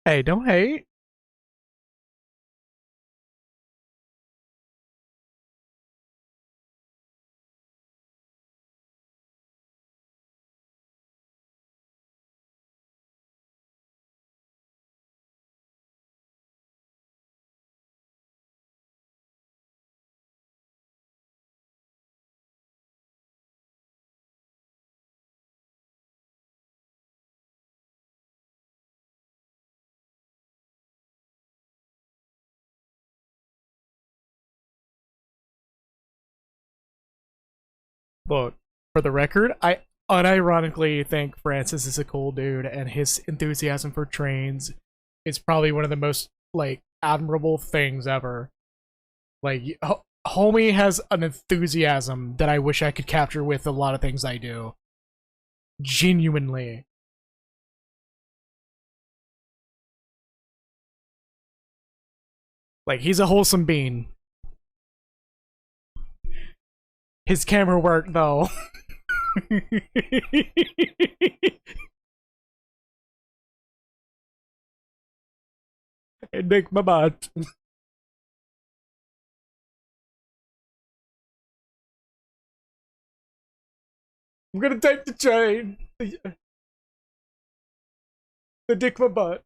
Hey, don't hate. Look, for the record, I unironically think Francis is a cool dude, and his enthusiasm for trains is probably one of the most admirable things ever. Homie has an enthusiasm that I wish I could capture with a lot of things I do. Genuinely, he's a wholesome bean. His camera work though. Nick my butt. I'm gonna take the train. The dick my butt.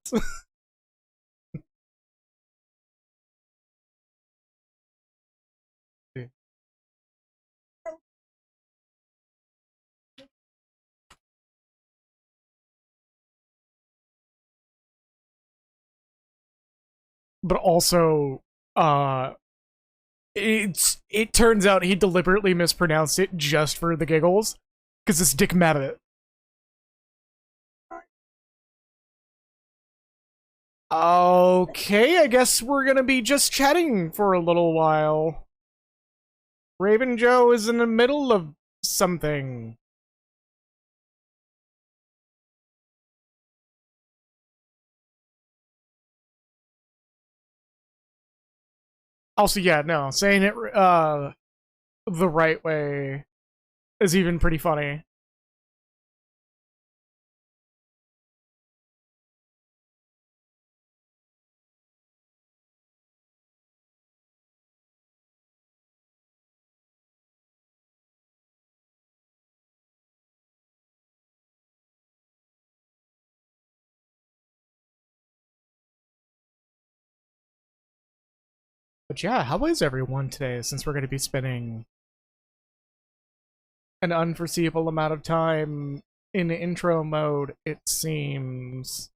But also, uh, it turns out he deliberately mispronounced it just for the giggles, because it's Dick Mabbit. Okay, I guess we're gonna be just chatting for a little while. Raven Joe is in the middle of something. Also, yeah, no, saying it the right way is even pretty funny. But yeah, how is everyone today? Since we're gonna be spending an unforeseeable amount of time in intro mode, it seems.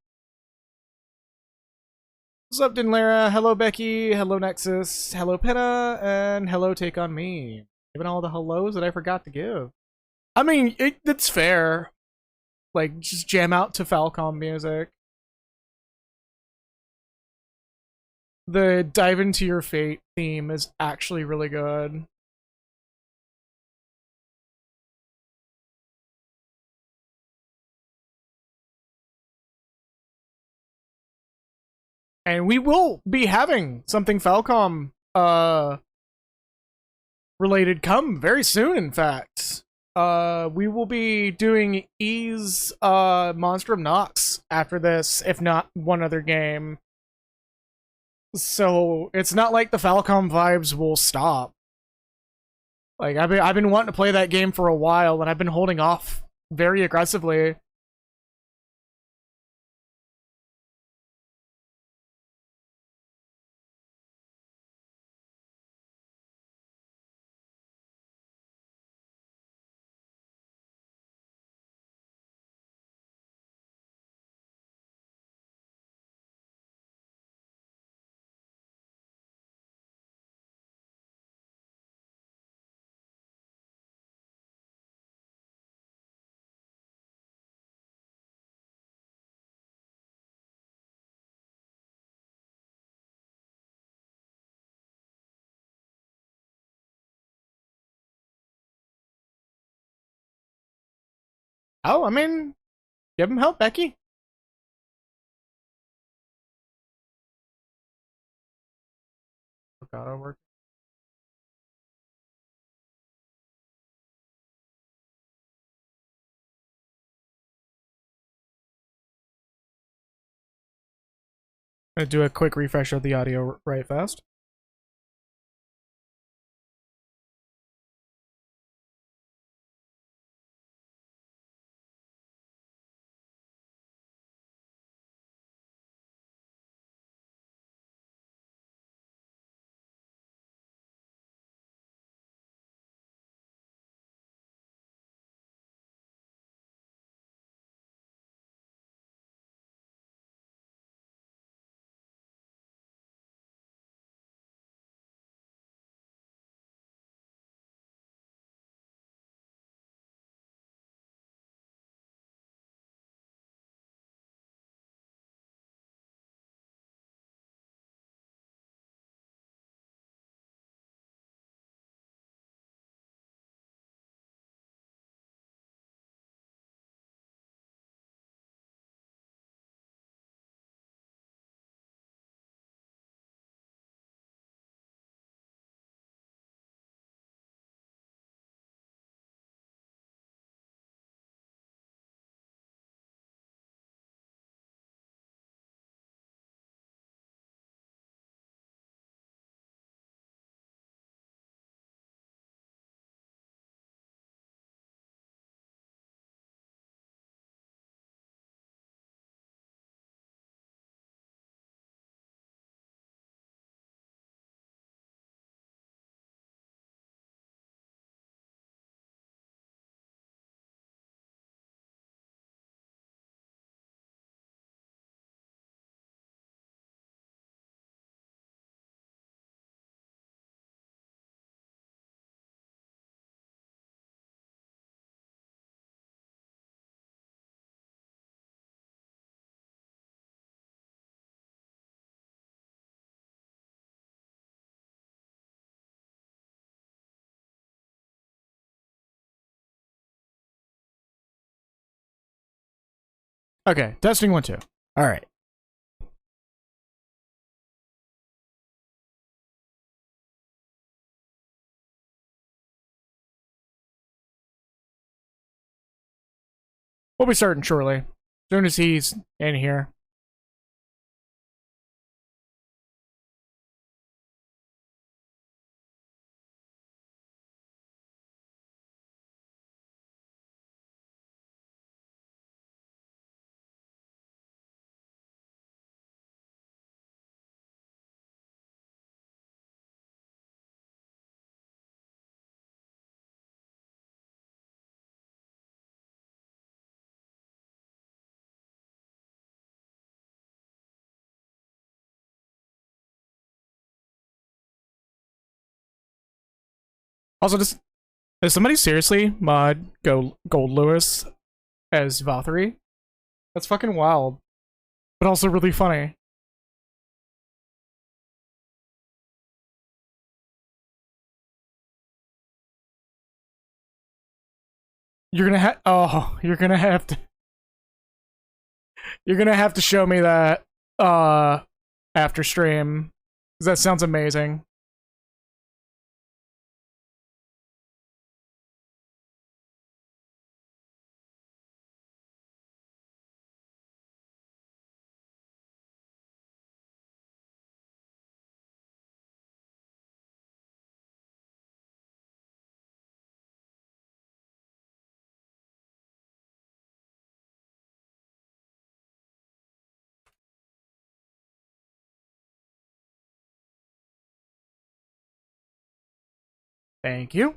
What's up, Dinlara? Hello, Becky. Hello, Nexus. Hello, Penna. And hello, Take On Me. Given all the hellos that I forgot to give. I mean, it's fair. Like, just jam out to Falcom music. The Dive Into Your Fate theme is actually really good. And we will be having something Falcom related come very soon, in fact. We will be doing E's Monstrum Nox after this, if not one other game. So it's not like the Falcom vibes will stop. Like I've been wanting to play that game for a while, and I've been holding off very aggressively. Oh, I mean, give him help, Becky. Gotta work. I'm gonna do a quick refresh of the audio right fast. Okay, testing 1, 2. All right. We'll be starting shortly. As soon as he's in here. Also, does somebody seriously mod Gold Lewis as Vothry? That's fucking wild, but also really funny. You're gonna have you're gonna have to show me that after stream, because that sounds amazing. Thank you.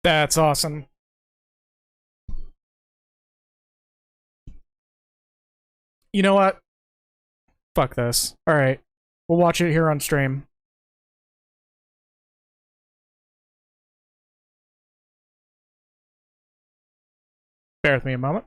That's awesome. You know what? Fuck this. Alright. We'll watch it here on stream. Bear with me a moment.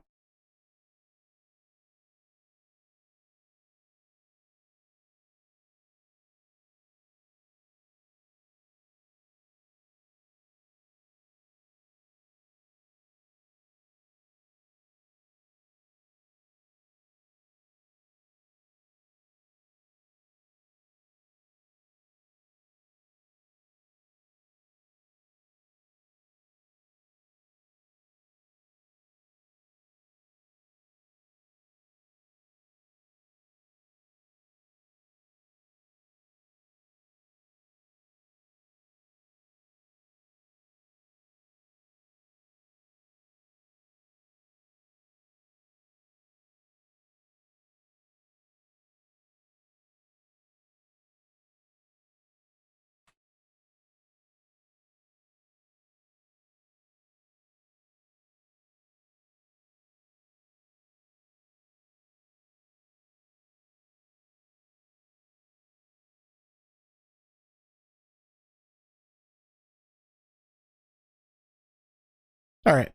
Alright.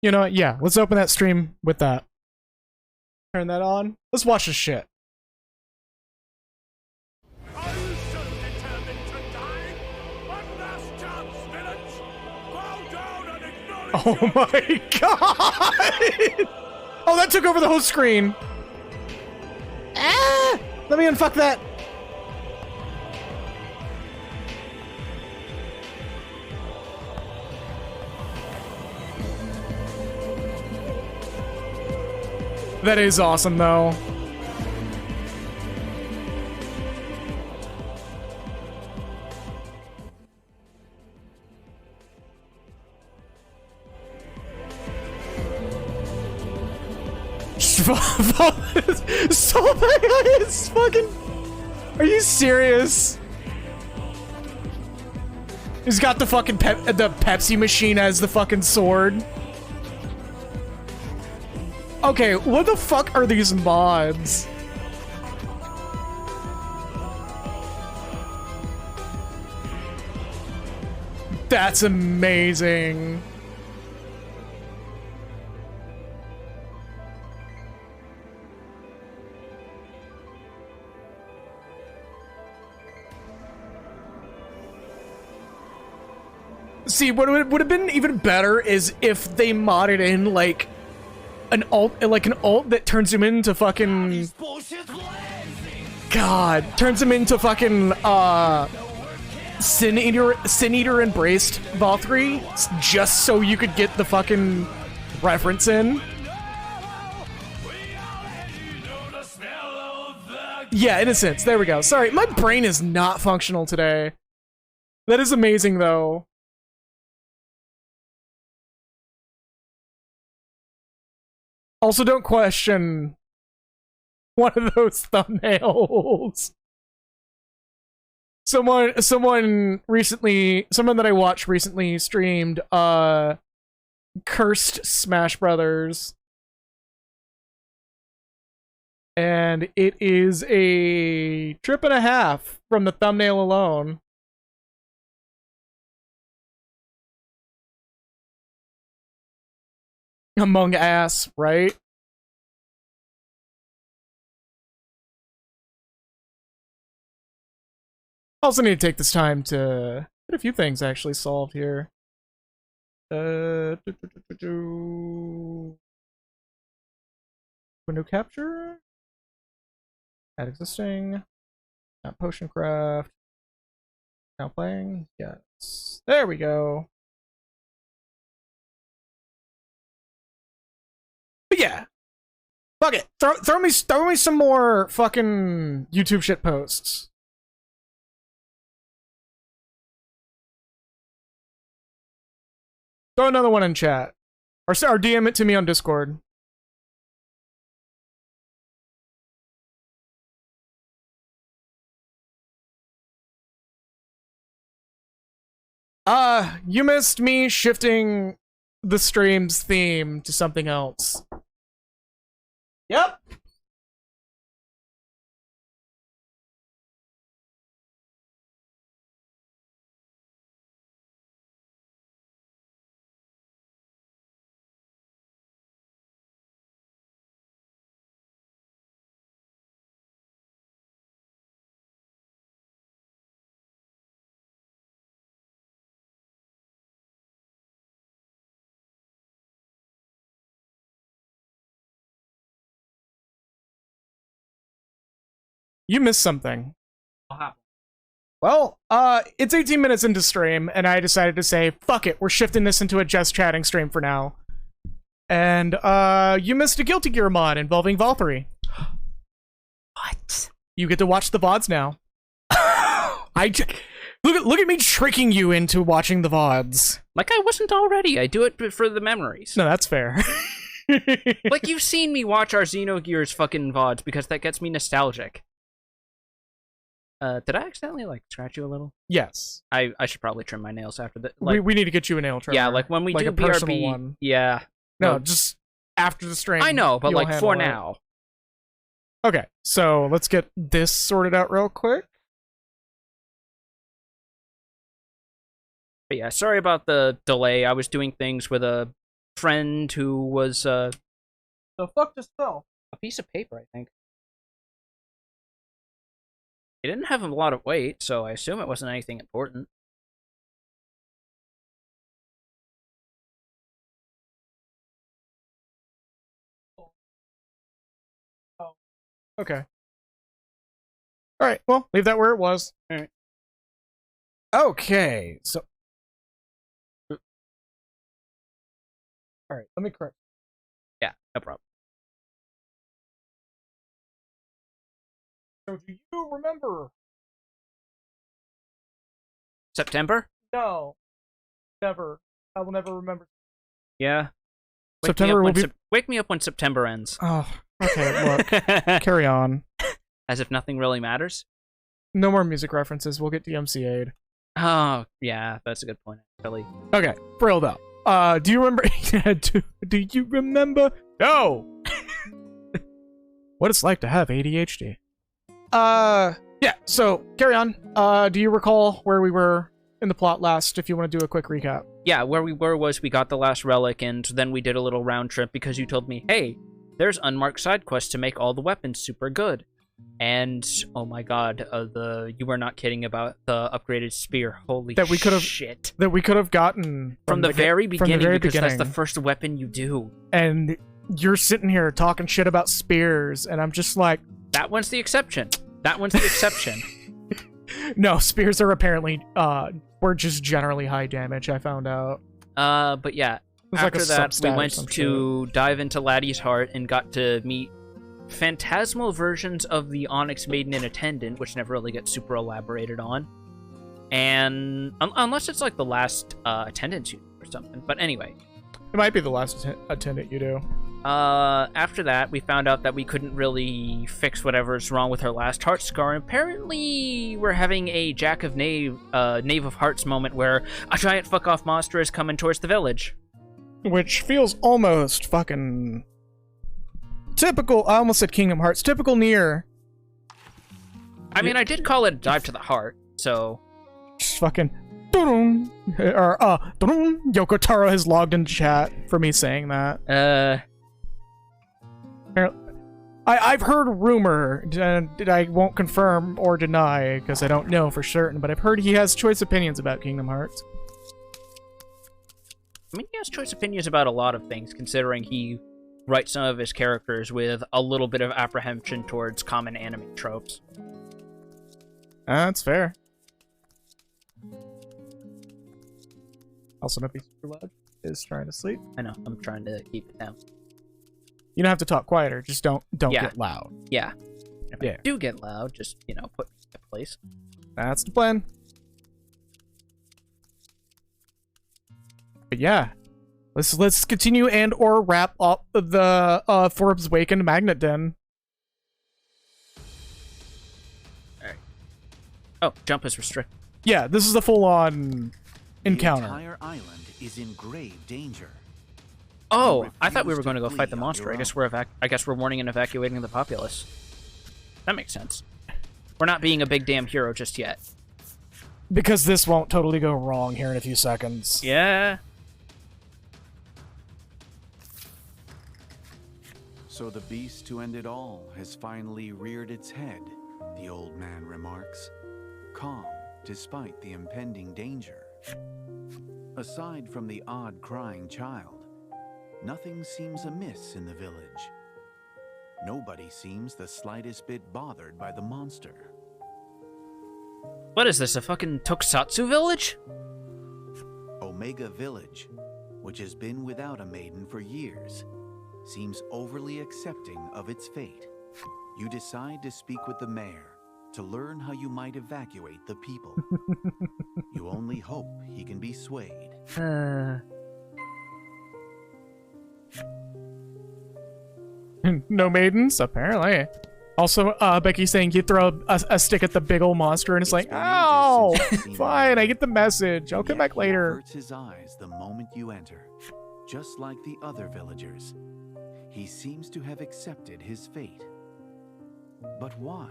You know what? Yeah, let's open that stream with that. Turn that on. Let's watch this shit. Are you so determined to die? One last chance, villains! Bow down and acknowledge Oh your my god! Oh, that took over the whole screen. Ah! Let me unfuck that. That is awesome, though. So bad is fucking. Are you serious? He's got the fucking the Pepsi machine as the fucking sword. Okay, what the fuck are these mods? That's amazing. See, what would have been even better is if they modded in like an alt that turns him into fucking God, turns him into fucking Sin Eater Embraced Valkyrie, just so you could get the fucking reference in. Yeah, Innocence. There we go. Sorry, my brain is not functional today. That is amazing, though. Also, don't question one of those thumbnails. Someone that I watched recently streamed Cursed Smash Brothers. And it is a trip and a half from the thumbnail alone. Among Us, right? Also need to take this time to get a few things actually solved here. Window capture? Add existing. Not potion craft. Now playing? Yes. There we go. But yeah. Fuck it. Throw me some more fucking YouTube shit posts. Throw another one in chat. Or DM it to me on Discord. You missed me shifting the stream's theme to something else. Yep. You missed something. Well, it's 18 minutes into stream, and I decided to say, fuck it, we're shifting this into a just chatting stream for now. And, you missed a Guilty Gear mod involving Valkyrie. What? You get to watch the VODs now. Look at me tricking you into watching the VODs. Like I wasn't already. I do it for the memories. No, that's fair. Like, you've seen me watch our Xenogears fucking VODs because that gets me nostalgic. Did I accidentally, like, scratch you a little? Yes. I should probably trim my nails after that. Like, we need to get you a nail trimmer. yeah, like, when we like do a personal BRB... one. Yeah. No, just after the stream. I know, but, you'll like, handle for it. now. Okay, so let's get this sorted out real quick. But yeah, sorry about the delay. I was doing things with a friend who was, The fuck just fell? a piece of paper, I think. It didn't have a lot of weight, so I assume it wasn't anything important. Okay. Alright, well, leave that where it was. Alright. Okay, so... Alright, let me correct. Yeah, no problem. So do you remember? September? No. Never. I will never remember. Yeah. September will be... Wake me up when September ends. Oh, okay, look. Carry on. As if nothing really matters? No more music references, we'll get DMCA'd. Oh, yeah, that's a good point, actually. Okay, for real though. Do you remember... do you remember... No! What it's like to have ADHD. Yeah, so, carry on. Do you recall where we were in the plot last, if you want to do a quick recap? Yeah, where we were was we got the last relic, and then we did a little round trip because you told me, hey, there's unmarked side quests to make all the weapons super good. And, oh my god, you were not kidding about the upgraded spear. Holy that we could've- shit. That we could have gotten... From the very beginning, because beginning. that's the first weapon you do. And you're sitting here talking shit about spears, and I'm just like... That one's the exception. That one's the exception. No, spears are apparently, were just generally high damage, I found out. But yeah, It's like after a that, we substat or went some to dive into Laddie's heart and got to meet phantasmal versions of the Onyx Maiden in Attendant, which never really gets super elaborated on. And unless it's like the last attendant you or something. But anyway. It might be the last attendant you do. After that, we found out that we couldn't really fix whatever's wrong with her last heart scar. Apparently, we're having a Jack of Knave of Hearts moment where a giant fuck-off monster is coming towards the village. Which feels almost fucking... typical... I almost said Kingdom Hearts. Typical Nier. I mean, I did call it a dive to the heart, so... Just fucking... Or, Yoko Taro has logged in chat for me saying that. I've heard rumor, and I won't confirm or deny, because I don't know for certain, but I've heard he has choice opinions about Kingdom Hearts. I mean, he has choice opinions about a lot of things, considering he writes some of his characters with a little bit of apprehension towards common anime tropes. That's fair. Also, not be super loud. Is trying to sleep. I know, I'm trying to keep it down. You don't have to talk quieter, just don't Yeah. get loud. Yeah. If Yeah. I do get loud, just, you know, put me in place. That's the plan. But yeah, let's continue and or wrap up the Forbswaken Magnet Den. Alright. Oh, jump is restricted. Yeah, this is a full-on encounter. The entire island is in grave danger. Oh, You I thought we refuse were going to to go fight flee the on monster. your I guess own. we're warning and evacuating the populace. That makes sense. We're not being a big damn hero just yet. Because this won't totally go wrong here in a few seconds. Yeah. So the beast to end it all has finally reared its head, the old man remarks, calm despite the impending danger. Aside from the odd crying child, nothing seems amiss in the village. Nobody seems the slightest bit bothered by the monster. What is this, a fucking tokusatsu village? Omega Village, which has been without a maiden for years, seems overly accepting of its fate. You decide to speak with the mayor to learn how you might evacuate the people. You only hope he can be swayed. No maidens, apparently. Also, Becky's saying you throw a stick at the big old monster, and it's like, been ages ow! since you've seen Fine, one. I get the message. I'll come Yet back he later. averts his eyes the moment you enter, just like the other villagers. He seems to have accepted his fate. But why?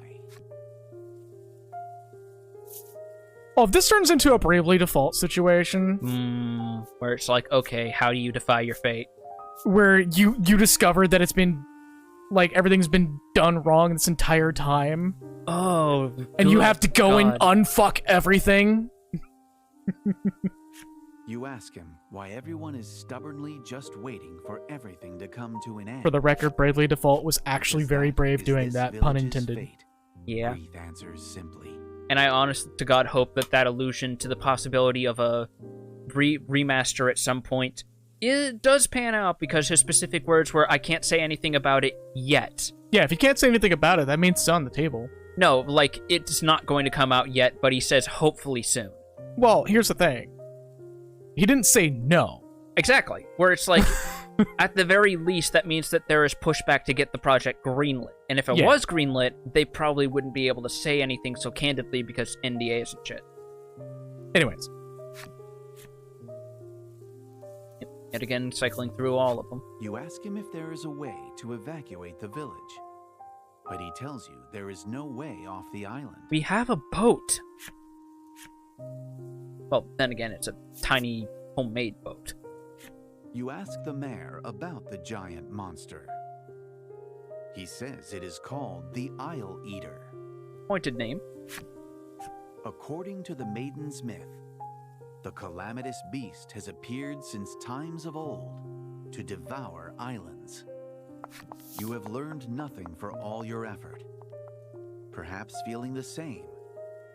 Well, if this turns into a Bravely Default situation, Where it's like, okay, how do you defy your fate? where you discover that it's been, like, everything's been done wrong this entire time, Oh, and you good have to go and God. unfuck everything. You ask him why everyone is stubbornly just waiting for everything to come to an end. For the record, Bravely Default was actually Because very that brave is doing this that, pun village's intended. fate. Yeah. Breathe answers simply. And I honest to God hope that that allusion to the possibility of a remaster at some point, it does pan out, because his specific words were, I can't say anything about it yet. Yeah, if you can't say anything about it, that means it's on the table. No, like, it's not going to come out yet, but he says hopefully soon. Well, here's the thing. He didn't say no. Exactly. Where it's like, at the very least, that means that there is pushback to get the project greenlit. And if it Yeah. was greenlit, they probably wouldn't be able to say anything so candidly because NDAs and shit. Anyways. Yet again, cycling through all of them. You ask him if there is a way to evacuate the village. But he tells you there is no way off the island. We have a boat. Well, then again, it's a tiny homemade boat. You ask the mayor about the giant monster. He says it is called the Isle Eater. Pointed name. According to the maiden's myth, the calamitous beast has appeared since times of old to devour islands. You have learned nothing for all your effort. Perhaps feeling the same,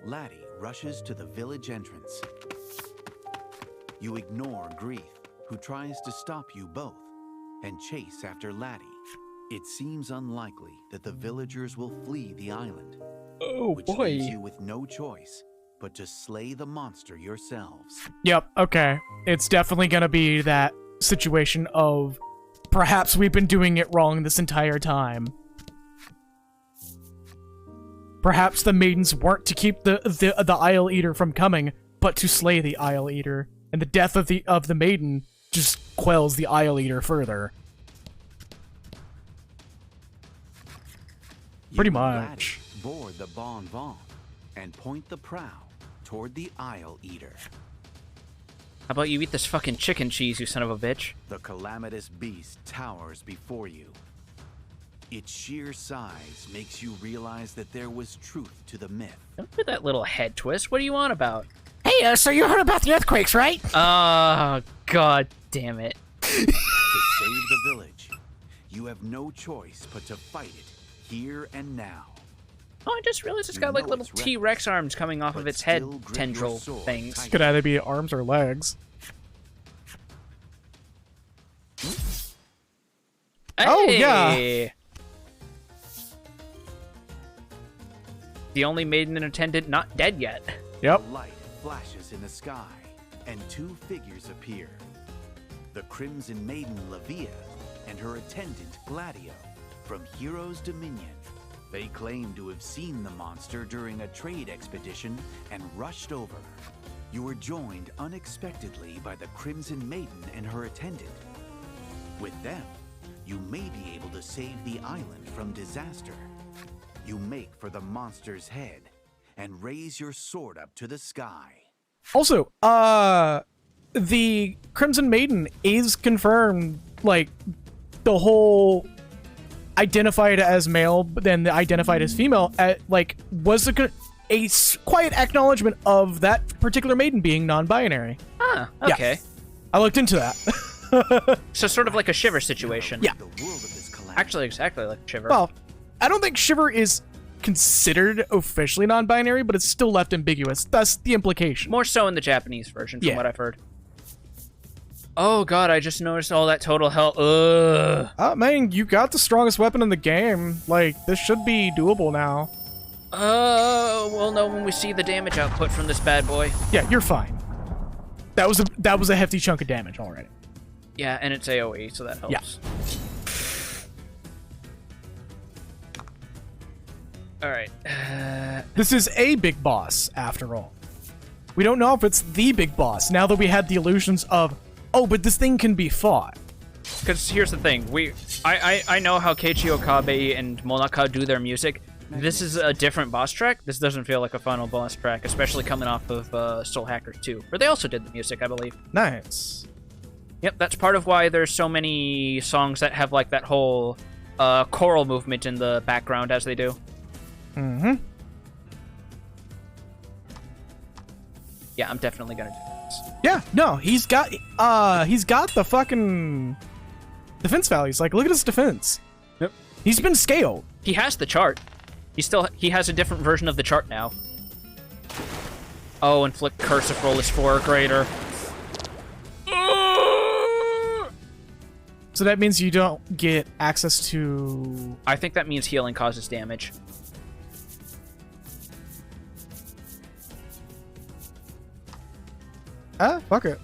Laddie rushes to the village entrance. You ignore Grief, who tries to stop you both, and chase after Laddie. It seems unlikely that the villagers will flee the island, Oh, which leaves you with no choice but to slay the monster yourselves. Yep, okay. It's definitely gonna be that situation of perhaps we've been doing it wrong this entire time. Perhaps the maidens weren't to keep the Isle Eater from coming, but to slay the Isle Eater, and the death of the maiden just quells the Isle Eater further. Pretty You and Laddie much. board the Bon Bon and point the prow toward the Isle Eater. How about you eat this fucking chicken cheese, you son of a bitch? The calamitous beast towers before you. Its sheer size makes you realize that there was truth to the myth. Don't do that little head twist. What are you on about? Hey, so you heard about the earthquakes, right? Oh, god damn it. To save the village, you have no choice but to fight it here and now. Oh, I just realized it's You got like know little it's T-Rex reckless, arms coming off of but its head still grip your tendril sword things. tight. Could either be arms or legs. Oh, yeah. Hey! The only maiden in attendant not dead yet. Yep. A light flashes in the sky, and two figures appear. The Crimson Maiden Lavia and her attendant Gladio from Heroes Dominion. They claim to have seen the monster during a trade expedition and rushed over. You are joined unexpectedly by the Crimson Maiden and her attendant. With them, you may be able to save the island from disaster. You make for the monster's head and raise your sword up to the sky. Also, the Crimson Maiden is confirmed, like, the whole identified as male, but then identified as female, was a quiet acknowledgement of that particular maiden being non-binary. Ah, okay. Yeah. I looked into that. So sort of like a Shiver situation. Yeah. The world of this calamity. Actually, exactly like Shiver. Well, I don't think Shiver is considered officially non-binary, but it's still left ambiguous. That's the implication. More so in the Japanese version, from Yeah. what I've heard. Oh god, I just noticed all that total health. Ugh. Oh, man, you got the strongest weapon in the game. Like, this should be doable now. We'll know when we see the damage output from this bad boy. Yeah, you're fine. That was a hefty chunk of damage already. Yeah, and it's AoE, so that helps. Yeah. Alright. This is a big boss, after all. We don't know if it's the big boss, now that we had the illusions of, oh, but this thing can be fought. Because here's the thing, I know how Keiichi Okabe and Monaka do their music. This is a different boss track. This doesn't feel like a final boss track, especially coming off of Soul Hacker 2, where they also did the music, I believe. Nice. Yep, that's part of why there's so many songs that have like that whole choral movement in the background as they do. Mm-hmm. Yeah, I'm definitely gonna do this. Yeah, no, he's got the fucking defense values. Like, look at his defense. Yep. He's been scaled. He has the chart. He has a different version of the chart now. Oh, inflict curse if roll is 4 or greater. So that means you don't get access to... I think that means healing causes damage. Ah, fuck it.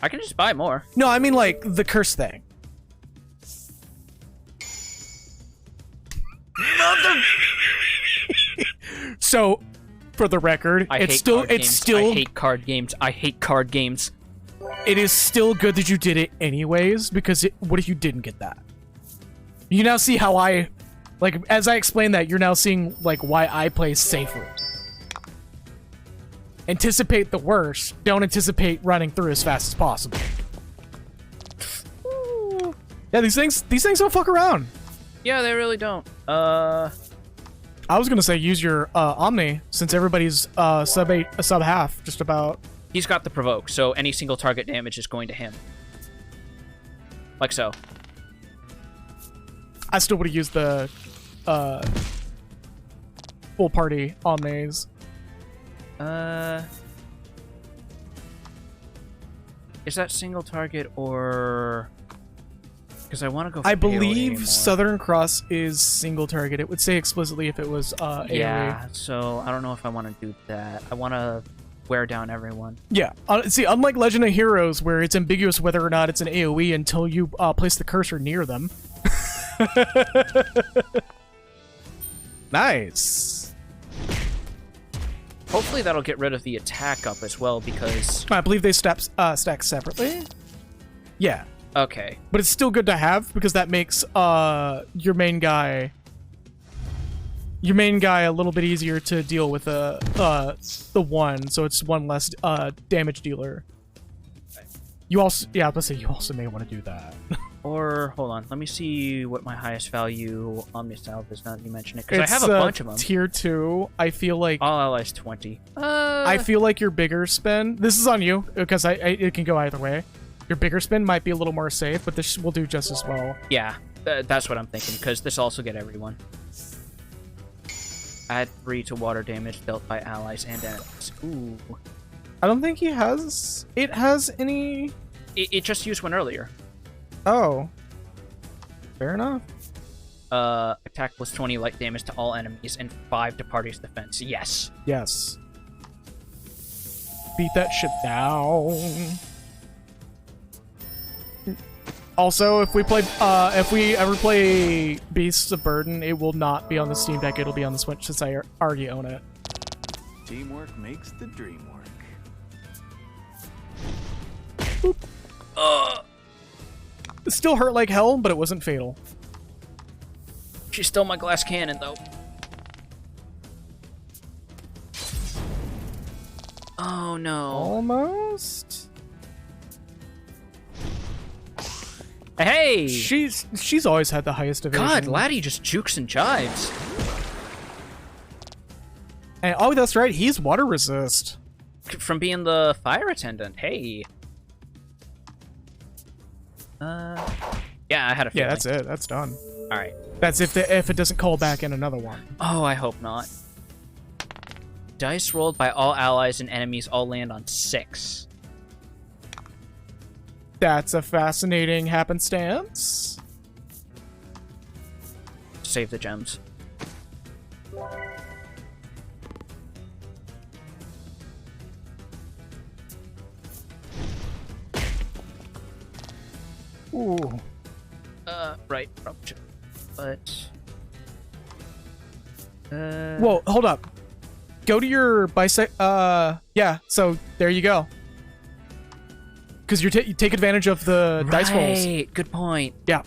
I can just buy more. No, I mean, like, the curse thing. So, for the record, I it's hate still, card it's games. still, I hate card games. I hate card games. it is still good that you did it anyways, because what if you didn't get that? You now see how I, like, as I explain that, you're now seeing, like, why I play safer. Anticipate the worst, don't anticipate running through as fast as possible. Yeah, these things don't fuck around. Yeah, they really don't. I was gonna say use your Omni, since everybody's sub half, just about. He's got the provoke, so any single target damage is going to him. Like so. I still would have used the full party Omnis. Is that single target or... Because I want to go for I AoE believe more. Southern Cross is single target. It would say explicitly if it was AoE. Yeah, so I don't know if I want to do that. I want to wear down everyone. Yeah. See, unlike Legend of Heroes, where it's ambiguous whether or not it's an AoE until you place the cursor near them. Nice. Hopefully that'll get rid of the attack up as well, because... I believe they stack separately. Yeah. Okay. But it's still good to have, because that makes your main guy a little bit easier to deal with the one, so it's one less damage dealer. You also, yeah, let's say you also may want to do that. Or, hold on, let me see what my highest value Omnisalve is, now that you mention it, because I have a bunch of them. Tier 2, I feel like... All allies 20. I feel like your bigger spend... This is on you, because it can go either way. Your bigger spend might be a little more safe, but this will do just as well. Yeah, that's what I'm thinking, because this also get everyone. Add 3 to water damage dealt by allies and enemies. Ooh. I don't think it has any... It just used one earlier. Oh. Fair enough. Attack plus 20 light damage to all enemies and 5 to party's defense. Yes. Yes. Beat that shit down. Also, if we ever play Beasts of Burden, it will not be on the Steam Deck, it'll be on the Switch since I already own it. Teamwork makes the dream work. Boop. It still hurt like hell, but it wasn't fatal. She stole my glass cannon, though. Oh, no. Almost. Hey! She's always had the highest evasion. God, Laddie just jukes and jives. And oh, that's right. He's water resist. From being the fire attendant. Hey. Yeah, I had a feeling. Yeah, that's it. That's done. All right. That's if it doesn't call back in another one. Oh, I hope not. Dice rolled by all allies and enemies all land on 6. That's a fascinating happenstance. Save the gems. Ooh. Right. Probably should. But... Whoa, hold up. Go to your yeah, so there you go. Because you take advantage of the dice rolls. Right, good point. Yeah.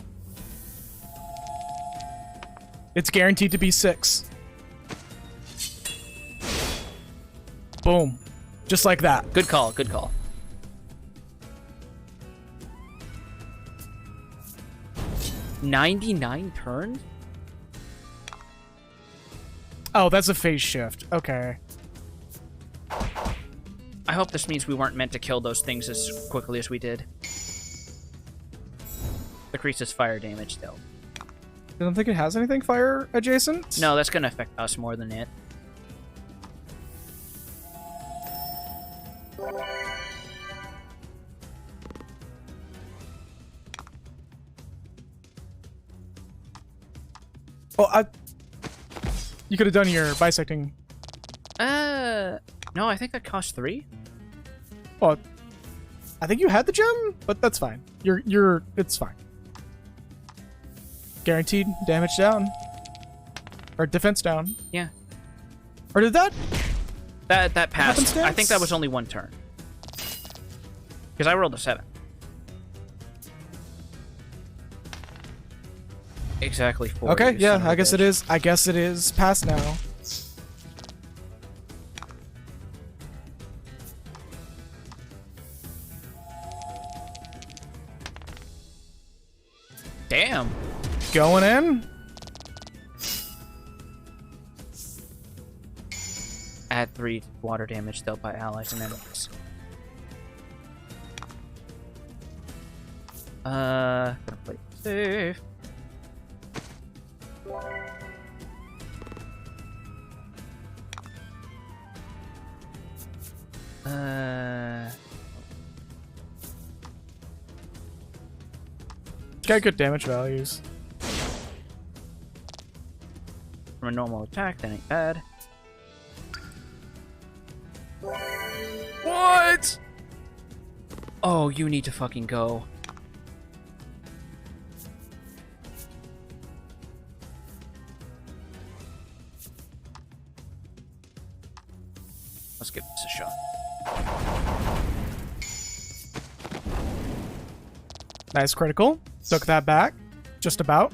It's guaranteed to be 6. Boom. Just like that. Good call, good call. $99 turns? Oh, that's a phase shift. Okay. I hope this means we weren't meant to kill those things as quickly as we did. Decreases fire damage, though. I don't think it has anything fire adjacent. No, that's gonna affect us more than it. Oh, you could have done your bisecting. No, I think that cost 3. Well, I think you had the gem, but that's fine. It's fine. Guaranteed damage down. Or defense down. Yeah. Or did that? That passed. Happenstance? I think that was only 1 turn. Because I rolled a 7. Exactly 4. Okay, you yeah, son of I a guess bitch. it is. I guess it is past now. Damn. Going in. Add 3 water damage dealt by allies and enemies. Gonna play safe. Got good damage values. From a normal attack, that ain't bad. What? Oh, you need to fucking go. Let's give this a shot. Nice critical. Took that back. Just about.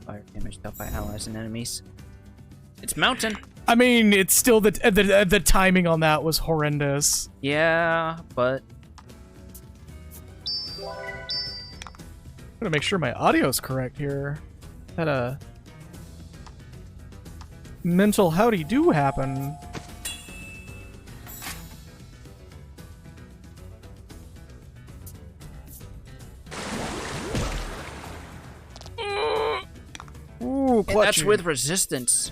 Fire damage dealt by allies and enemies. It's mountain. I mean, it's still the timing on that was horrendous. Yeah, but I'm gonna make sure my audio's correct here. Had a mental howdy do happen. Ooh, and clutchy. that's with resistance.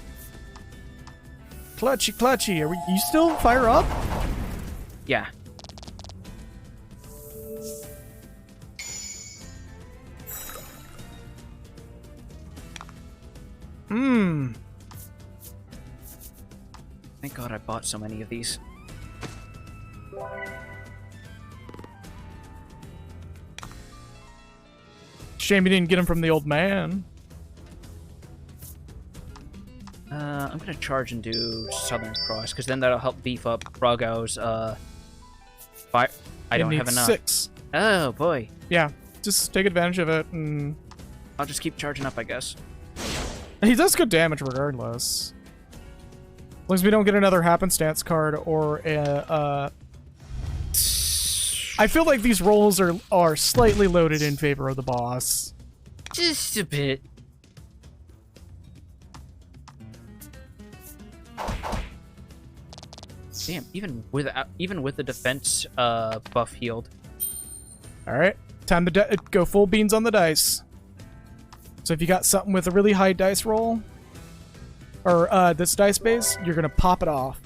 Clutchy, clutchy. Are you still fire up? Yeah. Thank God I bought so many of these. Shame you didn't get him from the old man. I'm gonna charge and do Southern Cross, because then that'll help beef up Brago's I don't need have enough. 6. Oh, boy. Yeah, just take advantage of it. And I'll just keep charging up, I guess. he does good damage regardless. As long as we don't get another happenstance card or a... I feel like these rolls are slightly loaded in favor of the boss. Just a bit. Damn, even with the defense buff healed. All right, time to go full beans on the dice. So if you got something with a really high dice roll, or this dice base, you're gonna pop it off.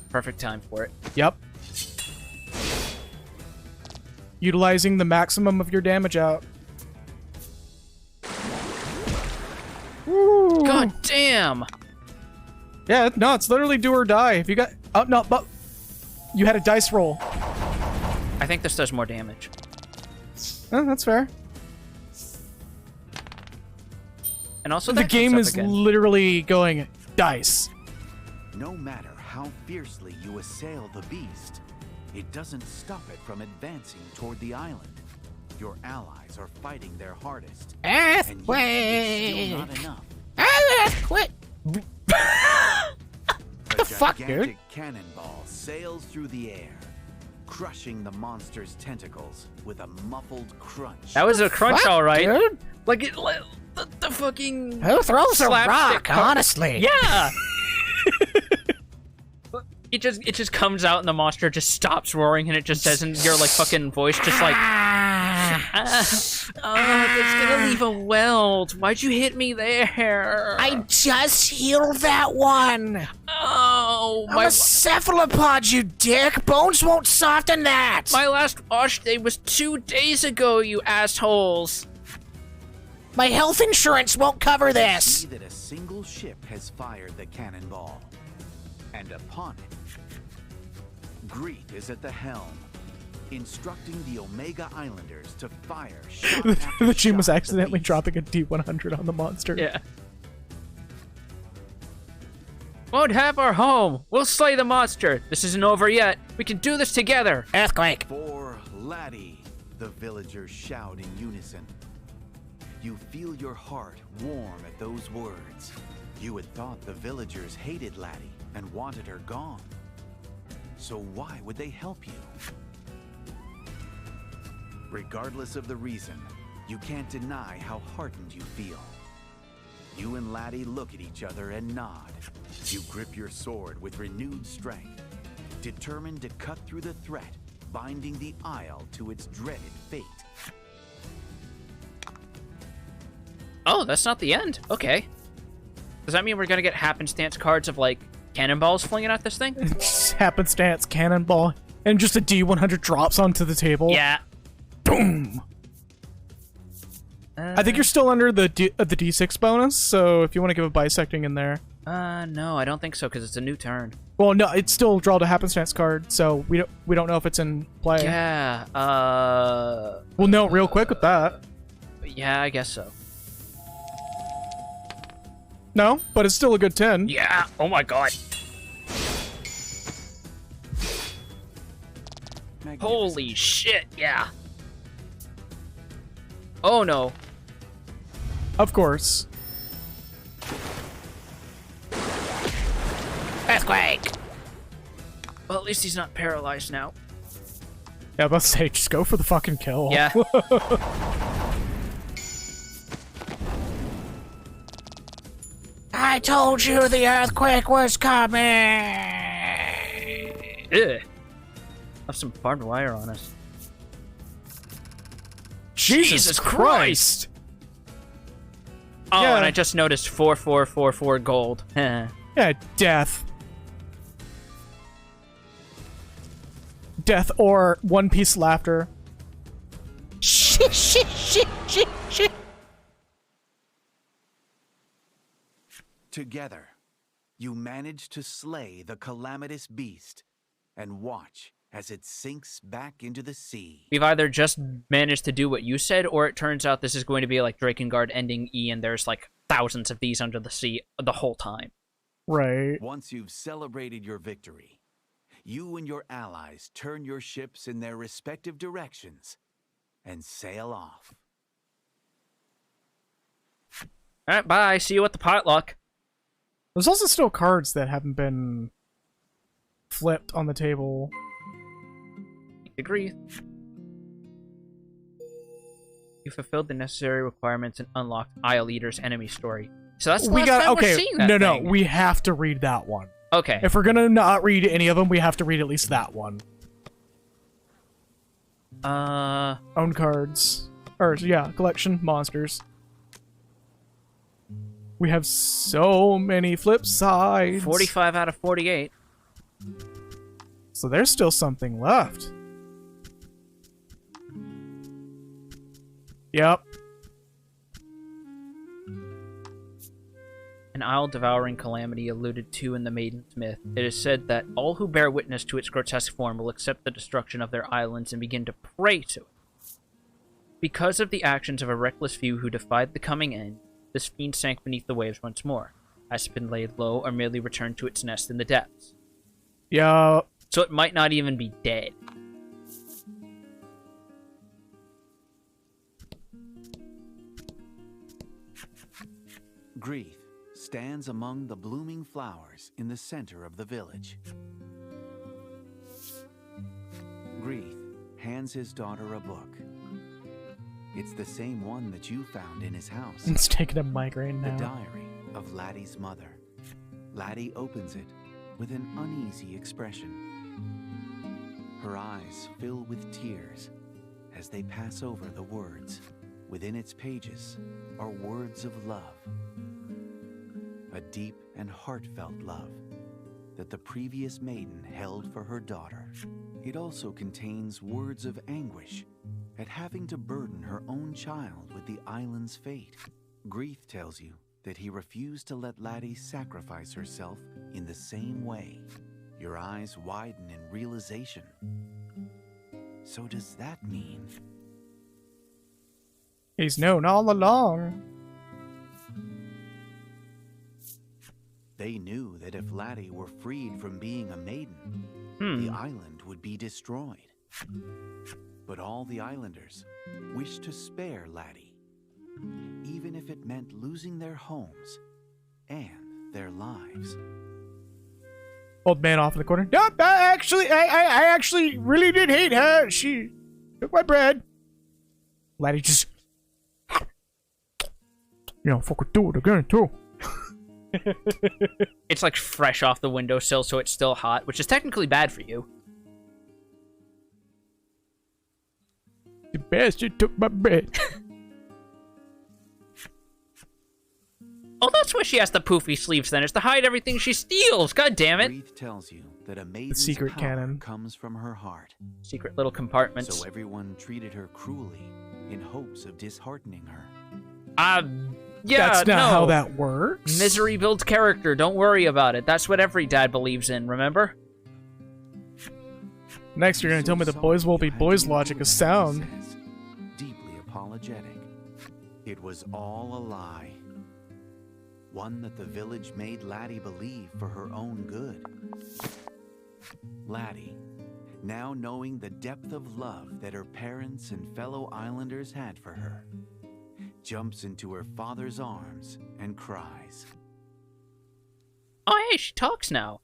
Perfect time for it. Yep. Utilizing the maximum of your damage out. Woo. God damn! Yeah, no, it's literally do or die. If you got... Oh, no, but... You had a dice roll. I think this does more damage. Oh, that's fair. And also, The that game comes is up again. literally going dice. No matter how fiercely you assail the beast, it doesn't stop it from advancing toward the island. Your allies are fighting their hardest. And yet it's still not enough. Earthquake! The fuck, gigantic dude? cannonball sails through the air, crushing the monster's tentacles with a muffled crunch. That was a crunch, Fuck, all right. dude. Like the fucking. Who throws a slapstick rock, part. honestly? Yeah. It just comes out and the monster just stops roaring and it just says in your like fucking voice just like that's gonna leave a welt. Why'd you hit me there? I just healed that one. Oh I'm a cephalopod, you dick. Bones won't soften that. my last wash day was 2 days ago, you assholes. My health insurance won't cover this. See that a single ship has fired the cannonball, and upon it, Greet is at the helm, instructing the Omega Islanders to fire shot after The team was shot at the accidentally beast. dropping a D100 on the monster. Yeah. Won't have our home. We'll slay the monster. This isn't over yet. We can do this together. Earthquake. For Laddie, the villagers shout in unison. You feel your heart warm at those words. You had thought the villagers hated Laddie and wanted her gone. So why would they help you? Regardless of the reason, you can't deny how heartened you feel. You and Laddie look at each other and nod. You grip your sword with renewed strength, determined to cut through the threat, binding the Isle to its dreaded fate. Oh, that's not the end. Okay. Does that mean we're gonna get happenstance cards of like cannonballs flinging at this thing? Just happenstance, cannonball, and just a D100 drops onto the table. Yeah. Boom! I think you're still under the D6 bonus, so if you want to give a bisecting in there. No, I don't think so because it's a new turn. Well, no, it's still draw the happenstance card, so we don't know if it's in play. Yeah. We'll know real quick with that. Yeah, I guess so. No, but it's still a good 10. Yeah. Oh my god. Holy shit. Yeah. Oh no. Of course. Earthquake. Well, at least he's not paralyzed now. Yeah, I was about to say, just go for the fucking kill. Yeah. I told you the earthquake was coming. Ugh. Have some barbed wire on us. Jesus Christ! Oh, Yeah. and I just noticed 4444 gold. Yeah, death. Death or One Piece laughter. Shit, shit, shit, shit, shit. Together, you manage to slay the calamitous beast and watch as it sinks back into the sea. We've either just managed to do what you said, or it turns out this is going to be like Drakengard ending E, and there's like thousands of these under the sea the whole time. Right. Once you've celebrated your victory, you and your allies turn your ships in their respective directions and sail off. Alright, bye. See you at the potluck. There's also still cards that haven't been flipped on the table. Agree. You fulfilled the necessary requirements and unlocked Isle Eater's enemy story. So that's the last time we're seeing that no, thing. we have to read that one. Okay. If we're gonna not read any of them, we have to read at least that one. Own cards. Or, yeah, collection, monsters. We have so many flip sides. 45 out of 48. So there's still something left. Yep. An isle-devouring calamity alluded to in the Maiden's myth. It is said that all who bear witness to its grotesque form will accept the destruction of their islands and begin to pray to it. Because of the actions of a reckless few who defied the coming end, this fiend sank beneath the waves once more, has been laid low or merely returned to its nest in the depths. Yeah. So it might not even be dead. Grief stands among the blooming flowers in the center of the village. Grief hands his daughter a book. It's the same one that you found in his house. It's taking a migraine The now. diary of Laddie's mother. Laddie opens it with an uneasy expression. Her eyes fill with tears as they pass over the words. Within its pages are words of love. A deep and heartfelt love that the previous maiden held for her daughter. It also contains words of anguish at having to burden her own child with the island's fate. Grief tells you that he refused to let Laddie sacrifice herself in the same way. Your eyes widen in realization. So does that mean... He's known all along. They knew that if Laddie were freed from being a maiden, the island would be destroyed. But all the islanders wished to spare Laddie, even if it meant losing their homes and their lives. Old man off in the corner. No, I actually really did hate her. She took my bread. Laddie just... fucking do it again, too. It's like fresh off the windowsill, so it's still hot, which is technically bad for you. The bastard took my bread. Oh, that's why she has the poofy sleeves then. It's to hide everything she steals. God damn it. Grief tells you that a maiden's secret power canon. comes from her heart. Secret little compartments. So everyone treated her cruelly in hopes of disheartening her. Yeah, That's not no. how that works. Misery builds character. Don't worry about it. That's what every dad believes in, remember? Next, you're gonna tell me the boys will be boys logic is sound. Says, deeply apologetic. It was all a lie. One that the village made Laddie believe for her own good. Laddie, now knowing the depth of love that her parents and fellow islanders had for her, jumps into her father's arms and cries. Oh, hey, she talks now.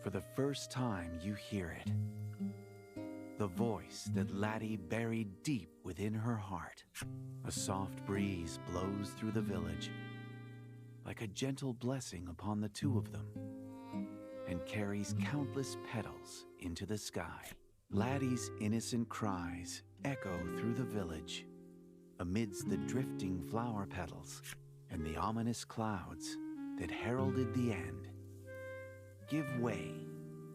For the first time, you hear it. The voice that Laddie buried deep within her heart. A soft breeze blows through the village, like a gentle blessing upon the two of them, and carries countless petals into the sky. Laddie's innocent cries echo through the village, amidst the drifting flower petals and the ominous clouds that heralded the end. Give way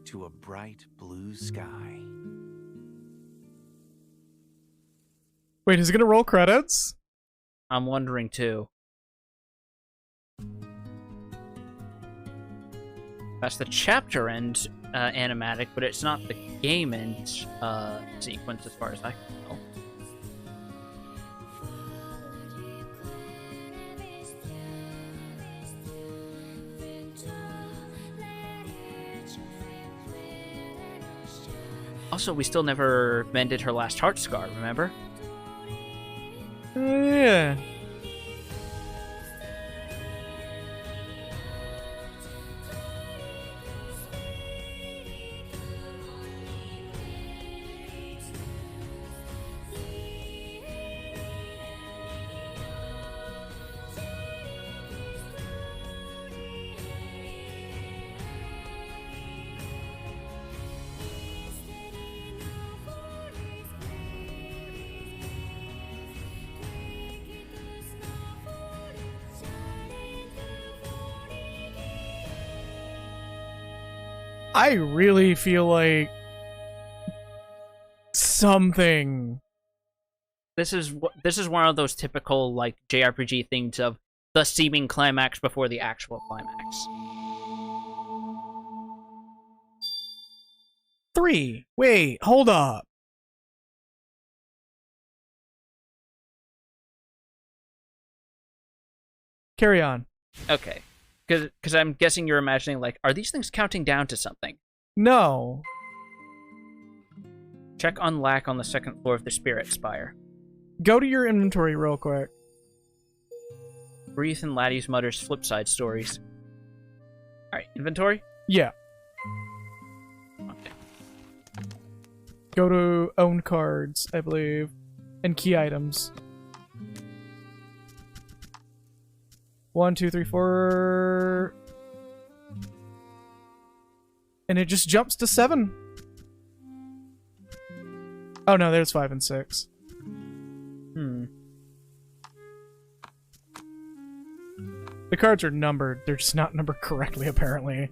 to a bright blue sky. Wait, is it gonna roll credits? I'm wondering too. That's the chapter end animatic, but it's not the game end sequence as far as I can tell. Also, we still never mended her last heart scar, remember? Yeah. I really feel like something. This is one of those typical like JRPG things of the seeming climax before the actual climax. 3. Wait, hold up. Carry on. Okay, because I'm guessing you're imagining like, are these things counting down to something? No. Check on lack on the second floor of the Spirit Spire. Go to your inventory real quick. Breathe and Laddie's Mother's flipside stories. Alright, inventory? Yeah. Okay. Go to own cards, I believe. And key items. 1, 2, 3, 4. And it just jumps to 7. Oh no, there's 5 and 6. The cards are numbered. They're just not numbered correctly, apparently.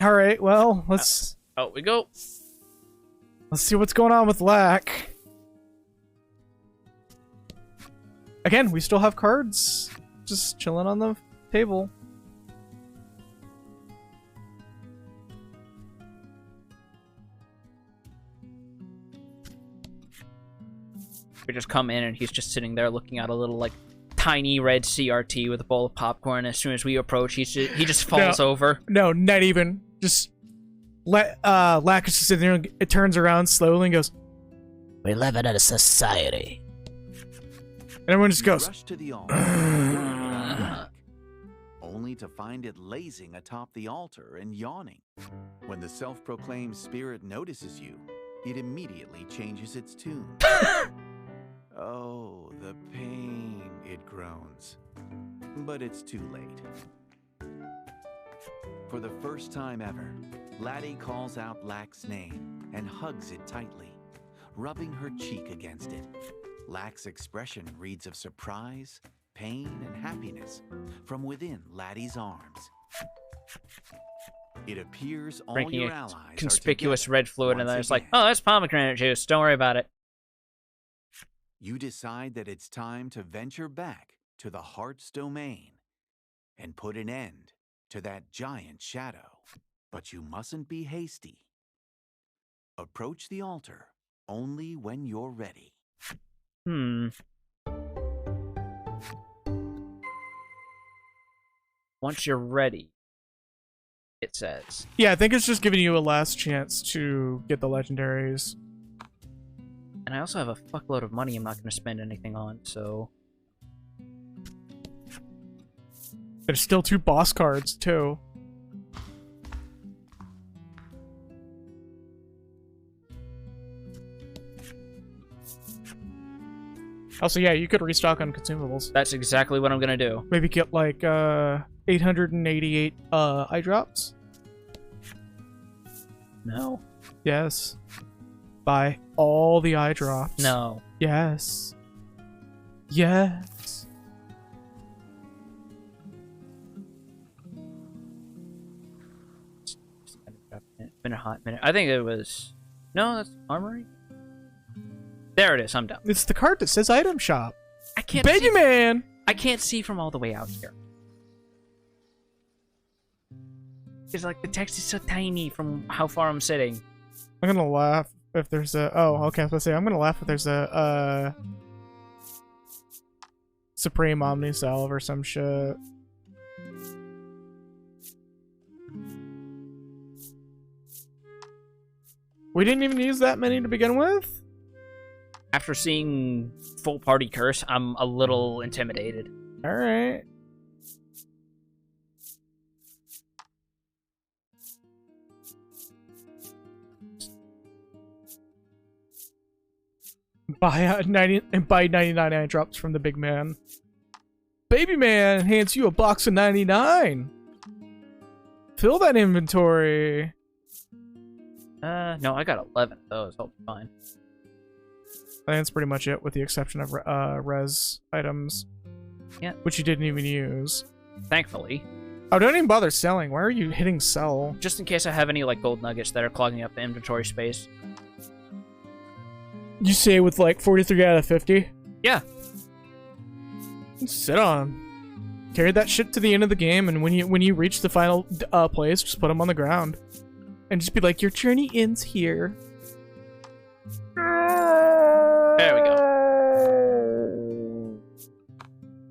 Alright, well, let's Out we go. see what's going on with Lack. Again, we still have cards just chilling on the table. We just come in and he's just sitting there looking at a little like tiny red CRT with a bowl of popcorn. As soon as we approach, he just falls over. No, not even. Just Lack is just sitting there and it turns around slowly and goes, We live in a society. and everyone just You goes, rush to the altar, only to find it lazing atop the altar and yawning. When the self-proclaimed spirit notices you, it immediately changes its tune. Oh, the pain, it groans. But it's too late. For the first time ever, Laddie calls out Lack's name and hugs it tightly, rubbing her cheek against it. Lack's expression reads of surprise, pain, and happiness from within Laddie's arms. It appears all Drinking your a allies are conspicuous together red fluid, and once then it's like, again. oh, that's pomegranate juice. Don't worry about it. You decide that it's time to venture back to the heart's domain and put an end to that giant shadow. But you mustn't be hasty. Approach the altar only when you're ready. Once you're ready, it says. yeah, I think it's just giving you a last chance to get the legendaries. And I also have a fuckload of money I'm not going to spend anything on, so... There's still 2 boss cards, too. Also, yeah, you could restock on consumables. That's exactly what I'm going to do. Maybe get, like, 888, eye drops? No. Yes. Buy all the eye drops. No. Yes. Yes. It's been a hot minute. I think it was... No, that's Armory? There it is, I'm done. It's the card that says item shop. I can't Baby see... man! I can't see from all the way out here. It's like the text is so tiny from how far I'm sitting. I'm gonna laugh if there's a... Oh, okay, I was gonna say, I'm gonna laugh if there's a, Supreme Omni Salve or some shit. We didn't even use that many to begin with? After seeing full party curse, I'm a little intimidated. Alright. Buy 99 eye drops from the big man. Baby man hands you a box of 99. Fill that inventory. No, I got 11 of those. I'll be fine. I think that's pretty much it, with the exception of res items. Yeah. Which you didn't even use. Thankfully. Oh, don't even bother selling. Why are you hitting sell? Just in case I have any, like, gold nuggets that are clogging up the inventory space. You say with like 43 out of 50? Yeah. Sit on. Carry that shit to the end of the game, and when you reach the final place, just put them on the ground. And just be like, your journey ends here. There we go.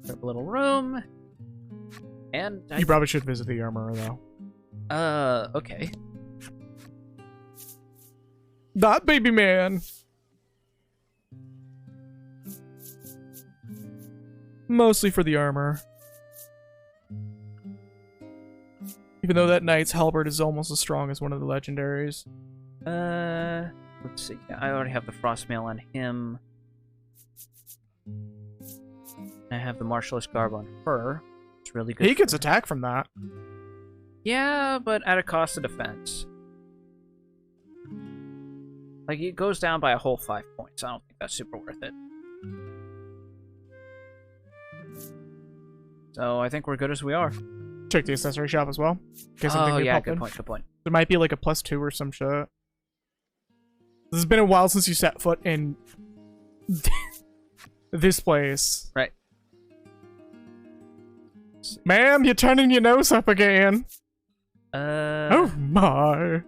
Grab a little room. And You probably should visit the armorer, though. Okay. That baby man. Mostly for the armor. Even though that knight's halberd is almost as strong as one of the legendaries. Let's see. I already have the frost mail on him. I have the martialist garb on her. It's really good. He gets attack from that. Yeah, but at a cost of defense. Like, it goes down by a whole 5 points. I don't think that's super worth it. So I think we're good as we are. Check the accessory shop as well. In case I'm Oh thinking of yeah, popping. good point, good point. There might be like a +2 or some shit. This has been a while since you set foot in this place. Right. Ma'am, you're turning your nose up again. Oh my.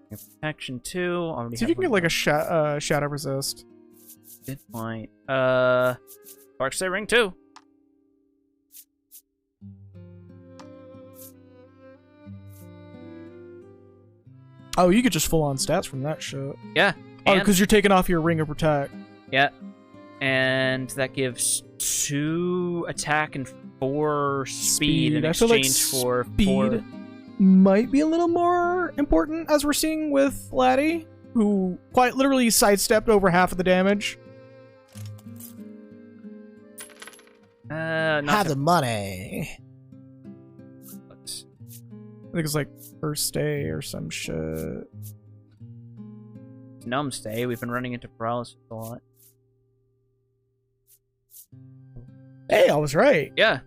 Protection 2. Already See if have you can get one like a shadow resist. more. Good point. Darkstay ring 2. Oh, you could just full on stats from that shit. Yeah. Oh, and- because you're taking off your ring of protect. Yeah. And that gives 2 attack and 4 speed in I feel like exchange for speed 4. might be a little more important, as we're seeing with Laddie, who quite literally sidestepped over half of the damage. Not Have to- the money. let's- I think it's like first day or some shit. Numb stay. We've been running into paralysis a lot. Hey, I was right. Yeah.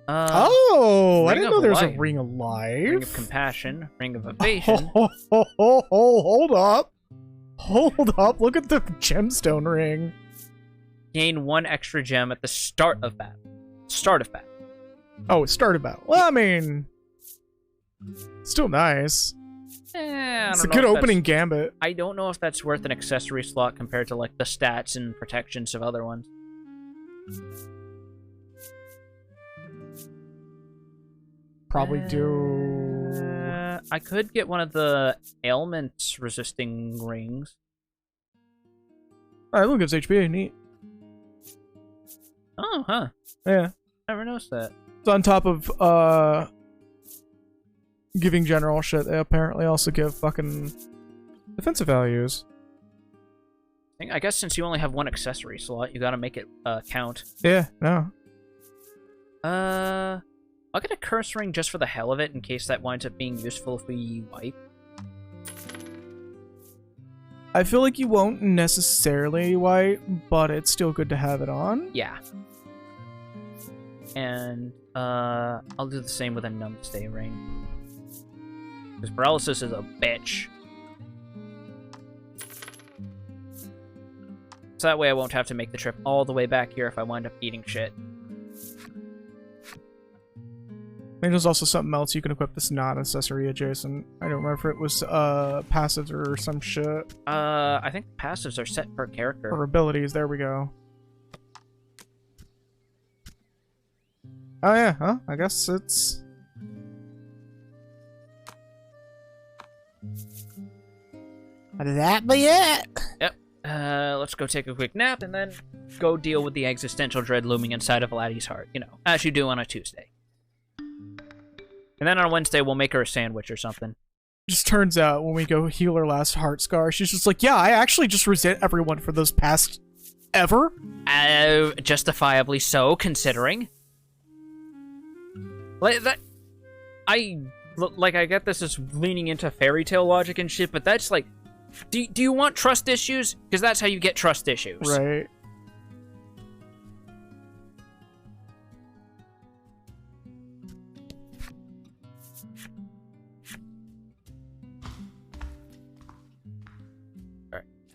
Oh, I Ring didn't of know there was a Life. ring of life. Ring of compassion. Ring of evasion. Hold up. Hold up. Look at the gemstone ring. Gain 1 extra gem at the start of battle. Start of battle. Oh, it started battle. Well, I mean, still nice. I It's don't a know good if opening that's- gambit. I don't know if that's worth an accessory slot compared to like the stats and protections of other ones. Probably do. I could get one of the ailments resisting rings. Alright, look, it's HP. Neat. Oh, huh. Yeah. Never noticed that. It's on top of, giving general shit. They apparently also give fucking defensive values. I guess since you only have 1 accessory slot, you gotta make it count. Yeah, no. I'll get a curse ring just for the hell of it in case that winds up being useful if we wipe. I feel like you won't necessarily wipe, but it's still good to have it on. Yeah. And I'll do the same with a numb stay ring. Because paralysis is a bitch. So that way I won't have to make the trip all the way back here if I wind up eating shit. I think there's also something else you can equip that's not accessory adjacent. I don't remember if it was passives or some shit. I think passives are set per character. Or abilities, there we go. Oh yeah, huh? I guess it's... That be it. Yep. Let's go take a quick nap and then go deal with the existential dread looming inside of Laddie's heart. You know, as you do on a Tuesday. And then on Wednesday, we'll make her a sandwich or something. Just turns out when we go heal her last heart scar, she's just like, yeah, I actually just resent everyone for those past ever. Justifiably so, considering. Like that, I get this is leaning into fairy tale logic and shit, but that's like, do you want trust issues? Because that's how you get trust issues. Right.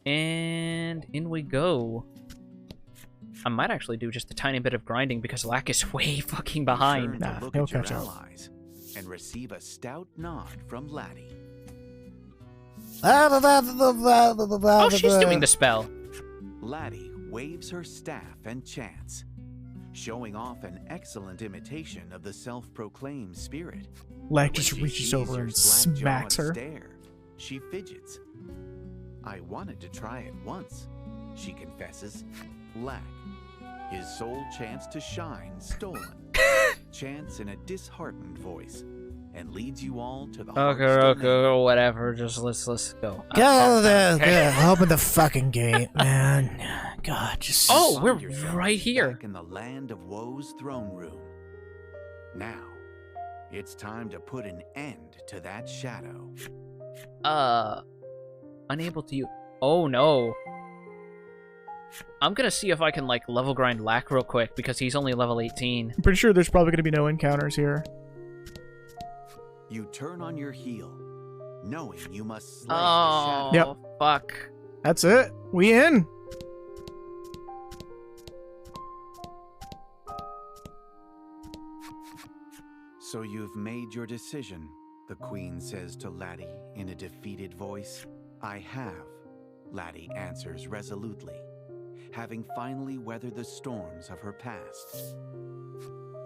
And in we go. I might actually do just a tiny bit of grinding because Lack is way fucking behind. Turn to Nah, look he'll at your catch up. allies and receive a stout nod from Laddie. Oh, she's doing the spell. Laddie waves her staff and chants, showing off an excellent imitation of the self-proclaimed spirit. Lack When just she reaches sees over your and slack-jawed smacks her. Stare, she fidgets. I wanted to try it once, she confesses. Lack, his soul chants to shine stolen, chants in a disheartened voice, and leads you all to the Okay, whatever. Just let's go. Go there. Open the fucking gate, man. God, just. Oh, we're Find yourselves right here. back in the land of woe's throne room. Now, it's time to put an end to that shadow. Unable to use. Oh no. I'm gonna see if I can like level grind Lack real quick because he's only level 18. I'm pretty sure there's probably going to be no encounters here. You turn on your heel, knowing you must slay the Oh, shadow. fuck. That's it. We in. So you've made your decision, the queen says to Laddie in a defeated voice. I have, Laddie answers resolutely, having finally weathered the storms of her past.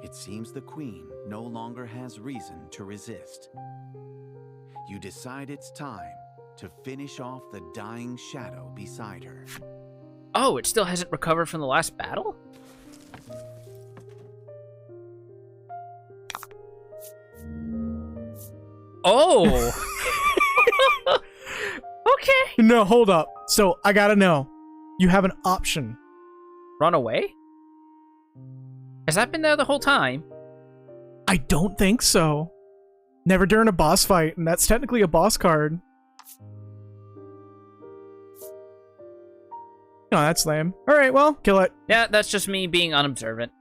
It seems the queen no longer has reason to resist. You decide it's time to finish off the dying shadow beside her. Oh, it still hasn't recovered from the last battle? Oh! Okay. No, hold up. So, I gotta know. You have an option. Run away? Has that been there the whole time? I don't think so. Never during a boss fight, and that's technically a boss card. No, that's lame. Alright, well, kill it. Yeah, that's just me being unobservant.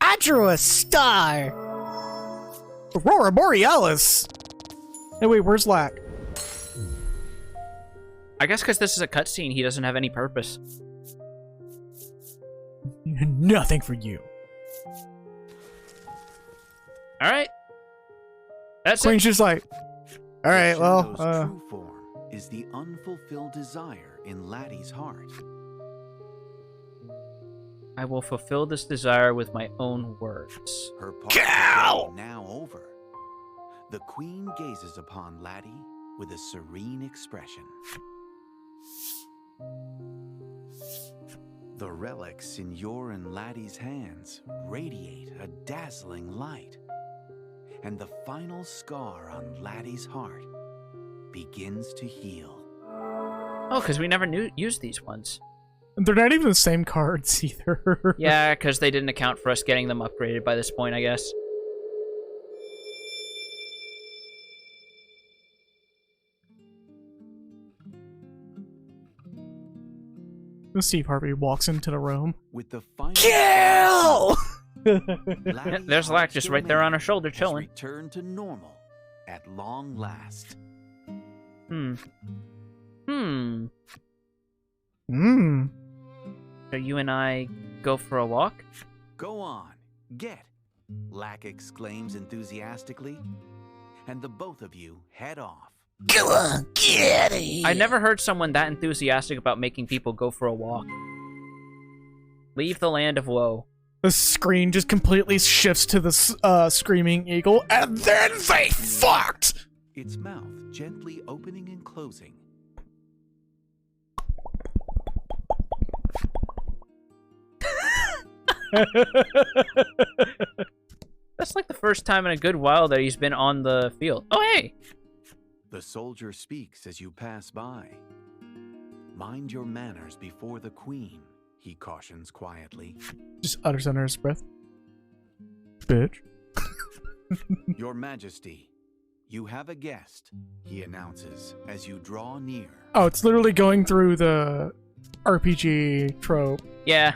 I drew a star. Aurora Borealis! Hey, wait, where's Lack? I guess because this is a cutscene, he doesn't have any purpose. Nothing for you. Alright. That's Queen's it. just like, The alright, well, shadow's true form is the unfulfilled desire in Laddie's heart. I will fulfill this desire with my own words. Her part of the day now over. The queen gazes upon Laddie with a serene expression. The relics in your and Laddie's hands radiate a dazzling light, and the final scar on Laddie's heart begins to heal. Oh, because we never used these ones. they're not even the same cards either. Yeah, because they didn't account for us getting them upgraded by this point, I guess. Steve Harvey walks into the room. With the final Kill! Laddie's There's Lack heart's just right there on her shoulder has chilling. returned to normal at long last. Hmm. So you and I go for a walk? Go on, get, Lack exclaims enthusiastically, and the both of you head off. Go on, get it. I never heard someone that enthusiastic about making people go for a walk. Leave the land of woe. The screen just completely shifts to the screaming eagle, and then they fucked! its mouth gently opening and closing. That's like the first time in a good while that he's been on the field. Oh, hey! The soldier speaks as you pass by. Mind your manners before the queen, he cautions quietly. Just utters under his breath. Bitch. Your Majesty, you have a guest, he announces as you draw near. Oh, it's literally going through the RPG trope. Yeah.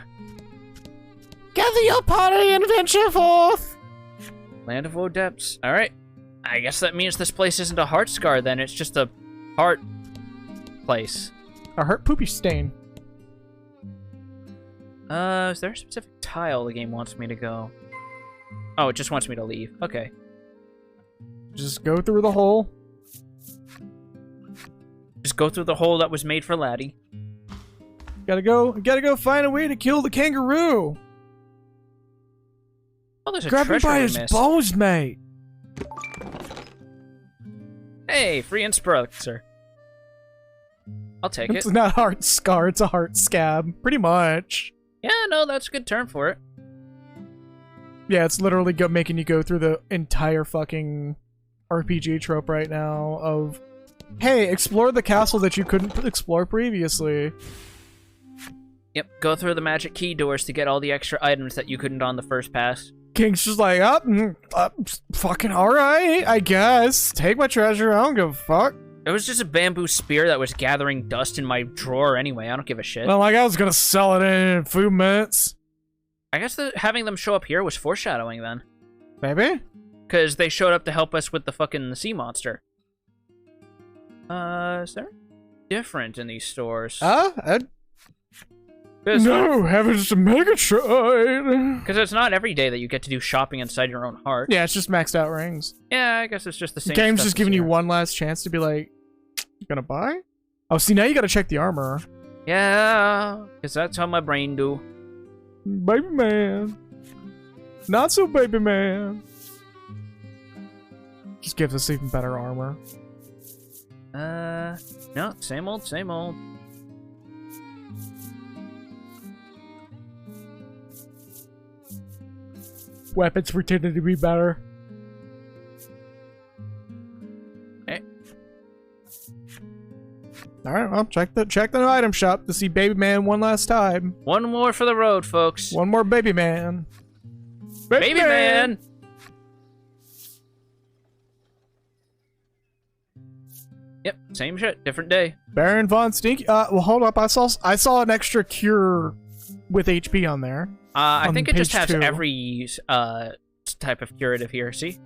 Gather your party and venture forth. Land of Woe Depths. Alright. I guess that means this place isn't a heart scar then. It's just a heart place. A hurt poopy stain. Is there a specific tile the game wants me to go? Oh, it just wants me to leave. Okay. Just go through the hole. Just go through the hole that was made for Laddie. Gotta go find a way to kill the kangaroo. Oh, there's a Grab him treasure by we his missed. balls, mate. Hey, free Inspirator. I'll take it. It's not a heart scar, it's a heart scab. Pretty much. Yeah, no, that's a good term for it. Yeah, it's literally making you go through the entire fucking RPG trope right now of, hey, explore the castle that you couldn't explore previously. Yep, go through the magic key doors to get all the extra items that you couldn't on the first pass. King's just like, fucking alright, I guess. Take my treasure, I don't give a fuck. It was just a bamboo spear that was gathering dust in my drawer anyway. I don't give a shit. Well, like I was gonna sell it in a few minutes. I guess having them show up here was foreshadowing then. Maybe? Because they showed up to help us with the fucking sea monster. Is there different in these stores? No, heavens to Megatron! Because it's not every day that you get to do shopping inside your own heart. Yeah, it's just maxed out rings. Yeah, I guess it's just the same Game's stuff just as giving you here. one last chance to be like, you gonna buy? Oh, see, now you gotta check the armor. Yeah, because that's how my brain do. Baby man. Not so baby man. Just gives us even better armor. No, same old, same old. Weapons pretended to be better. Hey. Alright, well, check the item shop to see baby man one last time. One more for the road, folks. One more baby man. Baby man! Yep, same shit, different day. Baron Von Stinky. Well, hold up. I saw an extra cure with HP on there. I On think it just page has 2. every type of curative here, see?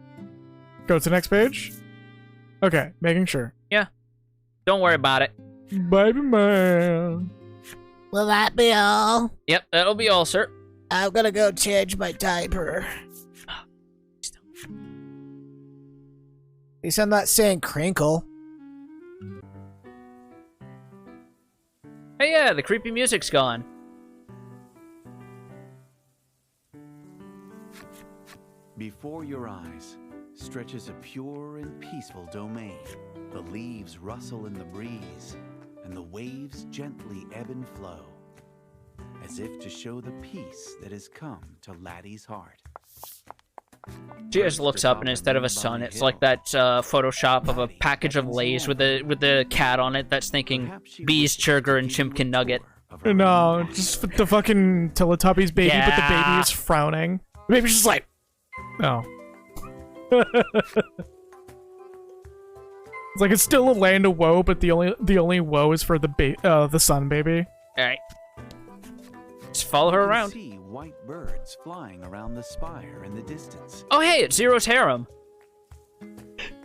Go to the next page. Okay, making sure. Yeah. Don't worry about it. Baby man. Will that be all? Yep, that'll be all, sir. I'm gonna go change my diaper. At least I'm not saying crinkle. Hey, yeah, the creepy music's gone. Before your eyes stretches a pure and peaceful domain. The leaves rustle in the breeze, and the waves gently ebb and flow, as if to show the peace that has come to Laddie's heart. She just looks up, and instead of a sun, it's like that Photoshop of a package of Lay's with the cat on it that's thinking Bees, Churger, and Chimpkin Nugget. No, just the fucking Teletubbies baby, but the baby Yeah. is frowning. The baby's just like, oh. It's like it's still a land of woe, but the only woe is for the sun baby. Alright. Just follow her You can around. see white birds flying around the spire in the distance. Oh, hey, it's Zero's harem.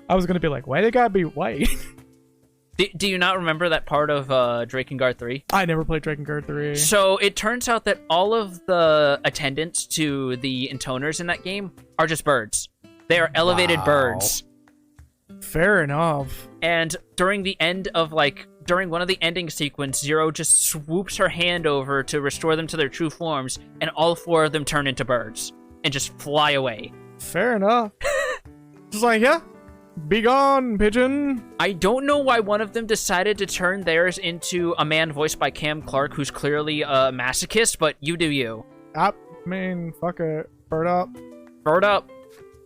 I was gonna be like, why they gotta be white? Do you not remember that part of Drakengard 3? I never played Drakengard 3. So it turns out that all of the attendants to the intoners in that game are just birds. They are elevated Wow. birds. Fair enough. And during the end of, like, during one of the ending sequence, Zero just swoops her hand over to restore them to their true forms, and all 4 of them turn into birds and just fly away. Fair enough. Just like, yeah, be gone, pigeon. I don't know why one of them decided to turn theirs into a man voiced by Cam Clark, who's clearly a masochist, but you do you. I mean, fuck it. Bird up. Bird up.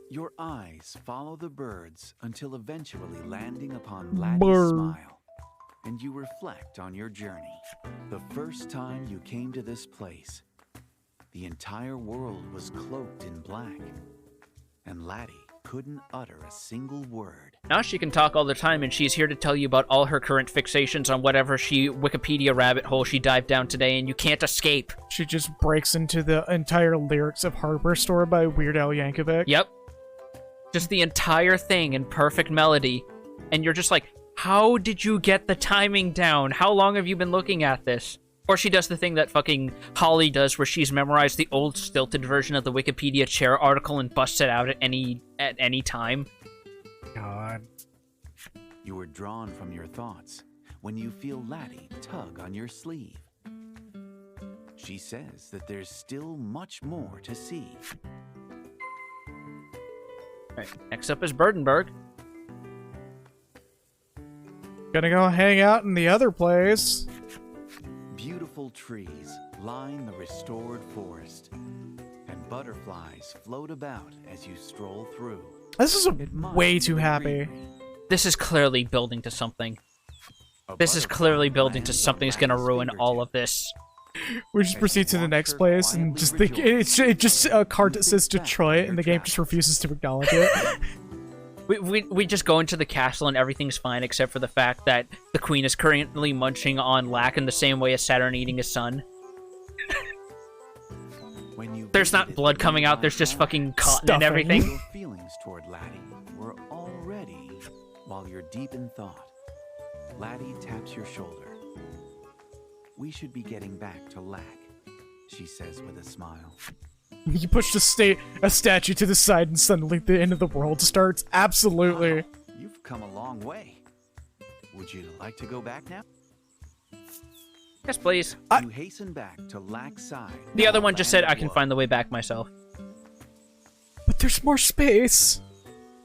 Your eyes follow the birds until eventually landing upon Laddie's Bird. smile, and you reflect on your journey. The first time you came to this place, the entire world was cloaked in black, and Laddie couldn't utter a single word. Now she can talk all the time, and she's here to tell you about all her current fixations on whatever Wikipedia rabbit hole she dived down today, and you can't escape. She just breaks into the entire lyrics of Hardware Store by Weird Al Yankovic. Yep. Just the entire thing in perfect melody. And you're just like, how did you get the timing down? How long have you been looking at this? Or she does the thing that fucking Holly does, where she's memorized the old stilted version of the Wikipedia chair article and busts it out at any time. God. You are drawn from your thoughts when you feel Laddie tug on your sleeve. She says that there's still much more to see. Alright, next up is Burdenberg. Gonna go hang out in the other place. Beautiful trees line the restored forest, and butterflies float about as you stroll through. This is Admire way too the happy. greenery. This is clearly building to something. A This is butterfly clearly building to lands something that's on gonna Laddie's ruin all fingertip. of this. We just proceed to the next place and just think it's just a card that says Detroit and the game just refuses to acknowledge it. We just go into the castle and everything's fine except for the fact that the queen is currently munching on Lack in the same way as Saturn eating his son. When you There's not visited blood coming out, nearby there's just town, fucking cotton Stuffing. and everything. your feelings toward Laddie were already while you're deep in thought. Laddie taps your shoulder. We should be getting back to Lack, she says with a smile. You push a statue to the side and suddenly the end of the world starts. Absolutely. Wow, you've come a long way. Would you like to go back now? Yes, please. You hasten back to Lack's side. The other one just said, Land I can of find the way back myself. But there's more space.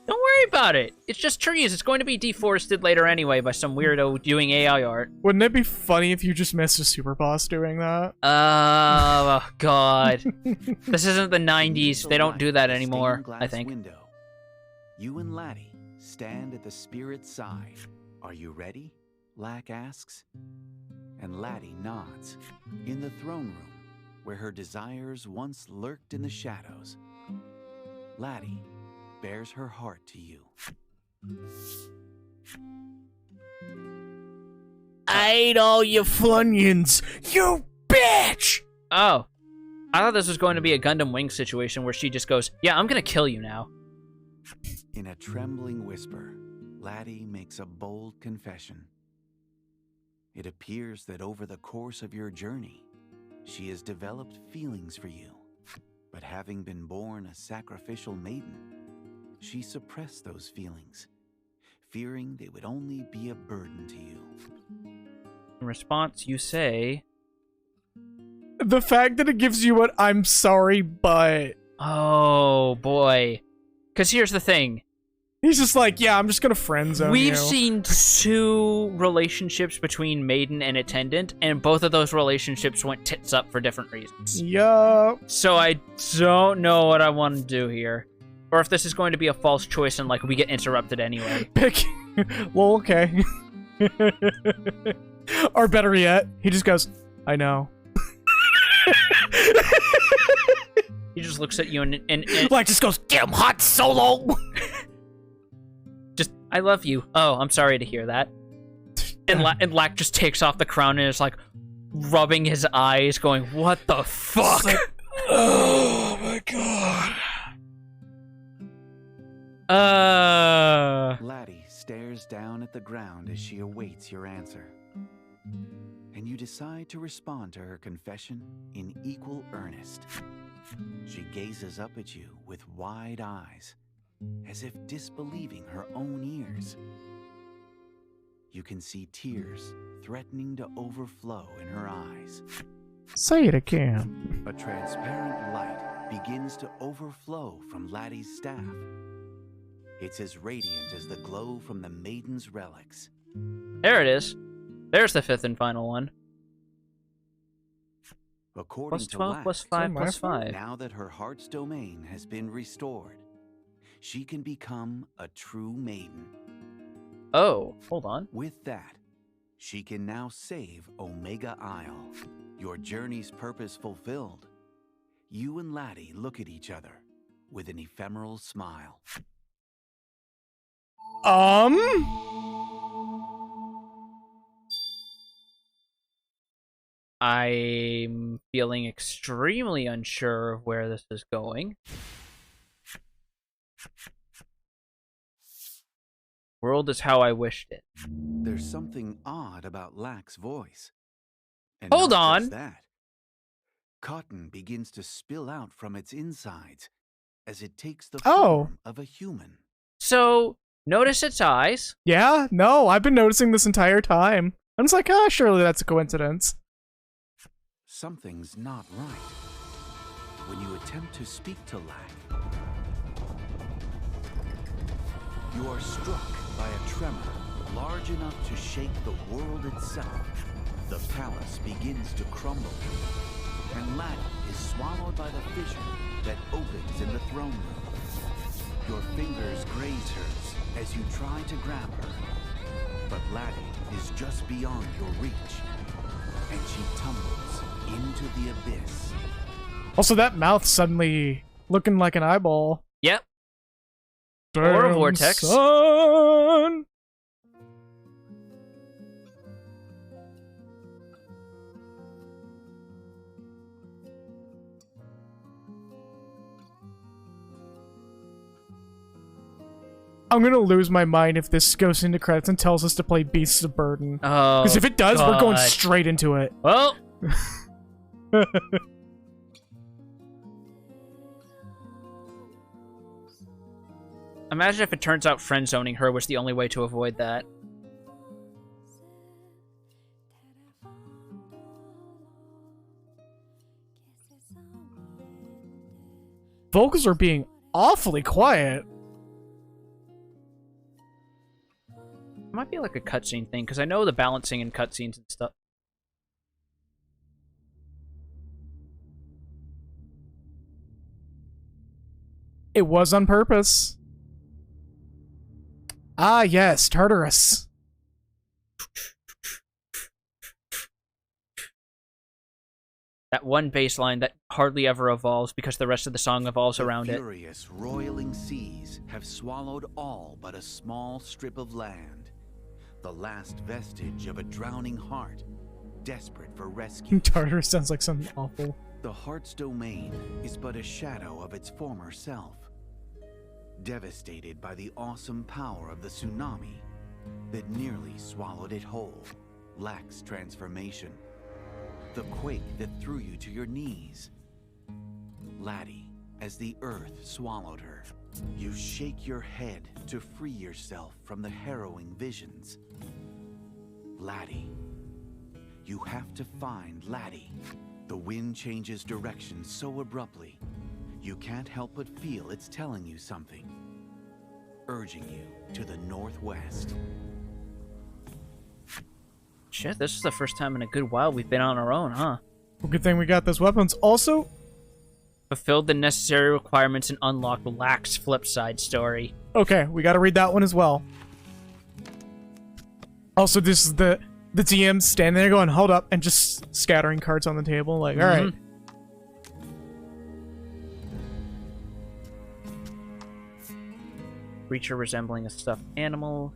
Don't worry about it. It's just trees. It's going to be deforested later anyway by some weirdo doing AI art. Wouldn't it be funny if you just missed a super boss doing that? Oh, God. This isn't the You 90s. They don't do that anymore, stained glass I think. Window. You and Laddie stand at the spirit's side. Are you ready? Lack asks. And Laddie nods. In the throne room, where her desires once lurked in the shadows, Laddie bears her heart to you. I ate all your Funyuns, you bitch! Oh. I thought this was going to be a Gundam Wing situation where she just goes, yeah, I'm gonna kill you now. In a trembling whisper, Laddie makes a bold confession. It appears that over the course of your journey, she has developed feelings for you. But having been born a sacrificial maiden, she suppressed those feelings, fearing they would only be a burden to you. In response, you say, The fact that it gives you what I'm sorry, but oh, boy. Because here's the thing. he's just like, yeah, I'm just gonna friend zone you. We've seen 2 relationships between Maiden and Attendant, and both of those relationships went tits up for different reasons. Yup. So I don't know what I want to do here. Or if this is going to be a false choice and, like, we get interrupted anyway. Pick. Well, okay. Or better yet, he just goes, I know. He just looks at you and Like, just goes, damn hot solo! just, I love you. Oh, I'm sorry to hear that. And Lack just takes off the crown and is, like, rubbing his eyes, going, what the fuck? Oh my god. Laddie stares down at the ground as she awaits your answer. And you decide to respond to her confession in equal earnest. She gazes up at you with wide eyes, as if disbelieving her own ears. you can see tears threatening to overflow in her eyes. Say it again. A transparent light begins to overflow from Laddie's staff. It's as radiant as the glow from the maiden's relics. There it is. There's the fifth and final one. According Plus to 12 Lax, plus 5 plus my fault? 5. now that her heart's domain has been restored, she can become a true maiden. Oh, hold on. With that, she can now save Omega Isle. Your journey's purpose fulfilled. You and Laddie look at each other with an ephemeral smile. I'm feeling extremely unsure of where this is going. World is how I wished it. There's something odd about Lax's voice. And Hold not on. just that. Cotton begins to spill out from its insides as it takes the Oh. form of a human. So, notice its eyes. Yeah, no, I've been noticing this entire time. I'm just like, surely that's a coincidence. Something's not right. When you attempt to speak to Lax, you are struck by a tremor large enough to shake the world itself. The palace begins to crumble, and Laddie is swallowed by the fissure that opens in the throne room. Your fingers graze hers as you try to grab her, but Laddie is just beyond your reach, and she tumbles into the abyss. Also, that mouth suddenly looking like an eyeball. Yep. Or a Damn, vortex. Son. I'm gonna lose my mind if this goes into credits and tells us to play Beasts of Burden. Oh, Because if it does, we're going God. straight into it. Well, imagine if it turns out friend zoning her was the only way to avoid that. Vocals are being awfully quiet. It might be like a cutscene thing, because I know the balancing in cutscenes and stuff. It was on purpose. Ah, yes, Tartarus. That one bass line that hardly ever evolves because the rest of the song evolves around The it. furious, roiling seas have swallowed all but a small strip of land. The last vestige of a drowning heart, desperate for rescue. Tartarus sounds like something awful. The heart's domain is but a shadow of its former self. Devastated by the awesome power of the tsunami that nearly swallowed it whole, lacks transformation. The quake that threw you to your knees. Laddie, as the earth swallowed her, you shake your head to free yourself from the harrowing visions. Laddie. You have to find Laddie. The wind changes direction so abruptly, you can't help but feel it's telling you something, urging you to the northwest. Shit, this is the first time in a good while we've been on our own, huh? Well, good thing we got those weapons. Also, Fulfilled the necessary requirements and unlocked Lax flip side story. okay, we gotta read that one as well. Also, this is the DM standing there going, hold up, and just scattering cards on the table. Like, alright. Creature resembling a stuffed animal.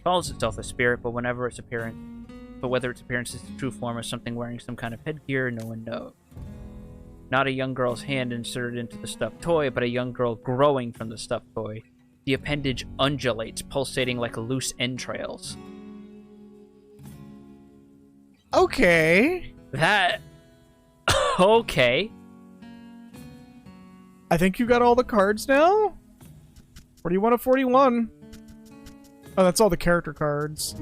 Calls itself a spirit, but whether its appearance is the true form of something wearing some kind of headgear, no one knows. Not a young girl's hand inserted into the stuffed toy, but a young girl growing from the stuffed toy. The appendage undulates, pulsating like loose entrails. Okay. That... okay. I think you got all the cards now? 41 of 41. Oh, that's all the character cards.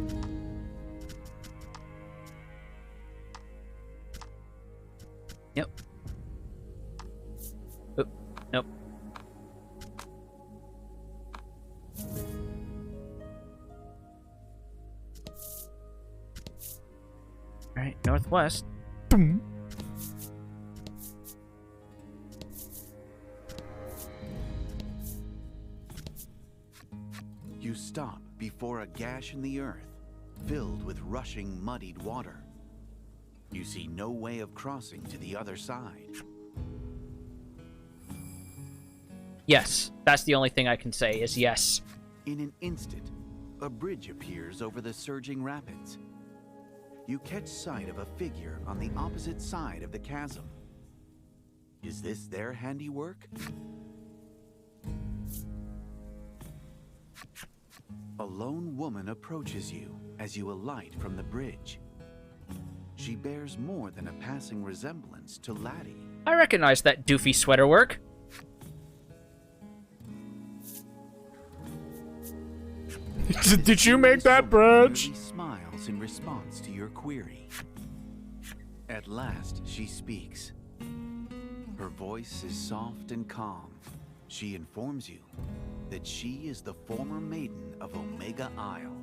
northwest. Boom. You stop before a gash in the earth, filled with rushing, muddied water. You see no way of crossing to the other side. Yes, that's the only thing I can say is yes. In an instant, a bridge appears over the surging rapids. You catch sight of a figure on the opposite side of the chasm. Is this their handiwork? A lone woman approaches you as you alight from the bridge. She bears more than a passing resemblance to Laddie. I recognize that doofy sweater work. Did you make that bridge? She smiles in response to your query. At last, she speaks. Her voice is soft and calm. She informs you that she is the former maiden of Omega Isle,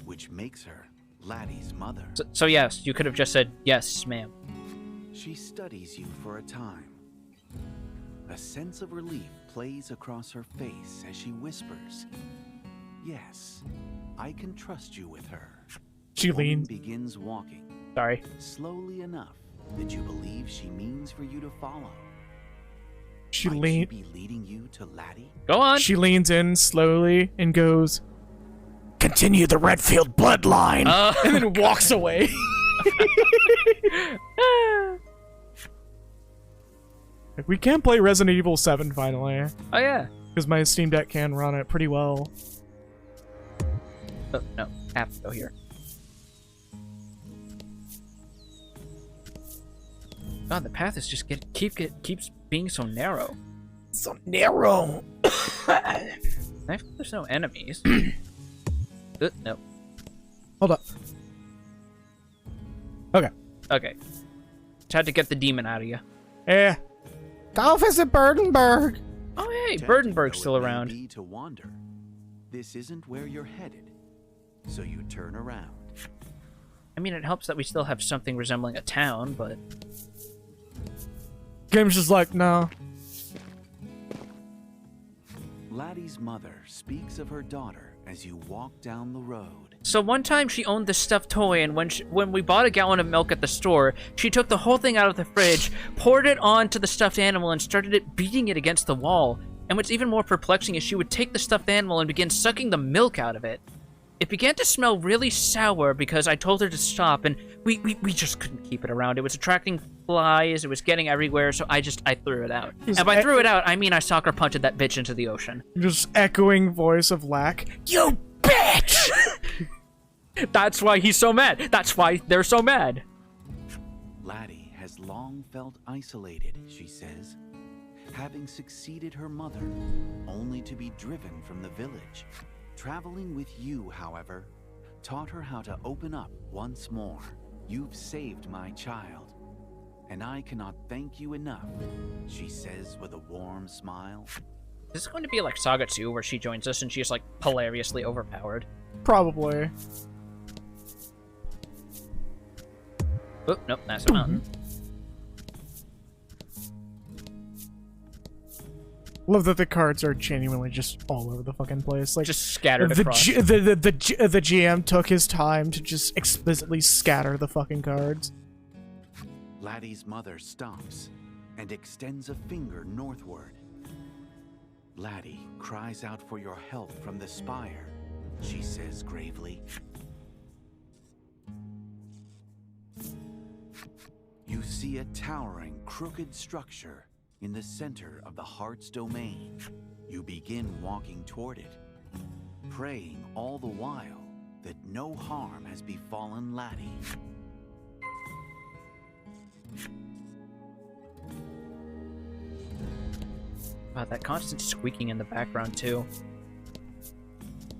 which makes her Laddie's mother. So yes, you could have just said, yes, ma'am. She studies you for a time. A sense of relief plays across her face as she whispers, "Yes, I can trust you with her." She Woman leans. begins walking, Sorry. slowly enough that you believe she means for you to follow. She Might she leans. be leading you to Laddie? Go on. She leans in slowly and goes, "Continue the Redfield bloodline," and then walks away. Like, we can play Resident Evil 7 finally, Oh, yeah. because my Steam Deck can run it pretty well. Oh, no. I have to go here. God, the path is just keeps being so narrow. So narrow. Thankfully, there's no enemies. No. Hold up. Okay. Okay. Just had to get the demon out of you. Eh. Go visit Burdenberg. Oh, hey, Tempting Burdenberg's though still it may around. be to wander, this isn't where you're headed, so you turn around. I mean, it helps that we still have something resembling a town, but... Game's just like, no. Laddie's mother speaks of her daughter as you walk down the road. So one time she owned this stuffed toy, and when we bought a gallon of milk at the store, she took the whole thing out of the fridge, poured it onto the stuffed animal, and started beating it against the wall. And what's even more perplexing is she would take the stuffed animal and begin sucking the milk out of it. It began to smell really sour because I told her to stop, and we just couldn't keep it around. It was attracting flies, it was getting everywhere, so I threw it out. And by threw it out, I mean I soccer punted that bitch into the ocean. Just echoing voice of Lack. You bitch! That's why he's so mad. That's why they're so mad. Laddie has long felt isolated, she says, having succeeded her mother, only to be driven from the village. Traveling with you, however, taught her how to open up once more. You've saved my child, and I cannot thank you enough, she says with a warm smile. This is going to be like Saga 2, where she joins us and she's like hilariously overpowered. Probably. Oh, nope, that's a mountain. Love that the cards are genuinely just all over the fucking place. Like, Just scattered the across. the GM took his time to just explicitly scatter the fucking cards. Laddie's mother stops and extends a finger northward. Laddie cries out for your help from the spire, she says gravely. You see a towering, crooked structure in the center of the heart's domain. You begin walking toward it, praying all the while that no harm has befallen Laddie. Wow, that constant squeaking in the background, too.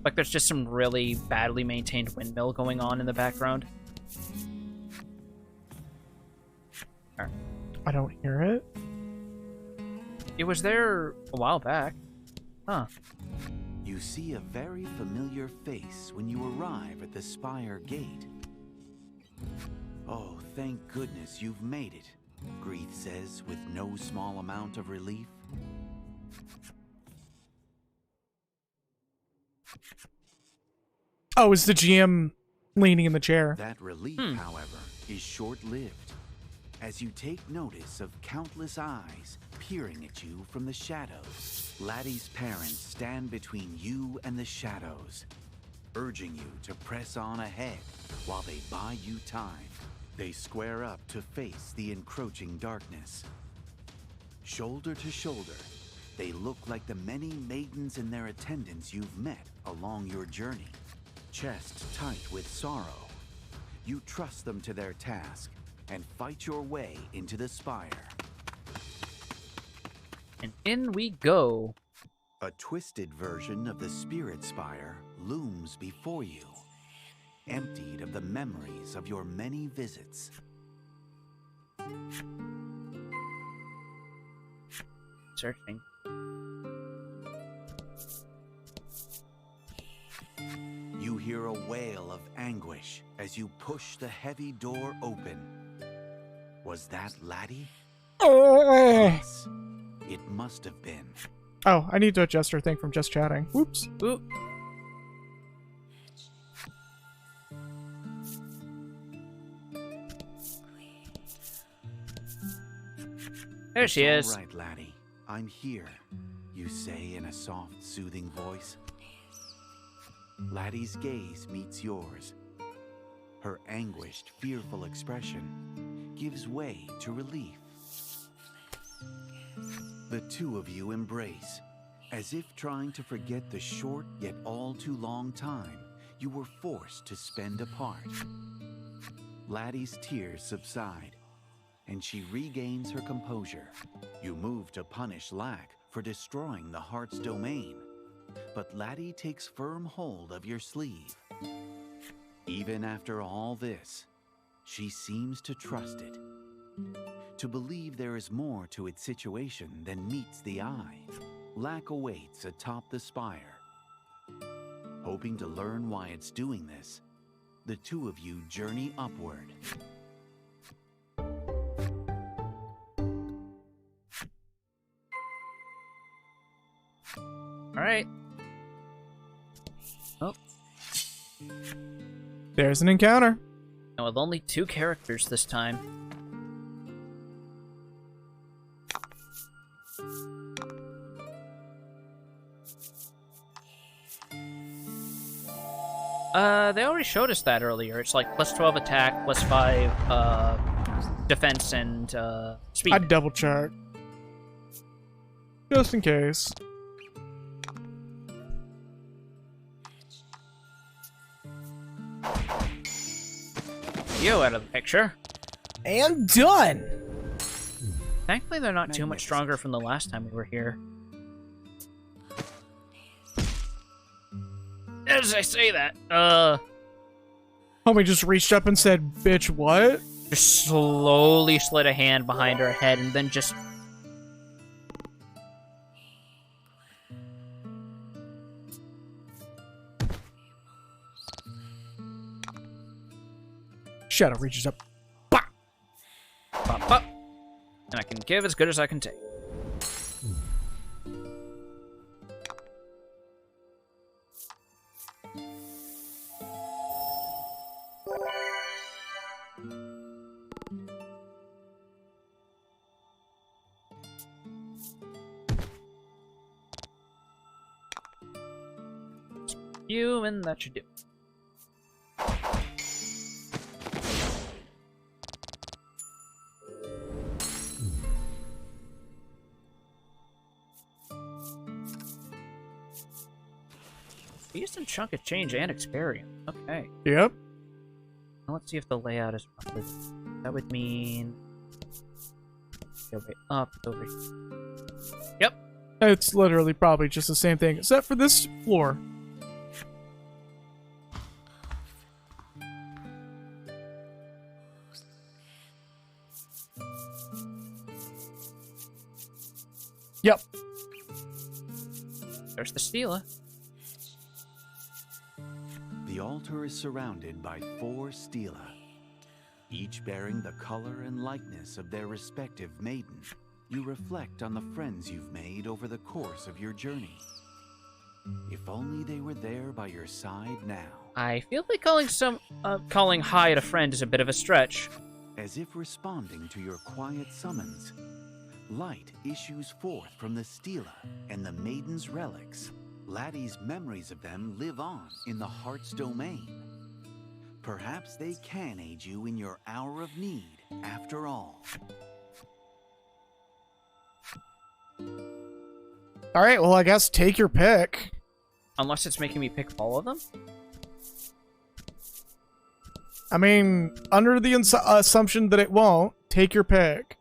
Like there's just some really badly maintained windmill going on in the background. I don't hear it. It was there a while back. Huh. You see a very familiar face when you arrive at the spire gate. Oh, thank goodness you've made it, Greeth says with no small amount of relief. Oh, is the GM leaning in the chair? That relief, however, is short-lived, as you take notice of countless eyes peering at you from the shadows. Laddie's parents stand between you and the shadows, urging you to press on ahead while they buy you time. They square up to face the encroaching darkness. Shoulder to shoulder, they look like the many maidens in their attendance you've met along your journey. Chest tight with sorrow, you trust them to their task and fight your way into the spire. And in we go. A twisted version of the Spirit Spire looms before you, emptied of the memories of your many visits. Searching. You hear a wail of anguish as you push the heavy door open. Was that Laddie? Yes, it must have been. Oh, I need to adjust her thing from just chatting. Whoops. Oop. There she is. All right, Laddie. I'm here, you say in a soft, soothing voice. Laddie's gaze meets yours. Her anguished, fearful expression gives way to relief. The two of you embrace, as if trying to forget the short yet all too long time you were forced to spend apart. Laddie's tears subside, and she regains her composure. You move to punish Lack for destroying the heart's domain, but Laddie takes firm hold of your sleeve. Even after all this, she seems to trust it, to believe there is more to its situation than meets the eye. Lack awaits atop the spire. Hoping to learn why it's doing this, the two of you journey upward. Alright. Oh, There's an encounter. and with only 2 characters this time. They already showed us that earlier. It's like plus 12 attack, plus 5 defense, and speed. I'd double check. Just in case. You out of the picture. And done! Thankfully, they're not too much stronger from the last time we were here. As I say that, Homie just reached up and said, "Bitch, what?" just slowly slid a hand behind her head and then just... Shadow reaches up. Bah! pop up. And I can give as good as I can take. You and that should do. Decent chunk of change and experience. Okay. Yep. Now let's see if the layout is roughly. That would mean go way up, over here. Yep. It's literally probably just the same thing, except for this floor. Yep. There's the Stela. The altar is surrounded by 4 stela, each bearing the color and likeness of their respective maiden. You reflect on the friends you've made over the course of your journey. If only they were there by your side now. I feel like calling hi to friend is a bit of a stretch. As if responding to your quiet summons, light issues forth from the stela and the maiden's relics. Laddie's memories of them live on in the heart's domain. Perhaps they can aid you in your hour of need, after all. Alright, well, I guess take your pick. Unless it's making me pick all of them? I mean, under the assumption that it won't, take your pick.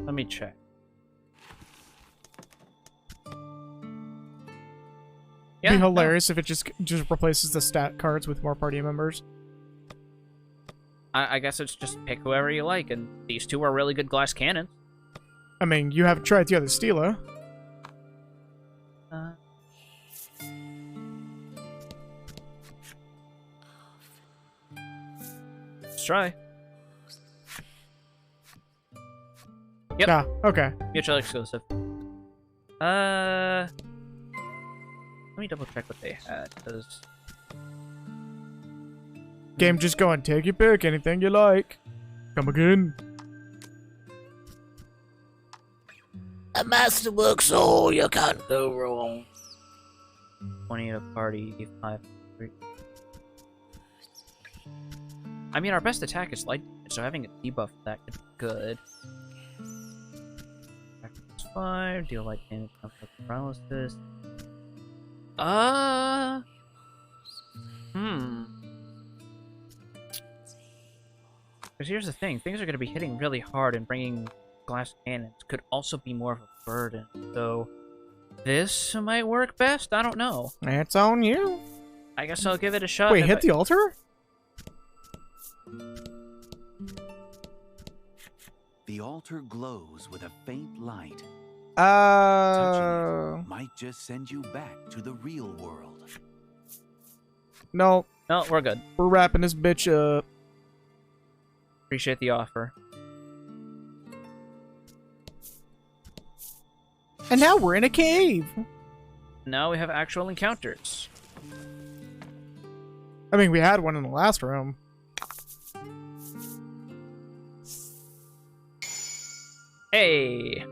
Let me check. It'd be hilarious if it just replaces the stat cards with more party members. I guess it's just pick whoever you like, and these two are really good glass cannons. I mean, you haven't tried the other Stela. Let's try. Yep. Ah, okay. Mutually exclusive. Let me double check what they had, because... Game just going, take your pick, anything you like. Come again. A masterwork soul, you can't go wrong. 20 to party, 5, 3. I mean, our best attack is light, so having a debuff for that could be good. 5, deal light damage, conflict paralysis. Because here's the thing, things are going to be hitting really hard, and bringing glass cannons could also be more of a burden. So, this might work best? I don't know. It's on you. I guess I'll give it a shot. Wait, hit the altar? The altar glows with a faint light. Touching it might just send you back to the real world. No. No, we're good. We're wrapping this bitch up. Appreciate the offer. And now we're in a cave. Now we have actual encounters. I mean, we had one in the last room. Hey!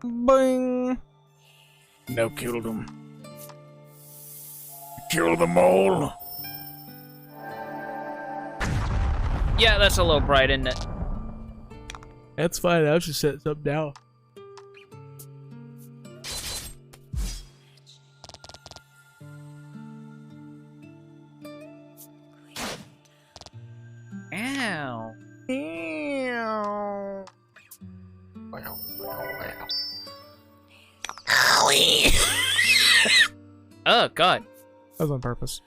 Bing! No, killed them. Kill them all. Yeah, that's a little bright, isn't it? That's fine, I'll just set something down. Ow. Ew. Oh, God. That was on purpose.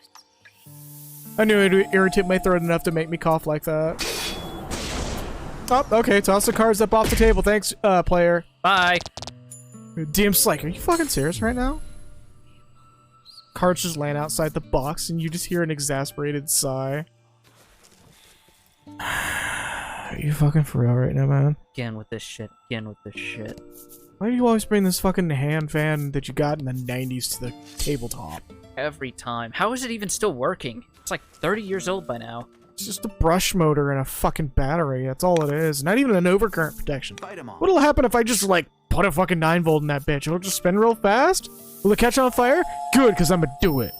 I knew it would irritate my throat enough to make me cough like that. Oh, okay, toss the cards up off the table. Thanks, player. Bye. DM's like, are you fucking serious right now? Cards just laying outside the box, and you just hear an exasperated sigh. Are you fucking for real right now, man? Again with this shit. Again with this shit. Why do you always bring this fucking hand fan that you got in the 90s to the tabletop? Every time. How is it even still working? It's like 30 years old by now. It's just a brush motor and a fucking battery. That's all it is. Not even an overcurrent protection. Fight 'em all. What'll happen if I just, like, put a fucking 9-volt in that bitch? It'll just spin real fast? Will it catch on fire? Good, because I'm gonna do it.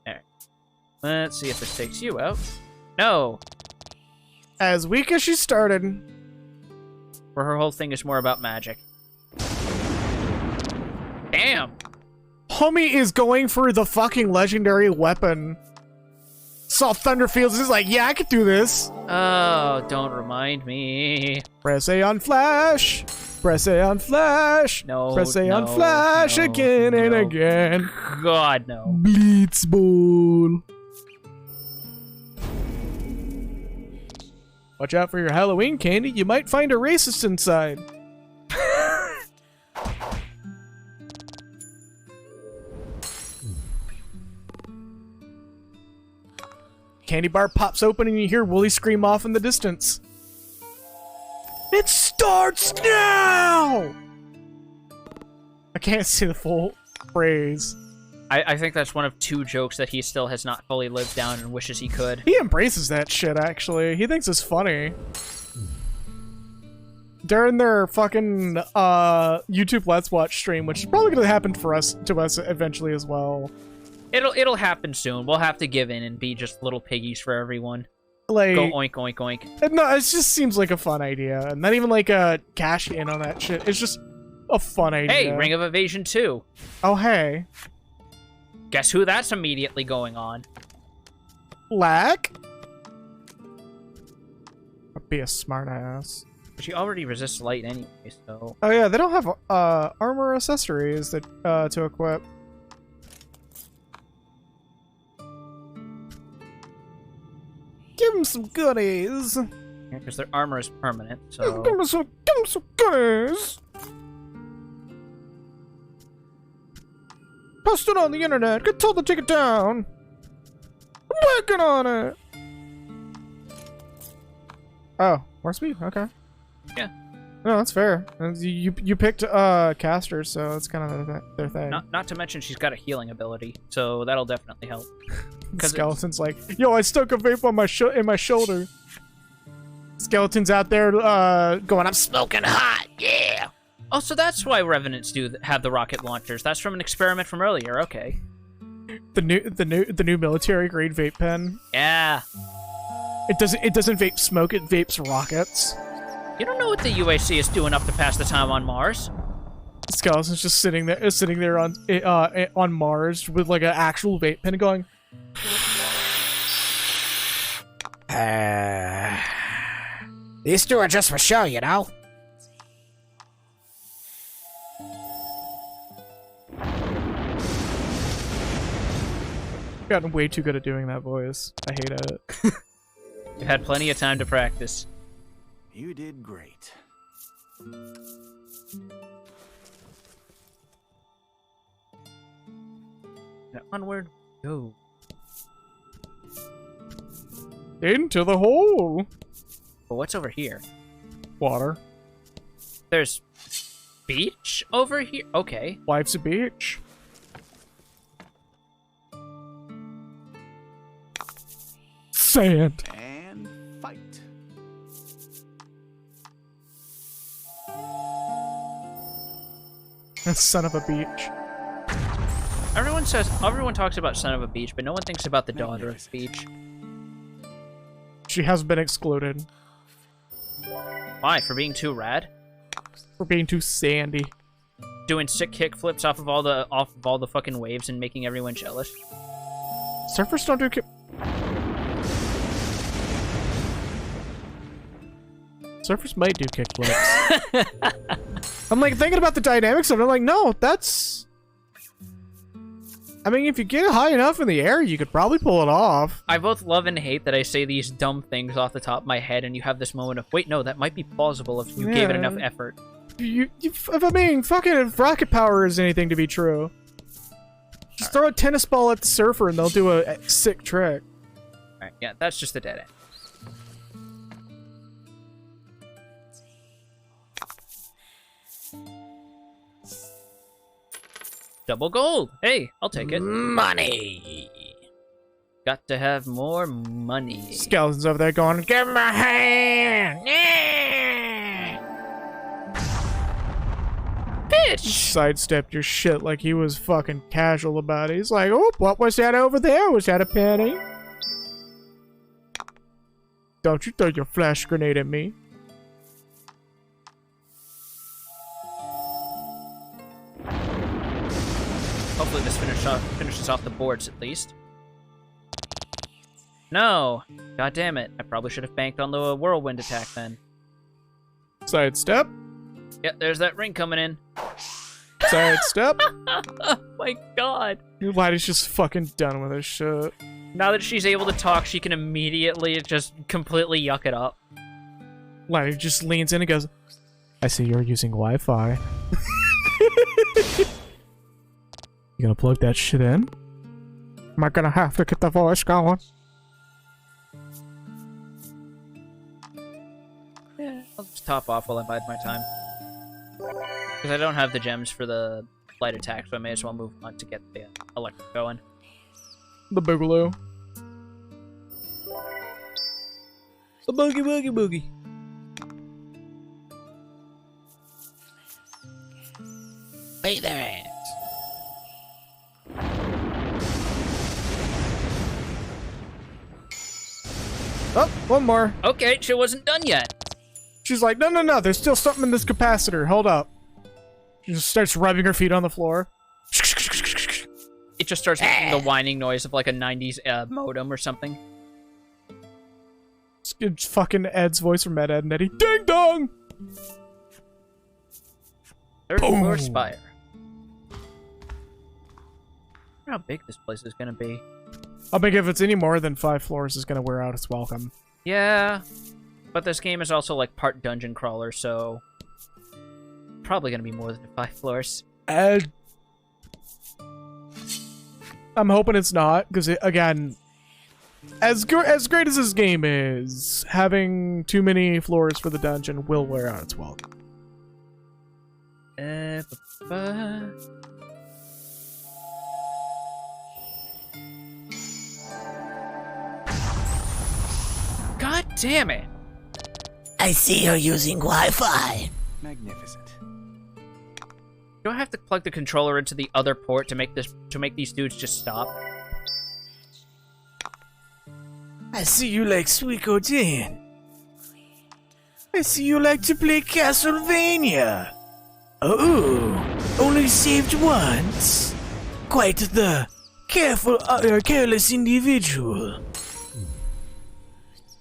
There. Let's see if this takes you out. No! As weak as she started. Where her whole thing is more about magic. Damn! Homie is going for the fucking legendary weapon. Saw Thunderfields. He's like, yeah, I could do this. Oh, don't remind me. Press A on Flash. Press A on Flash. No, Press A on no, Flash no, again and no. again. God, no. Blitzball. Watch out for your Halloween candy. You might find a racist inside. Candy bar pops open and you hear Wooly scream off in the distance. It starts now! I can't see the full phrase. I think that's one of 2 jokes that he still has not fully lived down and wishes he could. He embraces that shit, actually. He thinks it's funny. During their fucking YouTube Let's Watch stream, which is probably gonna happen to us eventually as well. It'll happen soon. We'll have to give in and be just little piggies for everyone. Like, Go oink oink oink. no, it just seems like a fun idea. And not even like a cash in on that shit. It's just a fun idea. Hey, Ring of Evasion 2. Oh, hey. Guess who that's immediately going on? Lack? I'd be a smartass. But she already resists light anyway, so... Oh yeah, they don't have armor accessories that to equip. Give him some goodies. Yeah, because their armor is permanent, so... Give him some goodies. Post it on the internet. Get told to take it down. I'm working on it. Oh, more speed. Okay. Yeah. No, that's fair. You picked casters, so it's kind of their thing. Not to mention she's got a healing ability, so that'll definitely help. Skeleton's like, yo, I stuck a vape on my in my shoulder. Skeleton's out there going, I'm smoking hot, yeah. Oh, so that's why Revenants do have the rocket launchers. That's from an experiment from earlier. Okay. The new military grade vape pen. Yeah. It doesn't vape smoke. It vapes rockets. You don't know what the UAC is doing up to pass the time on Mars. Skeleton's just sitting there on Mars with like an actual vape pen going. These two are just for show, you know? I've gotten way too good at doing that voice. I hate it. You've had plenty of time to practice. You did great. Now onward, go. Into the hole. But what's over here? Water. There's beach over here? Okay. Life's a beach. Sand. And fight. Son of a beach. Everyone talks about Son of a Beach, but no one thinks about the daughter of Beach. She has been excluded Why? For being too rad? for being too sandy. Doing sick kick flips off of all the fucking waves and making everyone jealous. Surfers don't do Surfers might do kickflips. I'm like thinking about the dynamics of it. I'm like, no, that's. I mean, if you get high enough in the air, you could probably pull it off. I both love and hate that I say these dumb things off the top of my head, and you have this moment of, wait, no, that might be plausible if you gave it enough effort. I mean, fucking if rocket power is anything to be true, just throw a tennis ball at the surfer and they'll do a sick trick. Alright, yeah, that's just a dead end. Double gold! Hey, I'll take it. Money! Got to have more money. Skeletons over there going, give him a hand! Bitch! Sidestepped your shit like he was fucking casual about it. He's like, oh, what was that over there? Was that a penny? Don't you throw your flash grenade at me. Hopefully this finishes off the boards at least. No. God damn it. I probably should have banked on the whirlwind attack then. Sidestep. Yeah, there's that ring coming in. Sidestep. Oh my god. Laddie's just fucking done with this shit. Now that she's able to talk, she can immediately just completely yuck it up. Laddie just leans in and goes, I see you're using Wi-Fi. You gonna plug that shit in? Am I gonna have to get the voice going? Yeah, I'll just top off while I bide my time. Because I don't have the gems for the light attack, so I may as well move on to get the electric going. The Boogaloo. The boogie boogie boogie. Wait there. Oh, one more. Okay, she wasn't done yet. She's like, no, there's still something in this capacitor. Hold up. She just starts rubbing her feet on the floor. It just starts making the whining noise of like a 90s modem or something. It's fucking Ed's voice from Ed, Ed and Eddie. Ding dong! Third floor spire. I wonder how big this place is gonna be. I think if it's any more than 5 floors, it's gonna wear out its welcome. Yeah, but this game is also like part dungeon crawler, so probably gonna be more than 5 floors. Ed. I'm hoping it's not, because again, as great as this game is, having too many floors for the dungeon will wear out its welcome. God damn it! I see you're using Wi-Fi. Magnificent. Do I have to plug the controller into the other port to make these dudes just stop? I see you like Suikoden. I see you like to play Castlevania. Oh, only saved once. Quite the careless individual.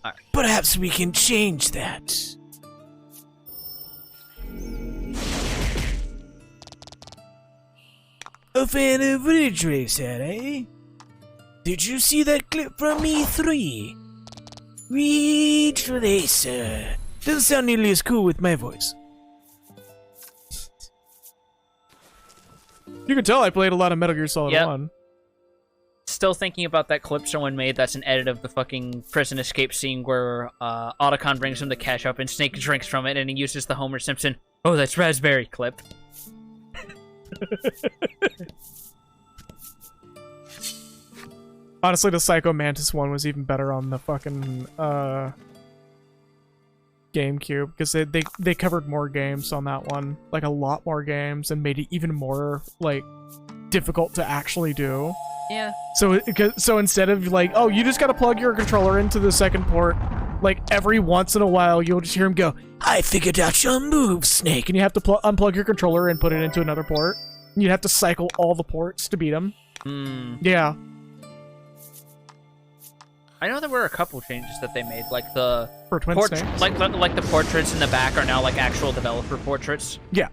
Alright. Perhaps we can change that. A fan of Ridge Racer, eh? Did you see that clip from E3? Ridge Racer. Doesn't sound nearly as cool with my voice. You can tell I played a lot of Metal Gear Solid Yep. 1. Still thinking about that clip someone made that's an edit of the fucking prison escape scene where Otacon brings him the ketchup and Snake drinks from it and he uses the Homer Simpson, "Oh, that's raspberry" clip. Honestly, the Psycho Mantis one was even better on the fucking GameCube, because they covered more games on that one, like a lot more games, and made it even more like difficult to actually do. Yeah. So instead of like, oh, you just gotta plug your controller into the second port, like every once in a while you'll just hear him go, I figured out your move, Snake. and you have to unplug your controller and put it into another port. And you'd have to cycle all the ports to beat him. Yeah. I know there were a couple changes that they made, like the For Twin Snakes. like the portraits in the back are now like actual developer portraits. Yeah.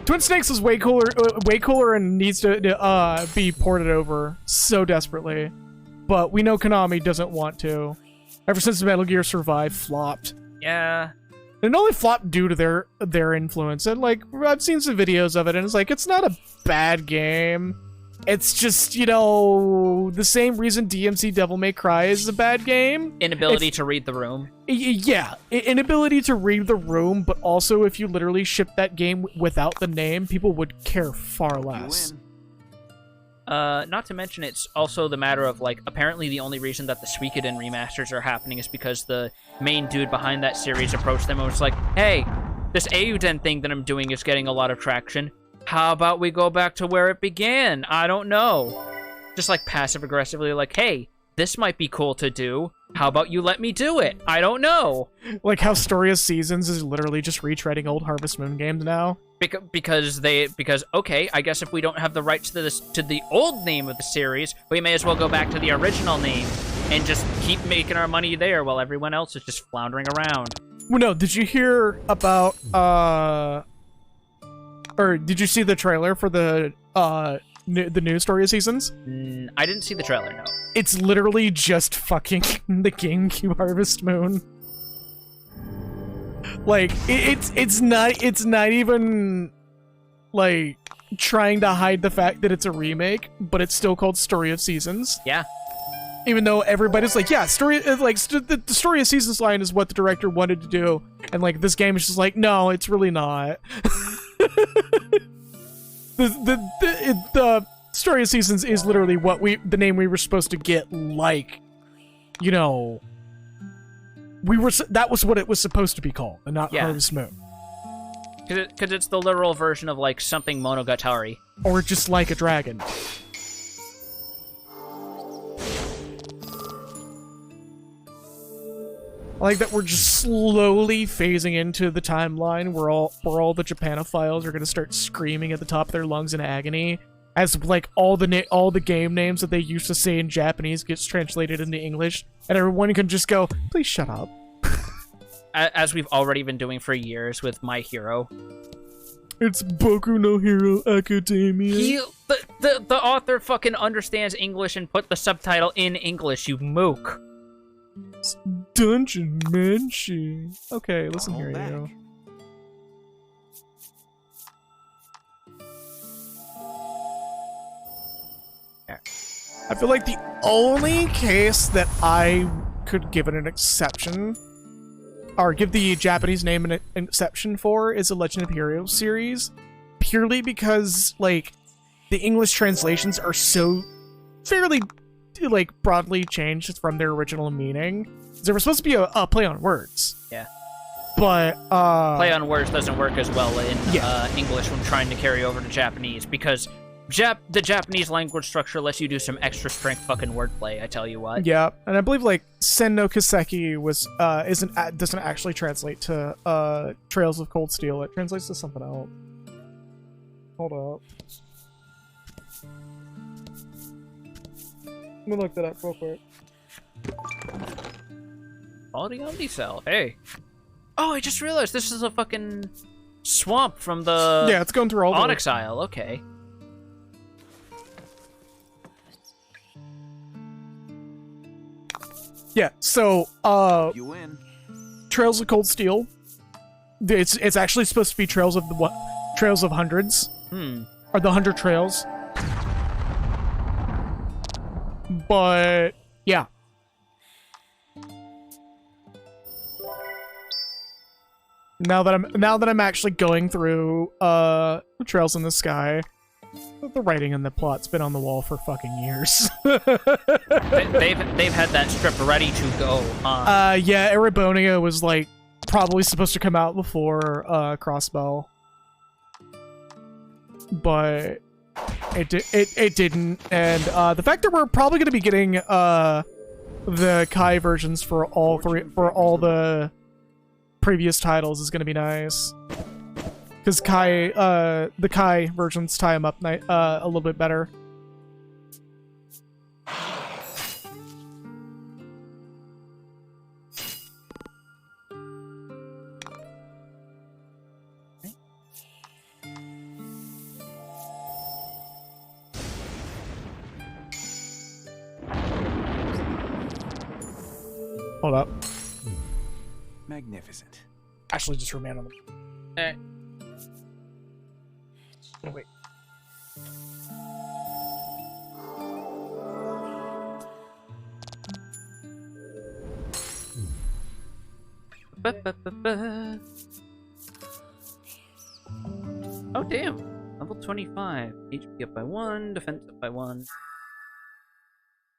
Twin Snakes is way cooler, and needs to be ported over so desperately. But we know Konami doesn't want to. Ever since Metal Gear Survive flopped. Yeah. And it only flopped due to their influence. And like, I've seen some videos of it, and it's like, it's not a bad game. It's just, you know, the same reason DMC Devil May Cry is a bad game. Inability to read the room. Yeah, inability to read the room, but also if you literally shipped that game without the name, people would care far less. Not to mention, it's also the matter of, like, apparently the only reason that the Suikoden remasters are happening is because the main dude behind that series approached them and was like, hey, this Eiyuden thing that I'm doing is getting a lot of traction. How about we go back to where it began? I don't know. Just, like, passive-aggressively, like, hey, this might be cool to do. How about you let me do it? I don't know. Like how Story of Seasons is literally just retreading old Harvest Moon games now. Because okay, I guess if we don't have the rights to the old name of the series, we may as well go back to the original name and just keep making our money there while everyone else is just floundering around. Well, no, did you hear about or did you see the trailer for the new Story of Seasons? I didn't see the trailer, no. It's literally just fucking the GameCube Harvest Moon. Like it's not even like trying to hide the fact that it's a remake, but it's still called Story of Seasons. Yeah. Even though everybody's like, yeah, the Story of Seasons line is what the director wanted to do, and like this game is just like, no, it's really not. the Story of Seasons is literally the name we were supposed to get, like, you know, that was what it was supposed to be called, and not Harvest Moon. Because it's the literal version of, like, something Monogatari. Or just like a dragon. I like that we're just slowly phasing into the timeline where all the Japanophiles are gonna start screaming at the top of their lungs in agony as like all the game names that they used to say in Japanese gets translated into English, and everyone can just go, please shut up. As we've already been doing for years with My Hero. It's Boku no Hero Academia. The author fucking understands English and put the subtitle in English, you mook. Dungeon Menshi. Okay, listen here, you. I feel like the only case that I could give it an exception, or give the Japanese name an exception for, is the Legend of Heroes series, purely because, like, the English translations are so fairly, like, broadly changed from their original meaning. There was supposed to be a play on words. Yeah. But, play on words doesn't work as well in English when trying to carry over to Japanese, because the Japanese language structure lets you do some extra strength fucking wordplay, I tell you what. Yeah, and I believe, like, Sen no Kiseki doesn't actually translate to, Trails of Cold Steel. It translates to something else. Hold up. Let me look that up real quick. Quality Omnicell, hey. Oh, I just realized this is a fucking swamp from the... Yeah, it's going through all the... Onyx Isle, okay. Yeah, so, You win. Trails of Cold Steel. It's actually supposed to be Trails of Hundreds. Or the 100 Trails. But yeah. Now that I'm actually going through Trails in the Sky, the writing and the plot's been on the wall for fucking years. they've had that strip ready to go on. Yeah, Erebonia was like probably supposed to come out before Crossbell, but it didn't. And the fact that we're probably going to be getting the Kai versions for all the previous titles is going to be nice. Because the Kai versions tie them up a little bit better. Hold up. Magnificent. Actually, just remain on the... Oh, wait. Oh, damn. Level 25. HP up by 1, defense up by 1.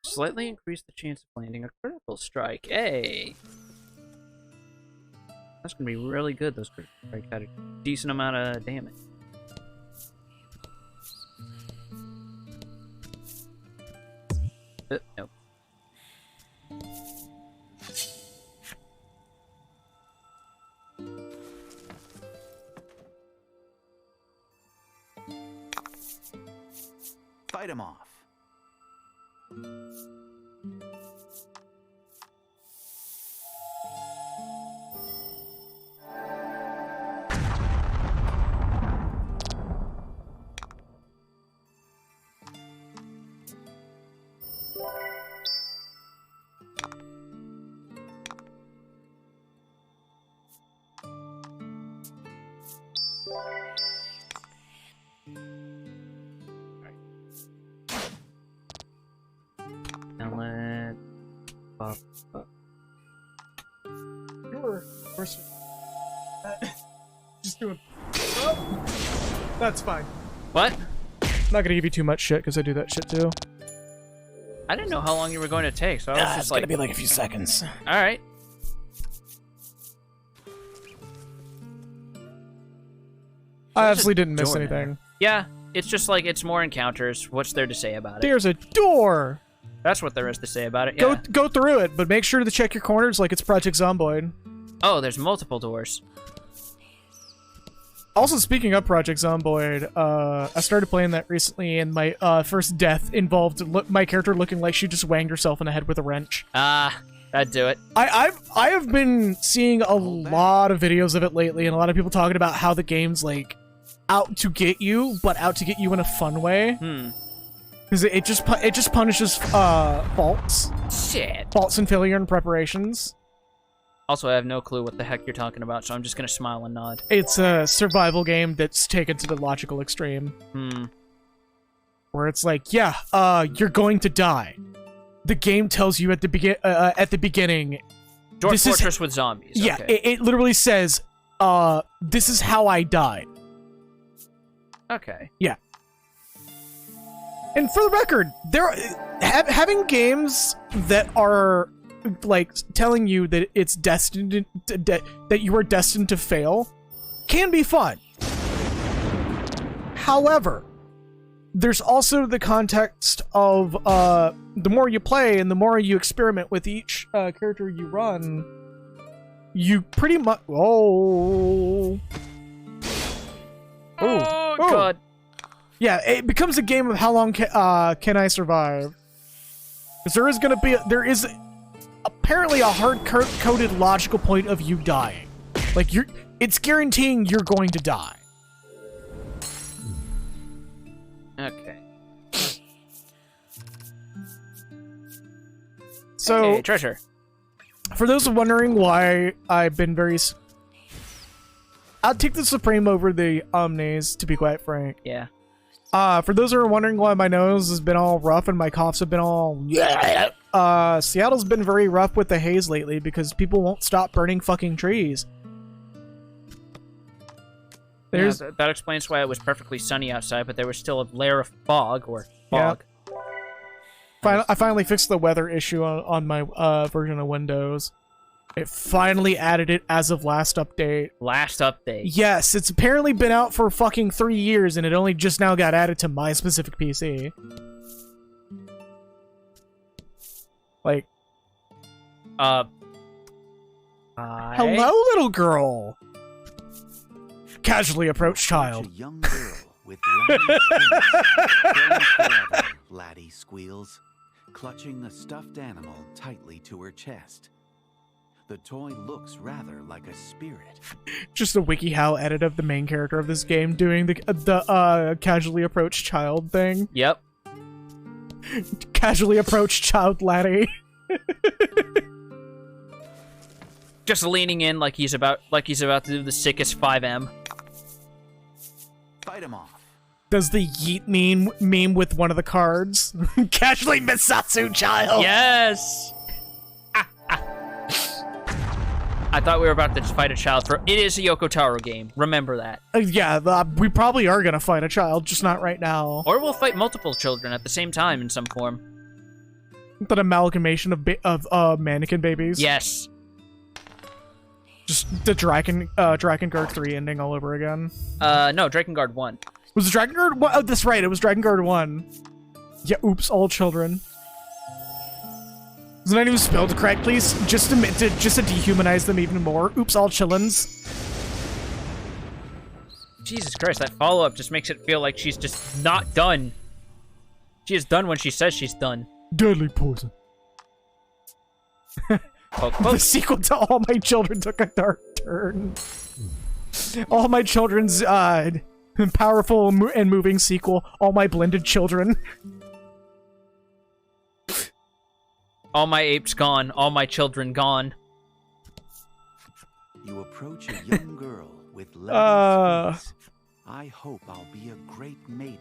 Slightly increase the chance of landing a critical strike. Hey! That's gonna be really good, those critical strikes had a decent amount of damage. Nope. Fight him off. Now let... Just doing. That's fine. What? I'm not gonna give you too much shit because I do that shit too. I didn't know how long you were going to take, so I was It's just gonna like, be like a few seconds. all right. I obviously didn't miss door anything. Yeah, it's just like, it's more encounters. What's there to say about it? There's a door. That's what there is to say about it, yeah. Go through it, but make sure to check your corners like it's Project Zomboid. Oh, there's multiple doors. Also, speaking of Project Zomboid, I started playing that recently, and my first death involved my character looking like she just wanged herself in the head with a wrench. That'd do it. I have been seeing a lot of videos of it lately, and a lot of people talking about how the game's like out to get you, but out to get you in a fun way. Because it just punishes faults and failure and preparations. Also, I have no clue what the heck you're talking about, so I'm just gonna smile and nod. It's a survival game that's taken to the logical extreme. Where it's like, yeah, you're going to die. The game tells you at the beginning. Dwarf Fortress with zombies. Yeah, Okay. it literally says, this is how I died. Okay. Yeah. And for the record, having games that are like telling you that it's destined that you are destined to fail can be fun. However, there's also the context of the more you play and the more you experiment with each character you run, you pretty much Oh, God. Yeah, it becomes a game of how long can I survive? Because there is apparently a hard-coded logical point of you dying. Like, it's guaranteeing you're going to die. Okay. So, Hey, treasure. for those wondering why I've been I'll take the Supreme over the Omnis, to be quite frank. Yeah. For those who are wondering why my nose has been all rough and my coughs have been all... Seattle's been very rough with the haze lately because people won't stop burning fucking trees. Yeah, that explains why it was perfectly sunny outside, but there was still a layer of fog, or fog. I finally fixed the weather issue on my version of Windows. It finally added it as of last update. Last update. Yes, it's apparently been out for fucking 3 years, and it only just now got added to my specific PC. Like... Hello, little girl! Casually approach child. A young girl with long skin, forever, Laddie squeals, clutching a stuffed animal tightly to her chest. The toy looks rather like a spirit. Just a WikiHow edit of the main character of this game doing the casually approach child thing. Yep. Casually approach child laddie. Just leaning in like he's about to do the sickest 5M. Fight him off. Does the yeet meme with one of the cards. Casually Misatsu child. Yes. I thought we were about to fight a child for... It is a Yoko Taro game. Remember that. Yeah, we probably are gonna fight a child, just not right now. Or we'll fight multiple children at the same time in some form. That amalgamation of mannequin babies. Yes. Just the Drakengard 3 ending all over again. No, Drakengard 1. Was it Drakengard 1? Oh, that's right, it was Drakengard 1. Yeah, oops, all children. Is it not even spelled correctly? Just to dehumanize them even more. Oops, all chillins. Jesus Christ, that follow-up just makes it feel like she's just not done. She is done when she says she's done. Deadly poison. Poke, The poke. sequel to All My Children took a dark turn. All My Children's powerful and moving sequel, All My Blended Children. All my apes gone. All my children gone. You approach a young girl with Laddie's face. I hope I'll be a great maiden,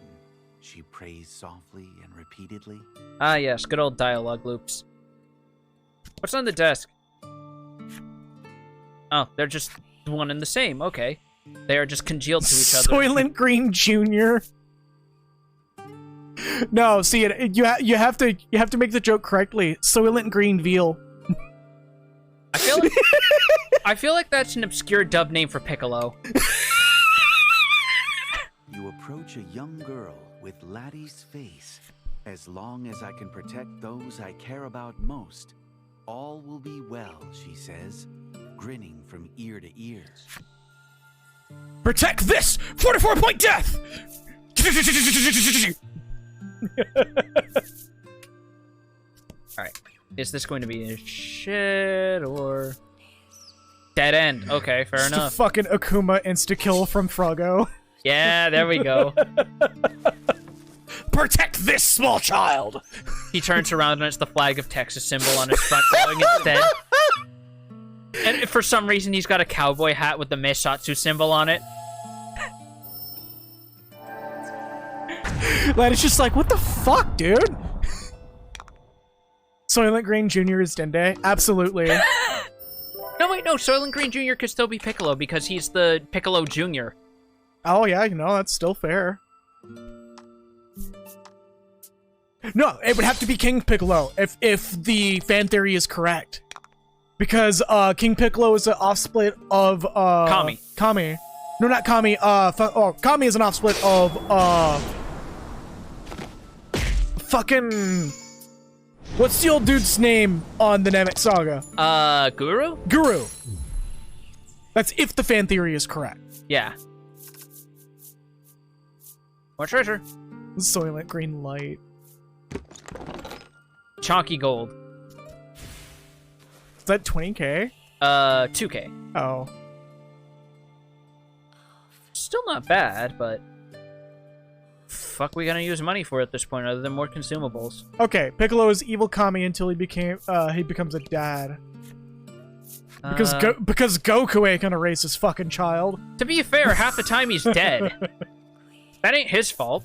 she prays softly and repeatedly. Ah, yes. Good old dialogue loops. What's on the desk? Oh, they're just one and the same. Okay. They are just congealed to each other. Soylent Green Jr. No, see it. You have to make the joke correctly. Soylent Green Veal. I feel like that's an obscure dub name for Piccolo. You approach a young girl with Laddie's face. As long as I can protect those I care about most, all will be well, she says, grinning from ear to ear. Protect this! 44-point death! Alright. Is this going to be a shit or... Dead end. Okay, fair Just enough. a fucking Akuma insta-kill from Froggo. Yeah, there we go. Protect this small child! He turns around and it's the flag of Texas symbol on his front going instead. And for some reason, he's got a cowboy hat with the Meisatsu symbol on it. Lad is just like, what the fuck, dude? Soylent Green Jr. is Dende? Absolutely. No, wait, no. Soylent Green Jr. could still be Piccolo because he's the Piccolo Jr. Oh, yeah, you know, that's still fair. No, it would have to be King Piccolo if the fan theory is correct. Because King Piccolo is an offsplit of Kami. Kami. No, not Kami. Kami is an offsplit of fucking what's the old dude's name on the Namek Saga? Guru? Guru. That's if the fan theory is correct. Yeah. More treasure. Soylent Green Light. Chonky gold. Is that 20k? 2K. Oh. Still not bad, but... Fuck we gonna use money for at this point other than more consumables. Okay, Piccolo is evil Kami until he becomes a dad. Because Goku ain't gonna raise his fucking child. To be fair, half the time he's dead. That ain't his fault.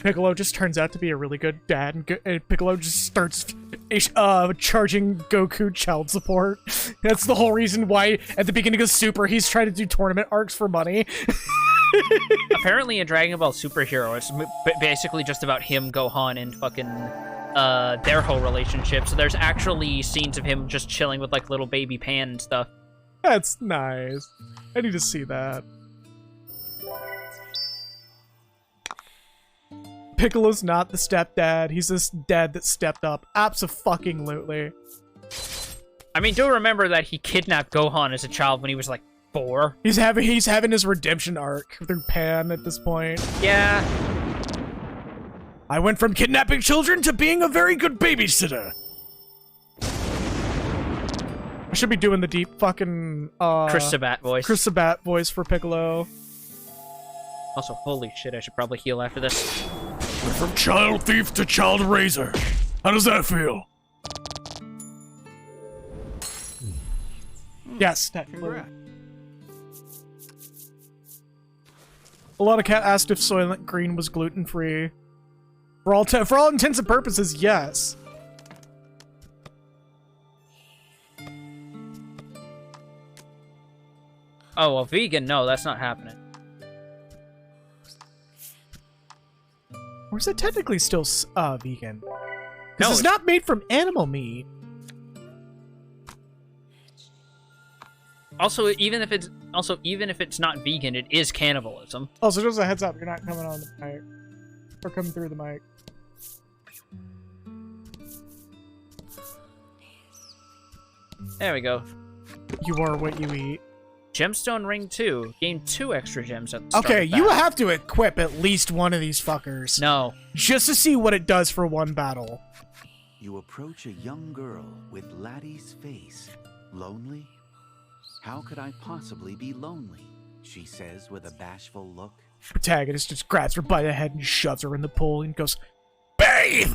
Piccolo just turns out to be a really good dad, and Piccolo just starts charging Goku child support. That's the whole reason why at the beginning of Super he's trying to do tournament arcs for money. Apparently in Dragon Ball Superhero, it's basically just about him, Gohan, and fucking their whole relationship. So there's actually scenes of him just chilling with like little baby Pan and stuff. That's nice. I need to see that. Piccolo's not the stepdad. He's this dad that stepped up. Abso-fucking-lutely. I mean, do remember that he kidnapped Gohan as a child when he was like 4. He's having his redemption arc through Pan at this point. Yeah. I went from kidnapping children to being a very good babysitter. I should be doing the deep fucking Chris Sabat voice. Chris Sabat voice for Piccolo. Also, holy shit, I should probably heal after this. Went from child thief to child raiser. How does that feel? Yes, technically. A lot of cat asked if Soylent Green was gluten-free. For all intents and purposes, yes. Oh, well, vegan? No, that's not happening. Or is it technically still vegan? No, Because it's not made from animal meat. Also, even if it's not vegan, it is cannibalism. Oh, so just a heads up, you're not coming on the mic. Or coming through the mic. There we go. You are what you eat. Gemstone Ring 2. Gain 2 extra gems at the start Okay, of you battle. have to equip at least one of these fuckers. No. Just to see what it does for one battle. You approach a young girl with Laddie's face. Lonely? How could I possibly be lonely? She says with a bashful look. Protagonist just grabs her by the head and shoves her in the pool and goes, bathe!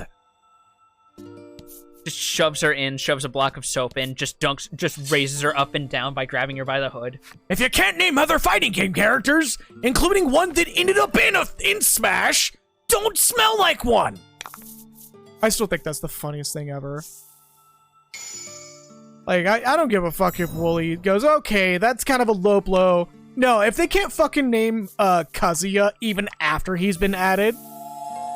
Just shoves her in, shoves a block of soap in, just raises her up and down by grabbing her by the hood. If you can't name other fighting game characters, including one that ended up in Smash, don't smell like one! I still think that's the funniest thing ever. Like, I don't give a fuck if Wooly goes, okay, that's kind of a low blow. No, if they can't fucking name Kazuya even after he's been added.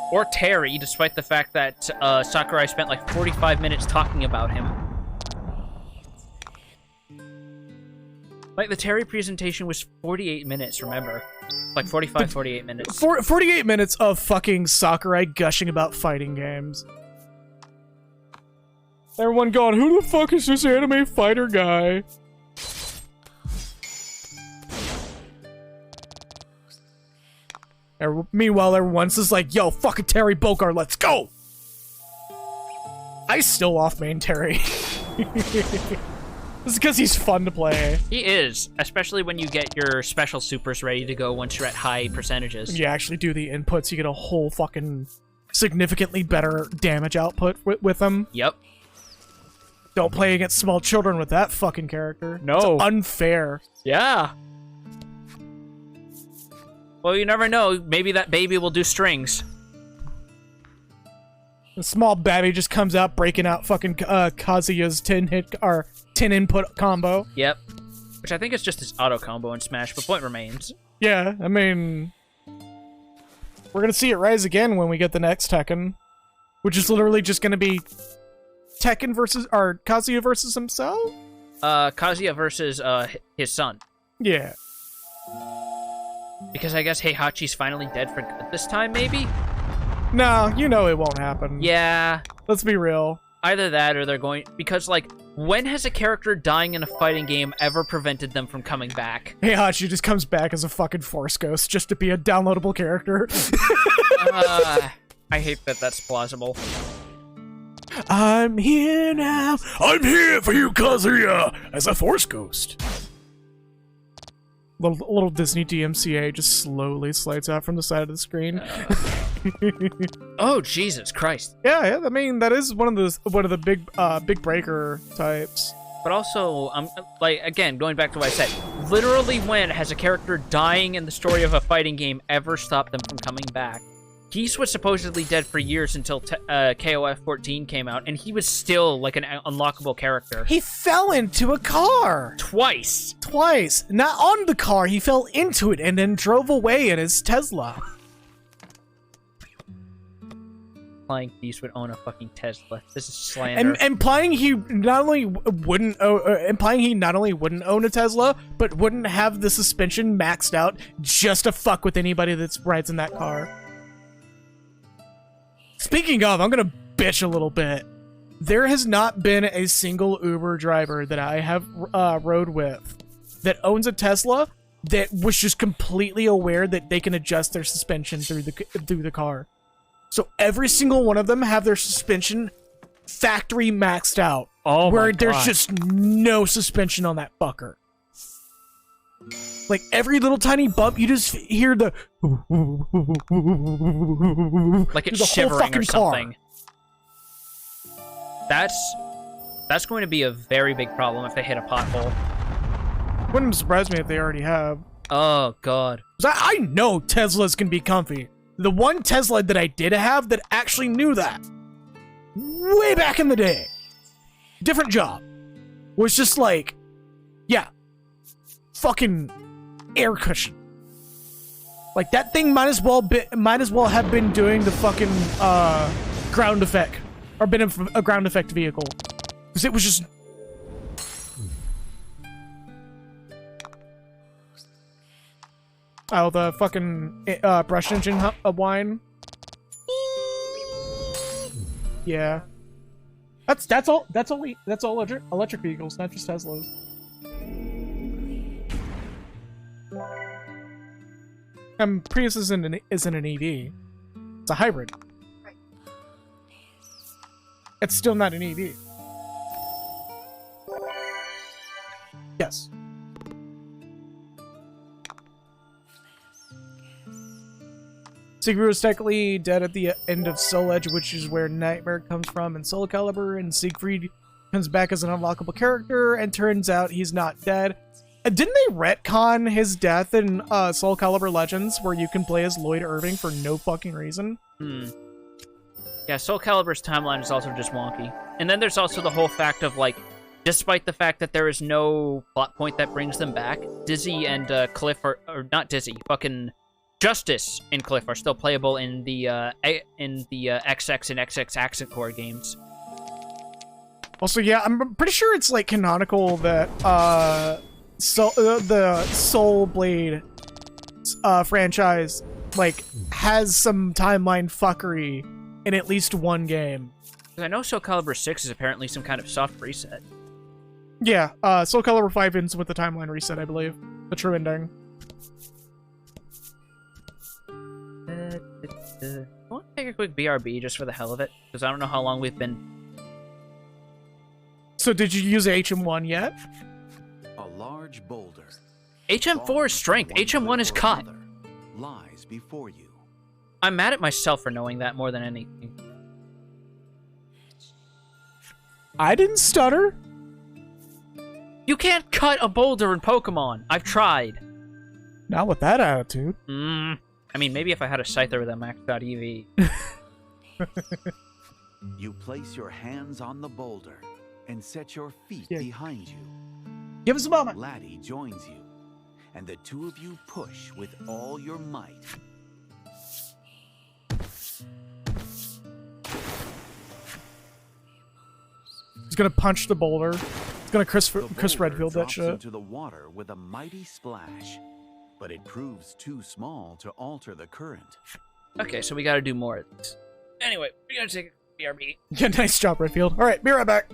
Or Terry, despite the fact that Sakurai spent like 45 minutes talking about him. Like, the Terry presentation was 48 minutes, remember? Like 45, 48 minutes. 48 minutes of fucking Sakurai gushing about fighting games. Everyone going, who the fuck is this anime fighter guy? Meanwhile, everyone's just like, yo, fucking Terry Bogard, let's go! I still off main Terry. This is because he's fun to play. He is, especially when you get your special supers ready to go once you're at high percentages. You actually do the inputs, you get a whole fucking significantly better damage output with them. Yep. Don't play against small children with that fucking character. No. It's unfair. Yeah. Well, you never know. Maybe that baby will do strings. The small babby just comes out breaking out fucking Kazuya's 10 input combo. Yep. Which I think is just his auto combo in Smash, but point remains. Yeah, I mean, we're gonna see it rise again when we get the next Tekken, which is literally just gonna be Tekken versus, or Kazuya versus himself? Kazuya versus his son. Yeah. Because I guess Heihachi's finally dead for good this time, maybe? No, you know it won't happen. Yeah. Let's be real. Either that or they're going... Because, like, when has a character dying in a fighting game ever prevented them from coming back? Heihachi just comes back as a fucking Force Ghost just to be a downloadable character. I hate that that's plausible. I'm here now. I'm here for you, Kazuya, as a Force Ghost. Little Disney DMCA just slowly slides out from the side of the screen. Oh, Jesus Christ. Yeah, I mean that is one of the big breaker types. But also, like, again, going back to what I said, literally when has a character dying in the story of a fighting game ever stopped them from coming back? Geese was supposedly dead for years until KOF 14 came out, and he was still, like, an unlockable character. He fell into a car. Twice. Not on the car, he fell into it and then drove away in his Tesla. Implying Geese would own a fucking Tesla. This is slander. And implying he not only wouldn't own a Tesla, but wouldn't have the suspension maxed out just to fuck with anybody that rides in that car. Speaking of, I'm gonna bitch a little bit. There has not been a single Uber driver that I have rode with that owns a Tesla that was just completely aware that they can adjust their suspension through the car. So every single one of them have their suspension factory maxed out. Oh where my there's God. just no suspension on that fucker. Like every little tiny bump, you just hear the like it's the whole shivering fucking or something. That's going to be a very big problem if they hit a pothole. Wouldn't surprise me if they already have. Oh, God. 'Cause I know Teslas can be comfy. The one Tesla that I did have that actually knew that, way back in the day, different job, was just like, yeah, fucking air cushion. Like that thing might as well have been doing the fucking ground effect, or been a ground effect vehicle, because it was just. Oh, the fucking brush engine whine. Yeah, that's all electric vehicles, not just Teslas. Prius isn't an EV. It's a hybrid. It's still not an EV. Yes. Siegfried was technically dead at the end of Soul Edge, which is where Nightmare comes from in Soul Calibur, and Siegfried comes back as an unlockable character, and turns out he's not dead. Didn't they retcon his death in Soul Calibur Legends, where you can play as Lloyd Irving for no fucking reason? Yeah, Soul Calibur's timeline is also just wonky. And then there's also the whole fact of, like, despite the fact that there is no plot point that brings them back, Dizzy and Cliff are... Or not Dizzy, fucking... Justice and Cliff are still playable in the XX and XX Accent Core games. Also, yeah, I'm pretty sure it's, like, canonical that, the Soul Blade franchise, like, has some timeline fuckery in at least one game. I know Soul Calibur 6 is apparently some kind of soft reset. Yeah, Soul Calibur 5 ends with the timeline reset, I believe. The true ending. I want to take a quick BRB just for the hell of it, because I don't know how long we've been... So did you use HM1 yet? A large boulder. HM4 is strength. HM1 is cut. Lies before you. I'm mad at myself for knowing that more than anything. I didn't stutter. You can't cut a boulder in Pokemon. I've tried. Not with that attitude. I mean, maybe if I had a Scyther with a max.ev. You place your hands on the boulder and set your feet behind you. Give us a moment. Laddie joins you, and the two of you push with all your might. He's gonna punch the boulder. He's gonna Chris Redfield that drops shit. into the water with a mighty splash, but it proves too small to alter the current. Okay, so we gotta do more of this. Anyway, we're gonna take a BRB. Yeah, nice job, Redfield. All right, be right back.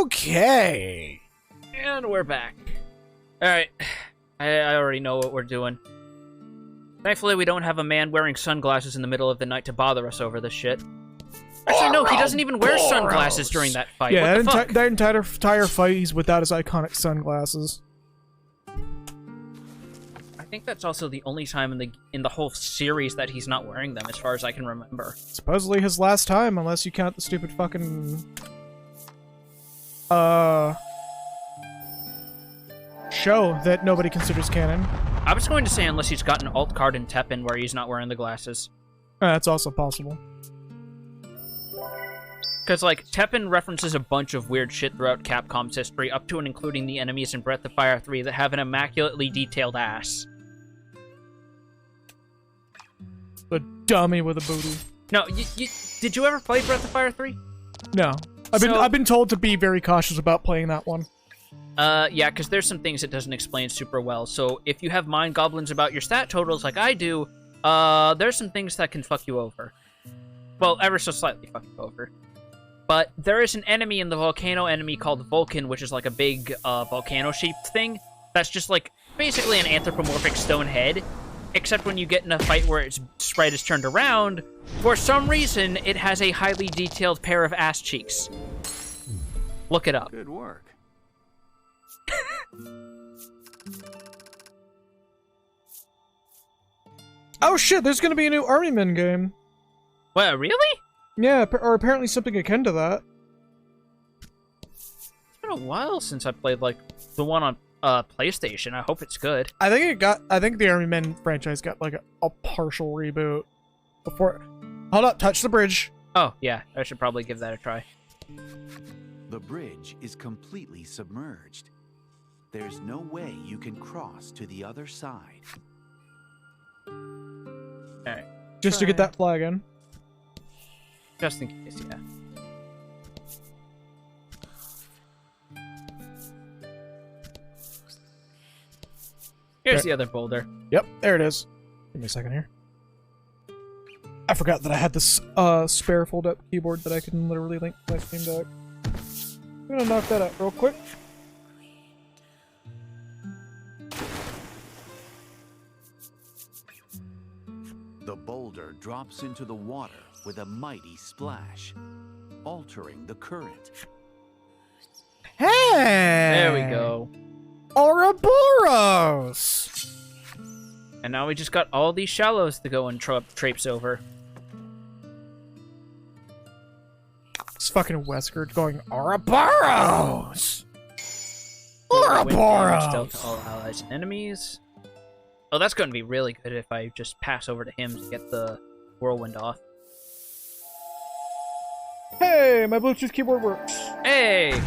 Okay. And we're back. Alright. I already know what we're doing. Thankfully, we don't have a man wearing sunglasses in the middle of the night to bother us over this shit. Actually, no, he doesn't even wear sunglasses during that fight. Yeah, what the fuck? that entire fight, he's without his iconic sunglasses. I think that's also the only time in the whole series that he's not wearing them, as far as I can remember. Supposedly his last time, unless you count the stupid fucking... show that nobody considers canon. I was going to say unless he's got an alt card in Teppen where he's not wearing the glasses. That's also possible. Because, like, Teppen references a bunch of weird shit throughout Capcom's history, up to and including the enemies in Breath of Fire 3 that have an immaculately detailed ass. The dummy with a booty. No, did you ever play Breath of Fire 3? No. I've been told to be very cautious about playing that one. Yeah, because there's some things it doesn't explain super well. So if you have mind goblins about your stat totals like I do, there's some things that can fuck you over. Well, ever so slightly fuck you over. But there is an enemy in the volcano enemy called Vulcan, which is like a big volcano-shaped thing. That's just like basically an anthropomorphic stone head. Except when you get in a fight where its sprite is turned around, for some reason, it has a highly detailed pair of ass cheeks. Look it up. Good work. Oh shit, there's gonna be a new Army Men game. Well, really? Yeah, or apparently something akin to that. It's been a while since I played, like, the one on PlayStation. I hope it's good. I think the Army Men franchise got like a partial reboot before. Hold up, touch the bridge. Oh, yeah, I should probably give that a try. The bridge is completely submerged. There's no way you can cross to the other side. Alright. Just to get that flag in. Just in case, yeah. Here's the other boulder. Yep, there it is. Give me a second here. I forgot that I had this spare fold-up keyboard that I can literally link to my Steam Deck. I'm gonna knock that out real quick. The boulder drops into the water with a mighty splash, altering the current. Hey! There we go. Ouroboros! And now we just got all these shallows to go and traipse over. It's fucking Wesker going, Ouroboros! Win Ouroboros! damage dealt to all allies and enemies. Oh, that's going to be really good if I just pass over to him to get the whirlwind off. Hey, my Bluetooth keyboard works. Hey!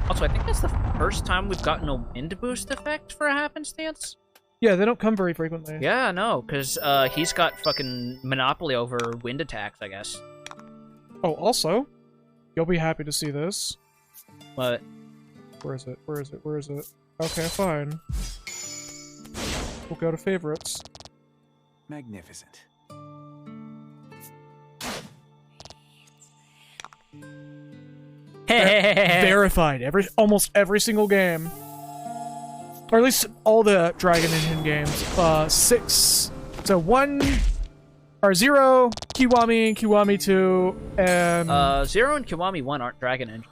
Also, I think that's the first time we've gotten a wind boost effect for a happenstance. Yeah, they don't come very frequently. Yeah, no, because he's got fucking monopoly over wind attacks, I guess. Oh, also, you'll be happy to see this. But Where is it? Where is it? Where is it? Okay, fine. We'll go to favorites. Magnificent. Verified. Almost every single game. Or at least all the Dragon Engine games. 6. So 1 or 0, Kiwami, Kiwami 2, and 0 and Kiwami 1 aren't Dragon Engine.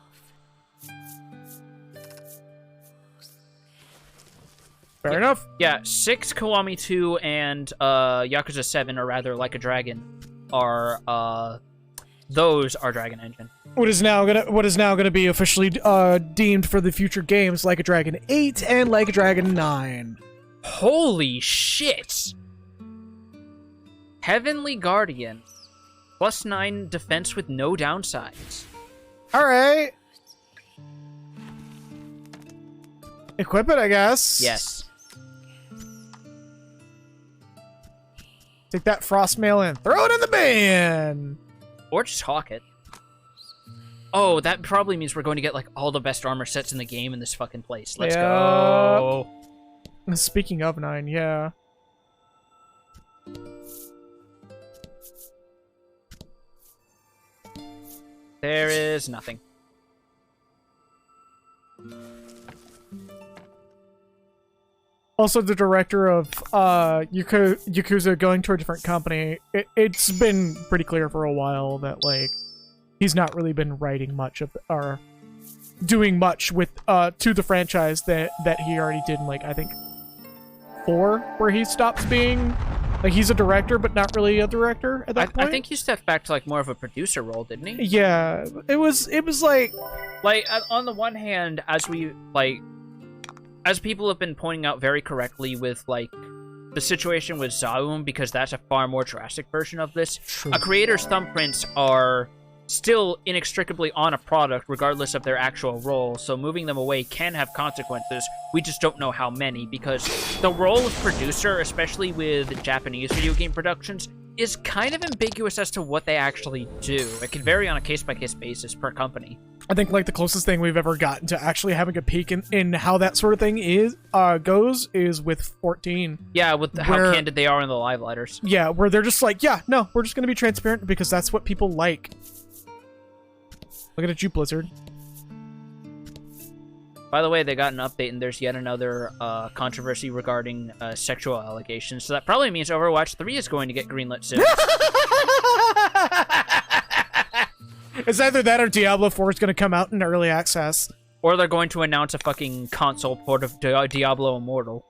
fair enough. Yeah, 6, Kiwami 2, and Yakuza 7, or rather Like a Dragon, are those are Dragon Engine. What is now gonna be officially deemed for the future games Like a Dragon 8 and Like a Dragon 9. Holy shit! Heavenly Guardian. +9 defense with no downsides. Alright. Equip it, I guess. Yes. Take that frost mail and throw it in the bin! Or just hawk it. Oh, that probably means we're going to get, like, all the best armor sets in the game in this fucking place. Let's go. Speaking of 9, yeah. There is nothing. Also, the director of Yakuza going to a different company, it's been pretty clear for a while that, like, he's not really been writing much of, or doing much with, to the franchise that he already did in, like, I think 4, where he stops being, like, he's a director, but not really a director at that point. I think he stepped back to, like, more of a producer role, didn't he? Yeah, it was like... Like, on the one hand, as people have been pointing out very correctly with, like, the situation with Zaum, because that's a far more drastic version of this, True. a creator's thumbprints are still inextricably on a product, regardless of their actual role, so moving them away can have consequences. We just don't know how many, because the role of producer, especially with Japanese video game productions, is kind of ambiguous as to what they actually do. It can vary on a case-by-case basis per company. I think, like, the closest thing we've ever gotten to actually having a peek in how that sort of thing goes is with 14. Yeah, with how candid they are in the live letters. Yeah, where they're just like, yeah, no, we're just going to be transparent because that's what people like. Look at you, Blizzard. By the way, they got an update, and there's yet another controversy regarding sexual allegations, so that probably means Overwatch 3 is going to get greenlit soon. It's either that or Diablo 4 is going to come out in early access. Or they're going to announce a fucking console port of Diablo Immortal.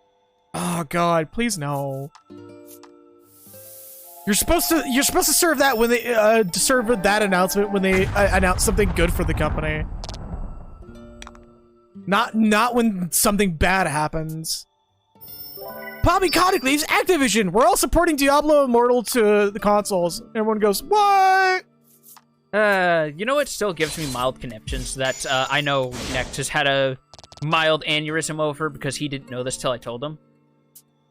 Oh god, please no. You're supposed to serve that when they serve that announcement when they announce something good for the company. Not when something bad happens. Bobby Kotick leaves Activision. We're all supporting Diablo Immortal to the consoles. Everyone goes, what? You know what still gives me mild conniptions that I know Next has had a mild aneurysm over because he didn't know this till I told him?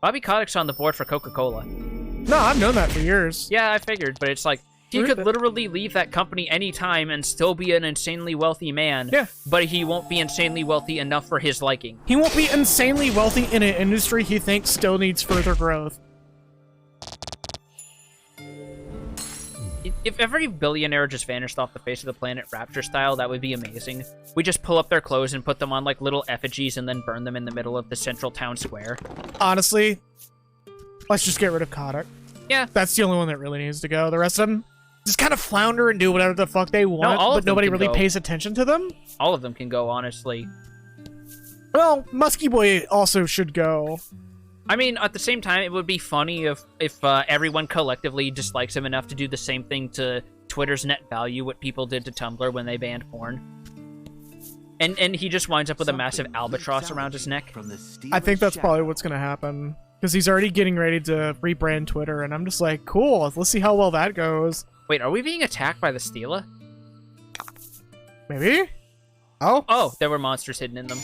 Bobby Kotick's on the board for Coca-Cola. No, I've known that for years. Yeah, I figured, but it's like, he could literally leave that company anytime and still be an insanely wealthy man. Yeah. But he won't be insanely wealthy enough for his liking. He won't be insanely wealthy in an industry he thinks still needs further growth. If every billionaire just vanished off the face of the planet Rapture style, that would be amazing. We just pull up their clothes and put them on like little effigies and then burn them in the middle of the central town square. Honestly, let's just get rid of Kotick. Yeah. That's the only one that really needs to go. The rest of them just kind of flounder and do whatever the fuck they want, but nobody really pays attention to them. All of them can go, honestly. Well, Muskie Boy also should go. I mean, at the same time, it would be funny if everyone collectively dislikes him enough to do the same thing to Twitter's net value, what people did to Tumblr when they banned porn. And he just winds up with a massive albatross around his neck. I think that's probably what's going to happen. Because he's already getting ready to rebrand Twitter, and I'm just like, cool, let's see how well that goes. Wait, are we being attacked by the Stela? Maybe? Oh? Oh, there were monsters hidden in them.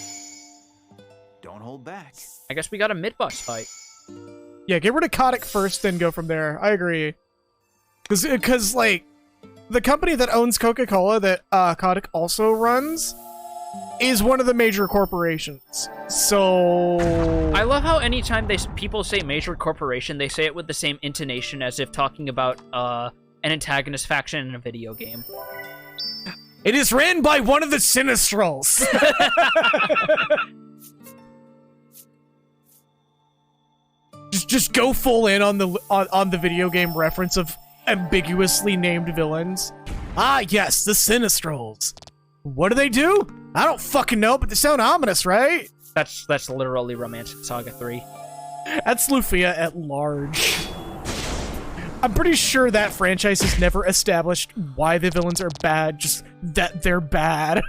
Don't hold back. I guess we got a mid-boss fight. Yeah, get rid of Kotick first, then go from there. I agree. Because, like, the company that owns Coca-Cola that Kotick also runs is one of the major corporations. So... I love how anytime people say major corporation, they say it with the same intonation as if talking about an antagonist faction in a video game. It is ran by one of the Sinistrals. just go full in on the video game reference of ambiguously named villains. Ah, yes, the Sinistrals. What do? I don't fucking know, but they sound ominous, right? That's literally Romantic Saga 3. That's Lufia at large. I'm pretty sure that franchise has never established why the villains are bad, just that they're bad.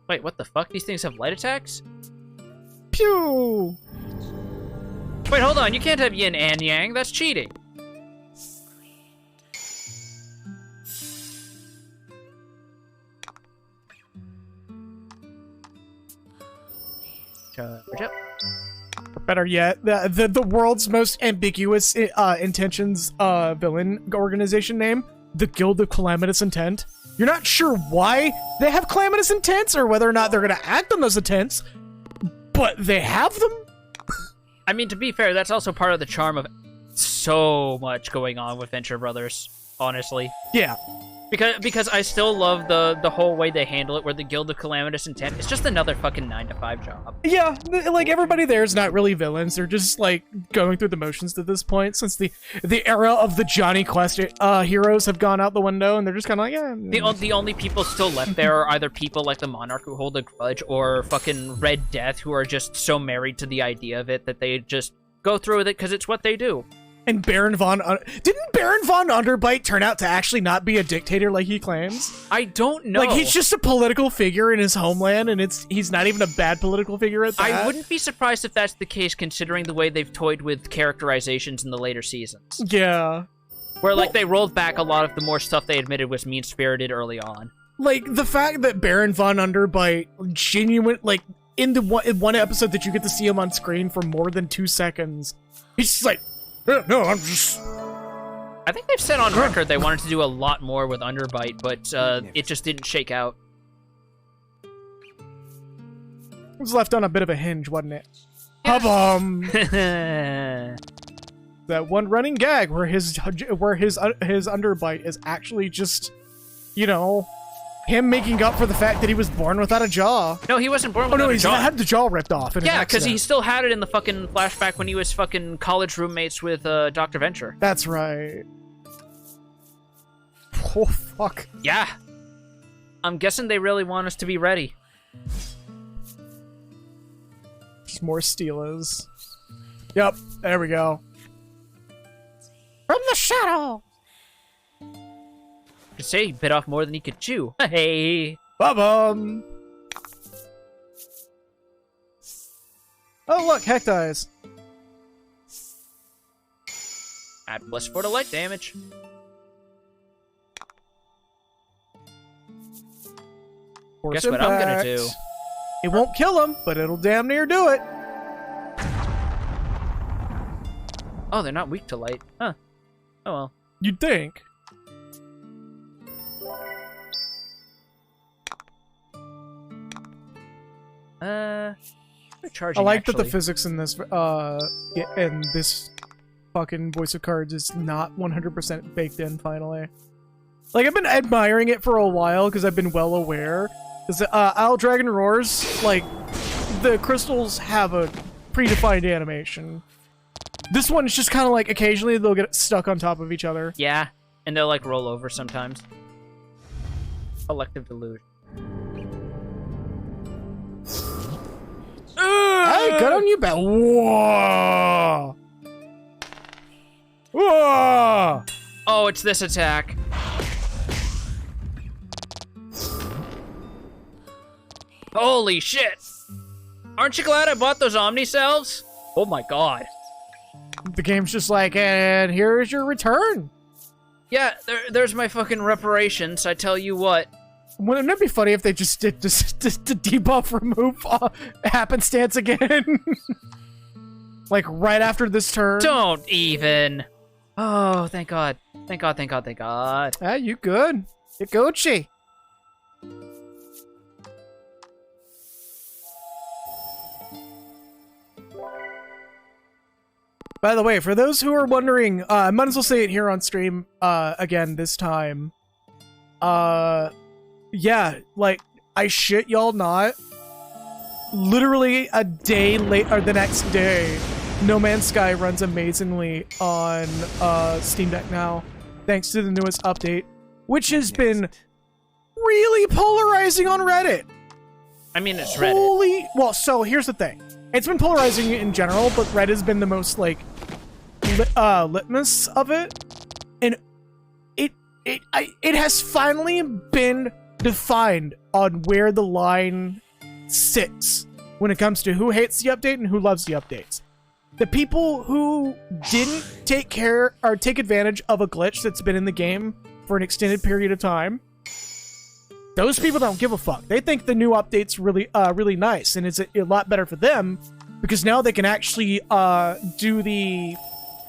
Wait, what the fuck? These things have light attacks? Pew! Wait, hold on. You can't have yin and yang. That's cheating. Charge up. Or better yet, the world's most ambiguous intentions villain organization name, the Guild of Calamitous Intent. You're not sure why they have calamitous intents or whether or not they're going to act on those intents, but they have them? I mean, to be fair, that's also part of the charm of so much going on with Venture Brothers, honestly. Yeah. Because I still love the whole way they handle it, where the Guild of Calamitous Intent is just another fucking 9-to-5 job. Yeah, like everybody there is not really villains. They're just like going through the motions at this point, since the era of the Johnny Quest heroes have gone out the window, and they're just kind of like, yeah. The only people still left there are either people like the Monarch who hold a grudge, or fucking Red Death who are just so married to the idea of it that they just go through with it because it's what they do. And Baron didn't Baron von Underbite turn out to actually not be a dictator like he claims? I don't know. Like, he's just a political figure in his homeland, and he's not even a bad political figure at that. I wouldn't be surprised if that's the case, considering the way they've toyed with characterizations in the later seasons. Yeah. Where, like, they rolled back a lot of the more stuff they admitted was mean-spirited early on. Like, the fact that Baron von Underbite like, in one episode that you get to see him on screen for more than 2 seconds, he's just like, no, I'm just... I think they've said on record they wanted to do a lot more with Underbite, but it just didn't shake out. It was left on a bit of a hinge, wasn't it? Yeah. Hubum! That one running gag where his Underbite is actually just, you know, him making up for the fact that he was born without a jaw. No, he wasn't born without a jaw. He had the jaw ripped off in an Yeah, because accident. he still had it in the fucking flashback when he was fucking college roommates with Dr. Venture. That's right. Oh, fuck. Yeah. I'm guessing they really want us to be ready. Just more Steelers. Yep, there we go. From the shadow! You could say he bit off more than he could chew. Hey! Ba-bum! Oh, look, Heck dies. Add plus 4 to light damage. Force Guess what I'm gonna impact. do? It won't kill him, but it'll damn near do it. Oh, they're not weak to light. Huh. Oh well. You'd think. Charging, I like that the actually. physics in this fucking voice of cards is not 100% baked in finally. Like, I've been admiring it for a while because I've been well aware. Because Owl Dragon Roars, like, the crystals have a predefined animation. This one is just kind of like occasionally they'll get stuck on top of each other. Yeah, and they'll like roll over sometimes. Collective delusion. Hey, good on you, Bell. Whoa! Whoa! Oh, it's this attack. Holy shit! Aren't you glad I bought those Omni cells? Oh my god. The game's just like, and here's your return. Yeah, there's my fucking reparations, I tell you what. Wouldn't it be funny if they just did just the debuff remove happenstance again? Like right after this turn? Don't even. Oh, thank god. Thank god, thank god, thank god. Ah, you good. You're Gucci. By the way, for those who are wondering, I might as well say it here on stream again this time. Yeah, like, I shit y'all not. Literally a day late, or the next day, No Man's Sky runs amazingly on Steam Deck now, thanks to the newest update, which has been really polarizing on Reddit. I mean, it's Reddit. Well, so here's the thing. It's been polarizing in general, but Reddit has been the most, like, litmus of it. And it has finally been defined on where the line sits when it comes to who hates the update and who loves the updates. The people who didn't take advantage of a glitch that's been in the game for an extended period of time, those people don't give a fuck. They think the new update's really nice, and it's a lot better for them because now they can actually do the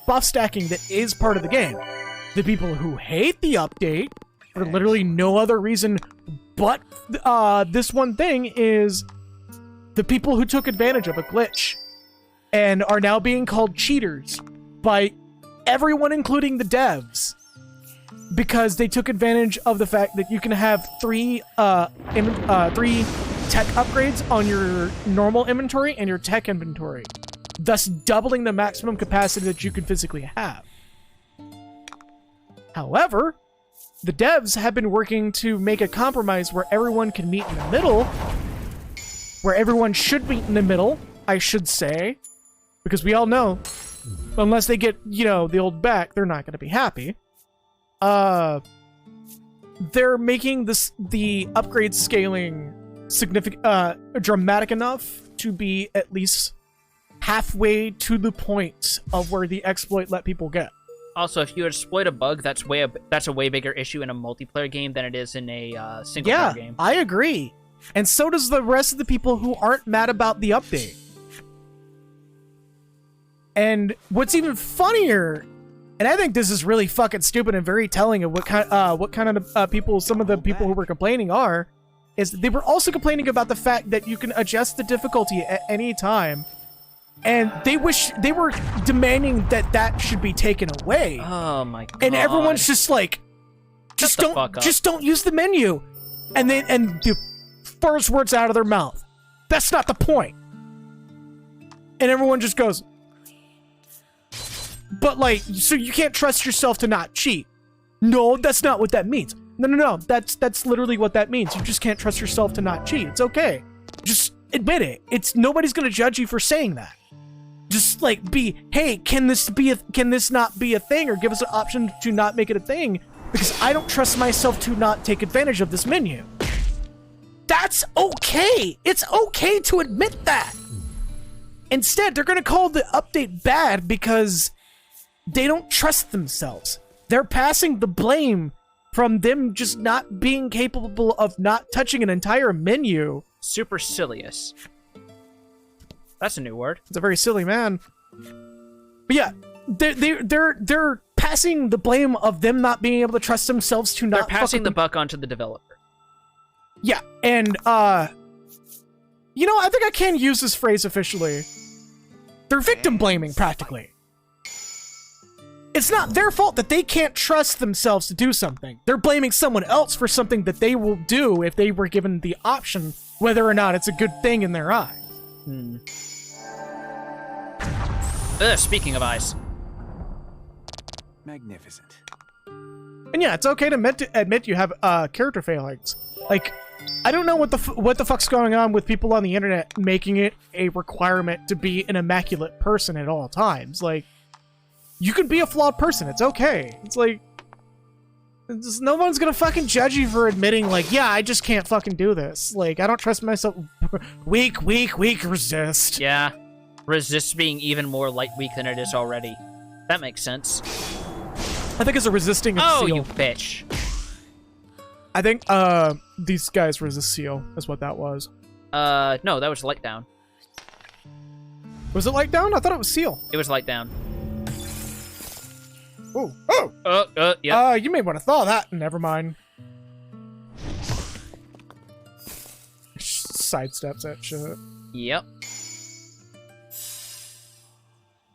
buff stacking that is part of the game. The people who hate the update for literally no other reason but this one thing is the people who took advantage of a glitch and are now being called cheaters by everyone, including the devs. because they took advantage of the fact that you can have three tech upgrades on your normal inventory and your tech inventory, thus doubling the maximum capacity that you can physically have. However, the devs have been working to make a compromise where everyone can meet in the middle, where everyone should meet in the middle, I should say, because we all know, unless they get, you know, the old back, they're not going to be happy. They're making the upgrade scaling dramatic enough to be at least halfway to the point of where the exploit let people get. Also, if you exploit a bug, that's a way bigger issue in a multiplayer game than it is in a single player game. Yeah, I agree. And so does the rest of the people who aren't mad about the update. And what's even funnier, and I think this is really fucking stupid and very telling of what kind of people some of the people who were complaining are, is they were also complaining about the fact that you can adjust the difficulty at any time, and they were demanding that should be taken away. Oh my god! And everyone's just like, just don't use the menu, and the first words out of their mouth, that's not the point. And everyone just goes, but like, so you can't trust yourself to not cheat. No, that's not what that means. No. That's literally what that means. You just can't trust yourself to not cheat. It's okay. Just admit it. Nobody's gonna judge you for saying that. Just like hey, can this not be a thing, or give us an option to not make it a thing, because I don't trust myself to not take advantage of this menu. That's okay. It's okay to admit that. Instead, they're gonna call the update bad because they don't trust themselves. They're passing the blame from them just not being capable of not touching an entire menu. Supercilious. That's a new word. It's a very silly man. But yeah, they're passing the blame of them not being able to trust themselves to not. They're passing the buck onto the developer. Yeah, and you know, I think I can use this phrase officially. They're victim blaming practically. It's not their fault that they can't trust themselves to do something. They're blaming someone else for something that they will do if they were given the option, whether or not it's a good thing in their eyes. Speaking of eyes. Magnificent. And yeah, it's okay to admit you have character failings. Like, I don't know what the fuck's going on with people on the internet making it a requirement to be an immaculate person at all times. Like, you can be a flawed person. It's okay. It's like, no one's gonna fucking judge you for admitting, like, yeah, I just can't fucking do this. Like, I don't trust myself. Weak, resist. Yeah. Resist being even more light weak than it is already. That makes sense. I think it's a resisting of Oh, seal. you bitch. I think, these guys resist seal, is what that was. No, that was light down. Was it light down? I thought it was seal. It was light down. Oh! Yeah. You may want to thaw that. Never mind. Sidesteps that shit. Yep.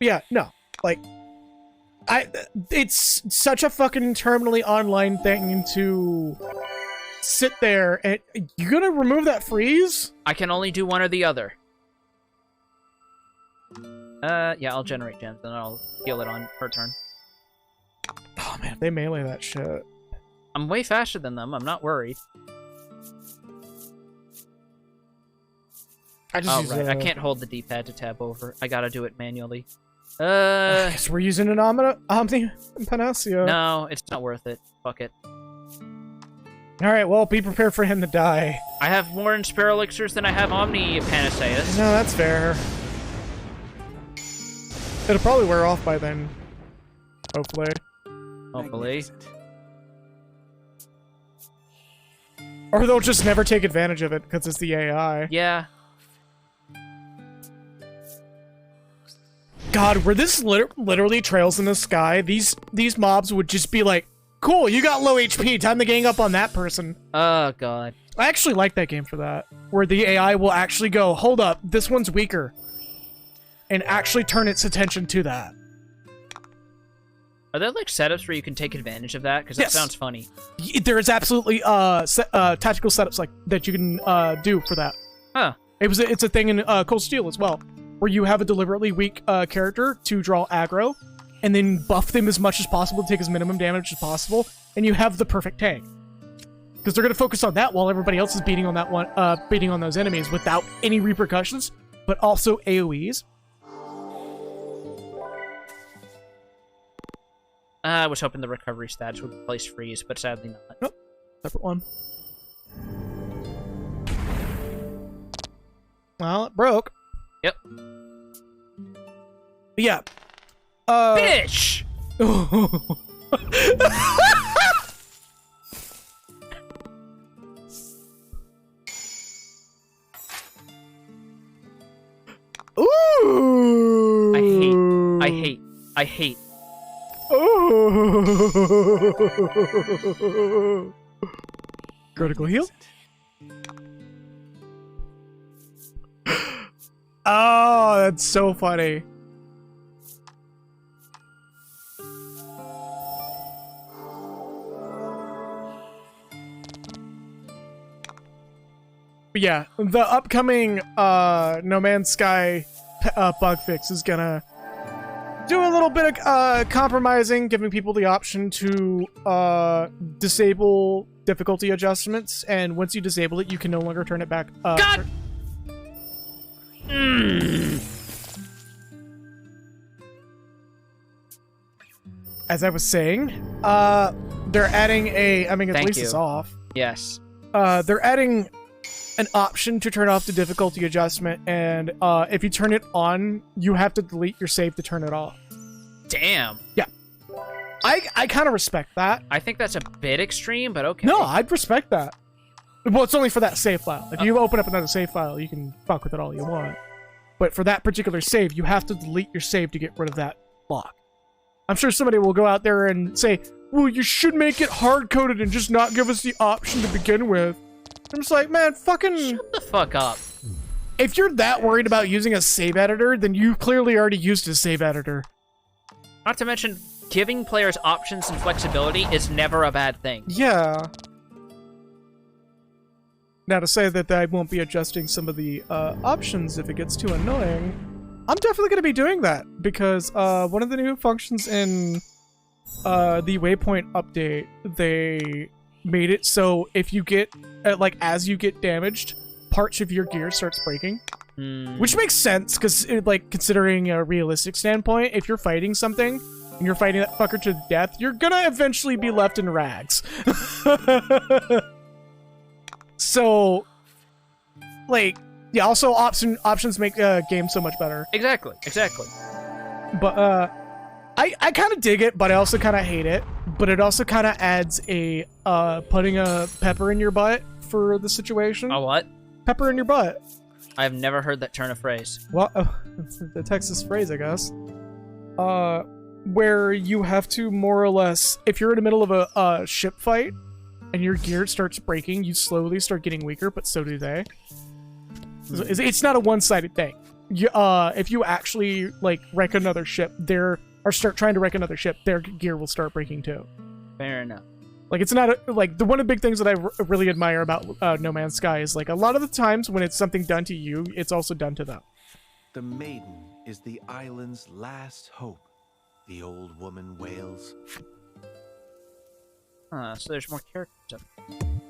Yeah, no. Like, it's such a fucking terminally online thing to sit there and... You gonna remove that freeze? I can only do one or the other. Yeah, I'll generate gems, and I'll heal it on her turn. Oh man, they melee that shit. I'm way faster than them, I'm not worried. I right, I can't hold the D-pad to tab over. I gotta do it manually. Guess we're using an Omni Panacea. No, it's not worth it. Fuck it. Alright, well, be prepared for him to die. I have more Inspire Elixirs than I have Omni Panaceas. No, that's fair. It'll probably wear off by then. Hopefully. Hopefully. Or they'll just never take advantage of it because it's the AI. Yeah. God, were this literally trails in the sky, these mobs would just be like, cool, you got low HP, time to gang up on that person. Oh, God. I actually like that game for that. Where the AI will actually go, hold up, this one's weaker. And actually turn its attention to that. Are there like setups where you can take advantage of that? Because that Yes. sounds funny. There is absolutely tactical setups like that you can do for that. Huh. It's a thing in Cold Steel as well, where you have a deliberately weak character to draw aggro, and then buff them as much as possible to take as minimum damage as possible, and you have the perfect tank. Because they're going to focus on that while everybody else is beating on that one, beating on those enemies without any repercussions, but also AoEs. I was hoping the recovery stats would replace freeze, but sadly not. Nope. Separate one. Well, it broke. Yep. But yeah. Bitch! Ooh! I hate. Ooh! Critical heal. Oh, that's so funny. But yeah, the upcoming No Man's Sky bug fix is gonna do a little bit of compromising, giving people the option to disable difficulty adjustments, and once you disable it, you can no longer turn it back. God! As I was saying, they're adding a. I mean, at Thank least you. it's off. Yes. They're adding an option to turn off the difficulty adjustment, and if you turn it on, you have to delete your save to turn it off. Damn. I kind of respect that. I think that's a bit extreme, but okay. No, I'd respect that. Well, it's only for that save file. If you open up another save file, you can fuck with it all you want. But for that particular save, you have to delete your save to get rid of that block. I'm sure somebody will go out there and say, well, you should make it hard-coded and just not give us the option to begin with. I'm just like, man, fucking... Shut the fuck up. If you're that worried about using a save editor, then you clearly already used a save editor. Not to mention, giving players options and flexibility is never a bad thing. Yeah. Now, to say that I won't be adjusting some of the options if it gets too annoying, I'm definitely going to be doing that, because one of the new functions in the Waypoint update, they made it so if you get, as you get damaged, parts of your gear starts breaking. Which makes sense, because, considering a realistic standpoint, if you're fighting something, and you're fighting that fucker to death, you're gonna eventually be left in rags. So, yeah, also options make games so much better. Exactly. But, I kind of dig it, but I also kind of hate it. But it also kind of adds a, putting a pepper in your butt for the situation. A what? Pepper in your butt. I've never heard that turn of phrase. Well, it's the Texas phrase, I guess. Where you have to more or less, if you're in the middle of a ship fight and your gear starts breaking, you slowly start getting weaker, but so do they. It's not a one-sided thing. If you actually wreck another ship, start trying to wreck another ship, their gear will start breaking too. Fair enough. It's not one of the big things that I really admire about No Man's Sky is a lot of the times when it's something done to you, it's also done to them. The maiden is the island's last hope, the old woman wails. So there's more characters up.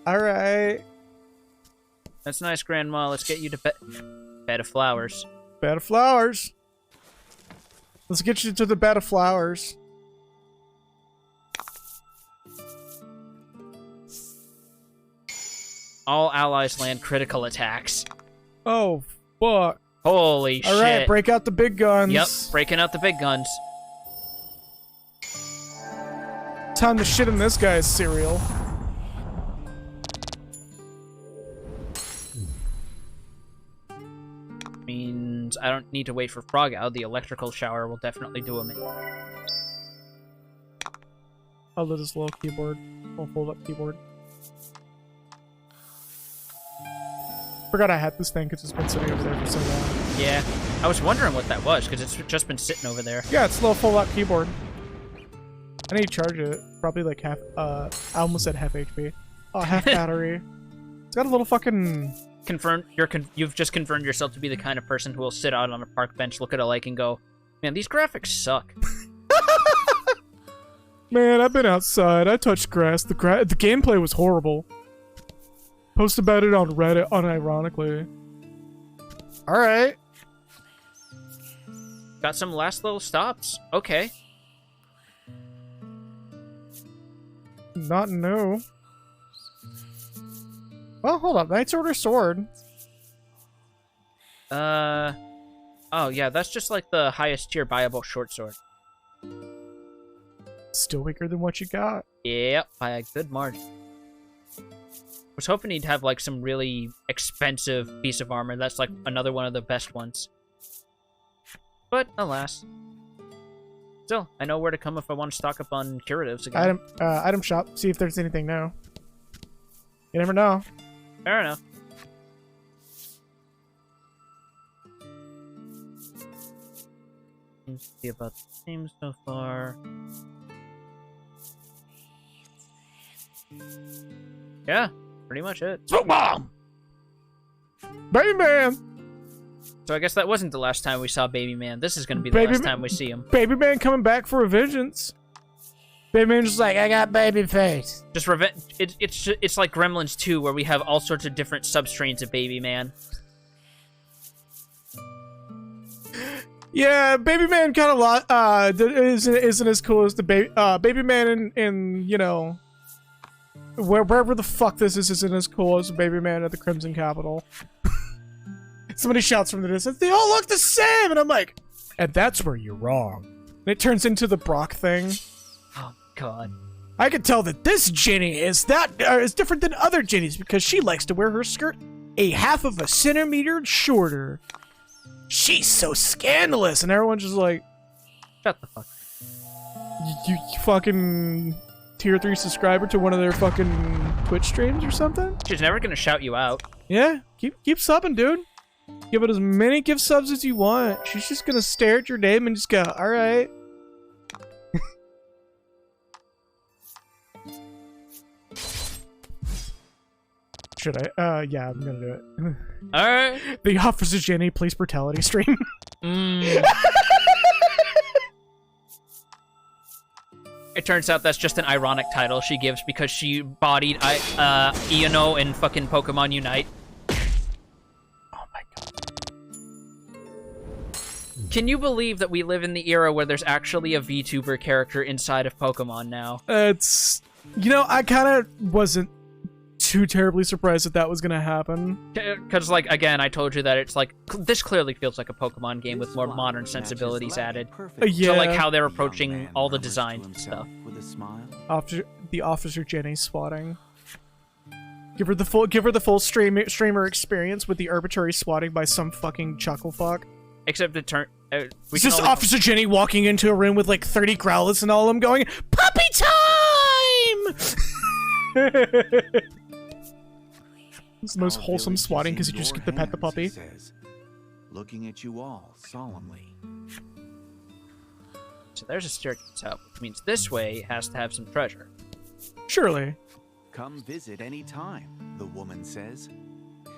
All right, That's nice, Grandma. Let's get you to bed of flowers. bed of flowers. Let's get you to the bed of flowers. All allies land critical attacks. Oh, fuck. Holy shit. All right, break out the big guns. Yep, breaking out the big guns. Time to shit in this guy's cereal. Means I don't need to wait for Frog out. The electrical shower will definitely do him in. I love this little keyboard. Little fold-up keyboard. Forgot I had this thing because it's been sitting over there for so long. Yeah, I was wondering what that was because it's just been sitting over there. Yeah, it's a little fold-up keyboard. I need to charge it. Probably like half, I almost said half HP. Oh, half battery. It's got a little fucking... You've just confirmed yourself to be the kind of person who will sit out on a park bench, look at a lake, and go, man, these graphics suck. Man, I've been outside. I touched grass. The gameplay was horrible. Post about it on Reddit unironically. Alright. Got some last little stops. Okay. Not new. Well, hold up. Knight's Order Sword. Oh, yeah, that's just like the highest tier buyable short sword. Still weaker than what you got. Yep, by a good margin. Was hoping he'd have like some really expensive piece of armor. That's like another one of the best ones. But alas. Still, I know where to come if I want to stock up on curatives again. Item shop. See if there's anything new. You never know. Fair enough. Seems to be about the same so far. Yeah, pretty much it. Smoke bomb! Baby Man! So I guess that wasn't the last time we saw Baby Man. This is going to be the last time we see him. Baby Man coming back for a vengeance. Baby Man just like, I got baby face. Just revenge. It's like Gremlins 2, where we have all sorts of different substrains of Baby Man. Yeah, Baby Man kind of isn't as cool as the Baby Man in you know, wherever the fuck this is, isn't as cool as Baby Man at the Crimson Capital. Somebody shouts from the distance, they all look the same! And I'm like, and that's where you're wrong. And it turns into the Brock thing. Oh, God. I can tell that this Jenny is different than other Jennies because she likes to wear her skirt a half of a centimeter shorter. She's so scandalous! And everyone's just like, shut the fuck. You fucking tier 3 subscriber to one of their fucking Twitch streams or something? She's never gonna shout you out. Yeah, keep subbing, dude. Give it as many gift subs as you want. She's just gonna stare at your name and just go, alright. Should I? Yeah, I'm gonna do it. Alright. The Officer Jenny Police Brutality stream. It turns out that's just an ironic title she gives because she bodied Iono in fucking Pokemon Unite. Oh my god. Can you believe that we live in the era where there's actually a VTuber character inside of Pokemon now? It's... You know, I kind of wasn't too terribly surprised that was gonna happen. Because, like, again, I told you that it's like, this clearly feels like a Pokemon game with more modern sensibilities added. Yeah. So, like, how they're approaching all the designs and stuff. The Officer Jenny swatting. Give her the full streamer experience with the arbitrary swatting by some fucking chuckle fuck. Except it turned... It's just Officer Jenny walking into a room with like 30 Growlithe and all of them going, puppy time! It's the most wholesome swatting because you just get to pet the puppy. Says, looking at you all solemnly. So there's a staircase up, which means this way has to have some treasure. Surely. Come visit any time, the woman says.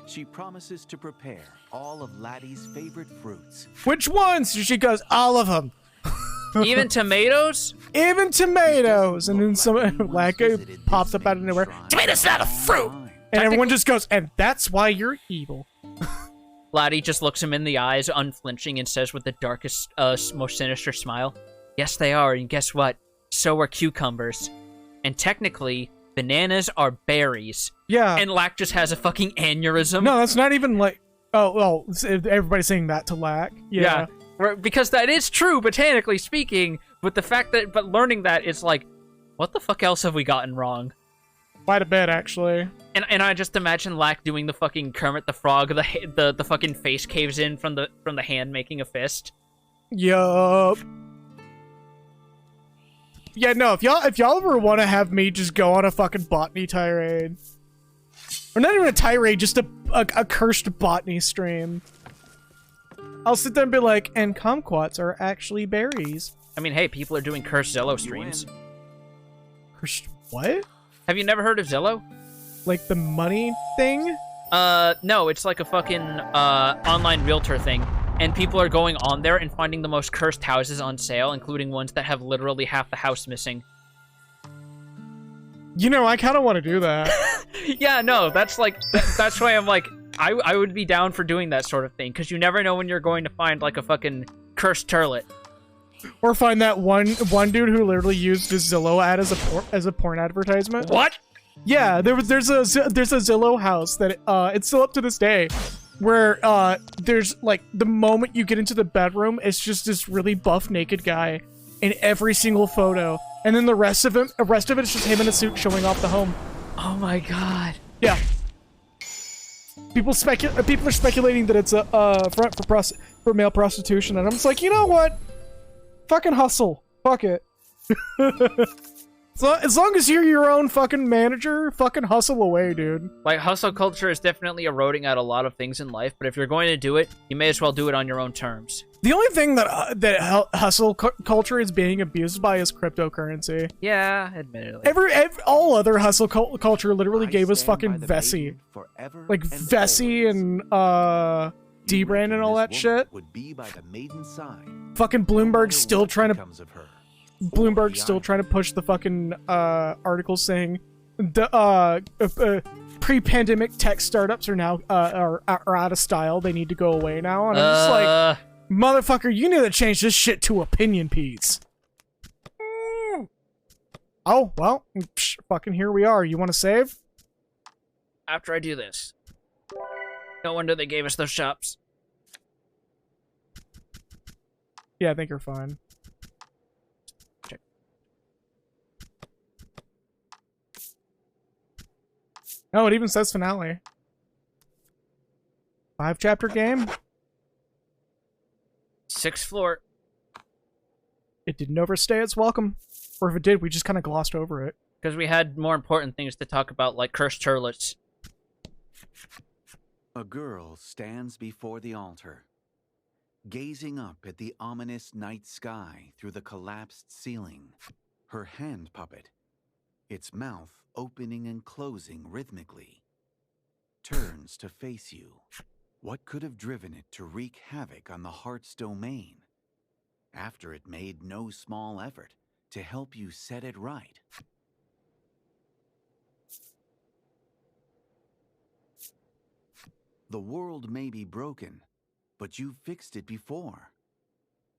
She promises to prepare all of Laddie's favorite fruits. Which ones? She goes, all of them. Even tomatoes? Even tomatoes! And then some Lacko pops up out of nowhere. Tomatoes not a fruit! And everyone just goes, and that's why you're evil. Laddie just looks him in the eyes, unflinching, and says with the darkest, most sinister smile, yes, they are, and guess what? So are cucumbers. And technically, bananas are berries. Yeah. And Lack just has a fucking aneurysm. No, that's not even like... Oh, well, everybody's saying that to Lack. Yeah. Because that is true, botanically speaking, but the fact that... But learning that, it's like, what the fuck else have we gotten wrong? Quite a bit, actually. And I just imagine Lack doing the fucking Kermit the Frog, the fucking face caves in from the hand making a fist. Yup. Yeah, no, if y'all ever want to have me just go on a fucking botany tirade. Or not even a tirade, just a cursed botany stream. I'll sit there and be like, and kumquats are actually berries. I mean, hey, people are doing cursed Zello streams. What? Have you never heard of Zillow? Like the money thing? No, it's like a fucking online realtor thing. And people are going on there and finding the most cursed houses on sale, including ones that have literally half the house missing. You know, I kind of want to do that. Yeah, no, that's like, that's why I'm like, I would be down for doing that sort of thing, because you never know when you're going to find like a fucking cursed turlet. Or find that one dude who literally used his Zillow ad as a porn advertisement. What? Yeah, there's a Zillow house that it's still up to this day, where there's like the moment you get into the bedroom, it's just this really buff naked guy in every single photo, and then the rest of it is just him in a suit showing off the home. Oh my god. Yeah. People are speculating that it's a front for male prostitution, and I'm just like, you know what? Fucking hustle. Fuck it. So as long as you're your own fucking manager, fucking hustle away, dude. Like, hustle culture is definitely eroding out a lot of things in life, but if you're going to do it, you may as well do it on your own terms. The only thing that hustle culture is being abused by is cryptocurrency. Yeah, admittedly. All other hustle culture literally gave us stand by fucking the Vessi. maiden forever Like and Vessi always. and You D-Brand and reckon all this that woman shit. Would be by the maiden's side. Fucking No matter Bloomberg's still what trying to becomes of her. Bloomberg's still trying to push the fucking article saying the pre-pandemic tech startups are now are out of style. They need to go away now. And I'm just like, motherfucker, you need to change this shit to opinion piece. Oh well, fucking here we are. You want to save? After I do this. No wonder they gave us those shops. Yeah, I think you're fine. Check. Oh, it even says finale. 5-chapter game? 6th floor. It didn't overstay its welcome. Or if it did, we just kind of glossed over it. Because we had more important things to talk about, like cursed turlets. A girl stands before the altar, gazing up at the ominous night sky through the collapsed ceiling. Her hand puppet, its mouth opening and closing rhythmically, turns to face you. What could have driven it to wreak havoc on the heart's domain, after it made no small effort to help you set it right? The world may be broken, but you fixed it before.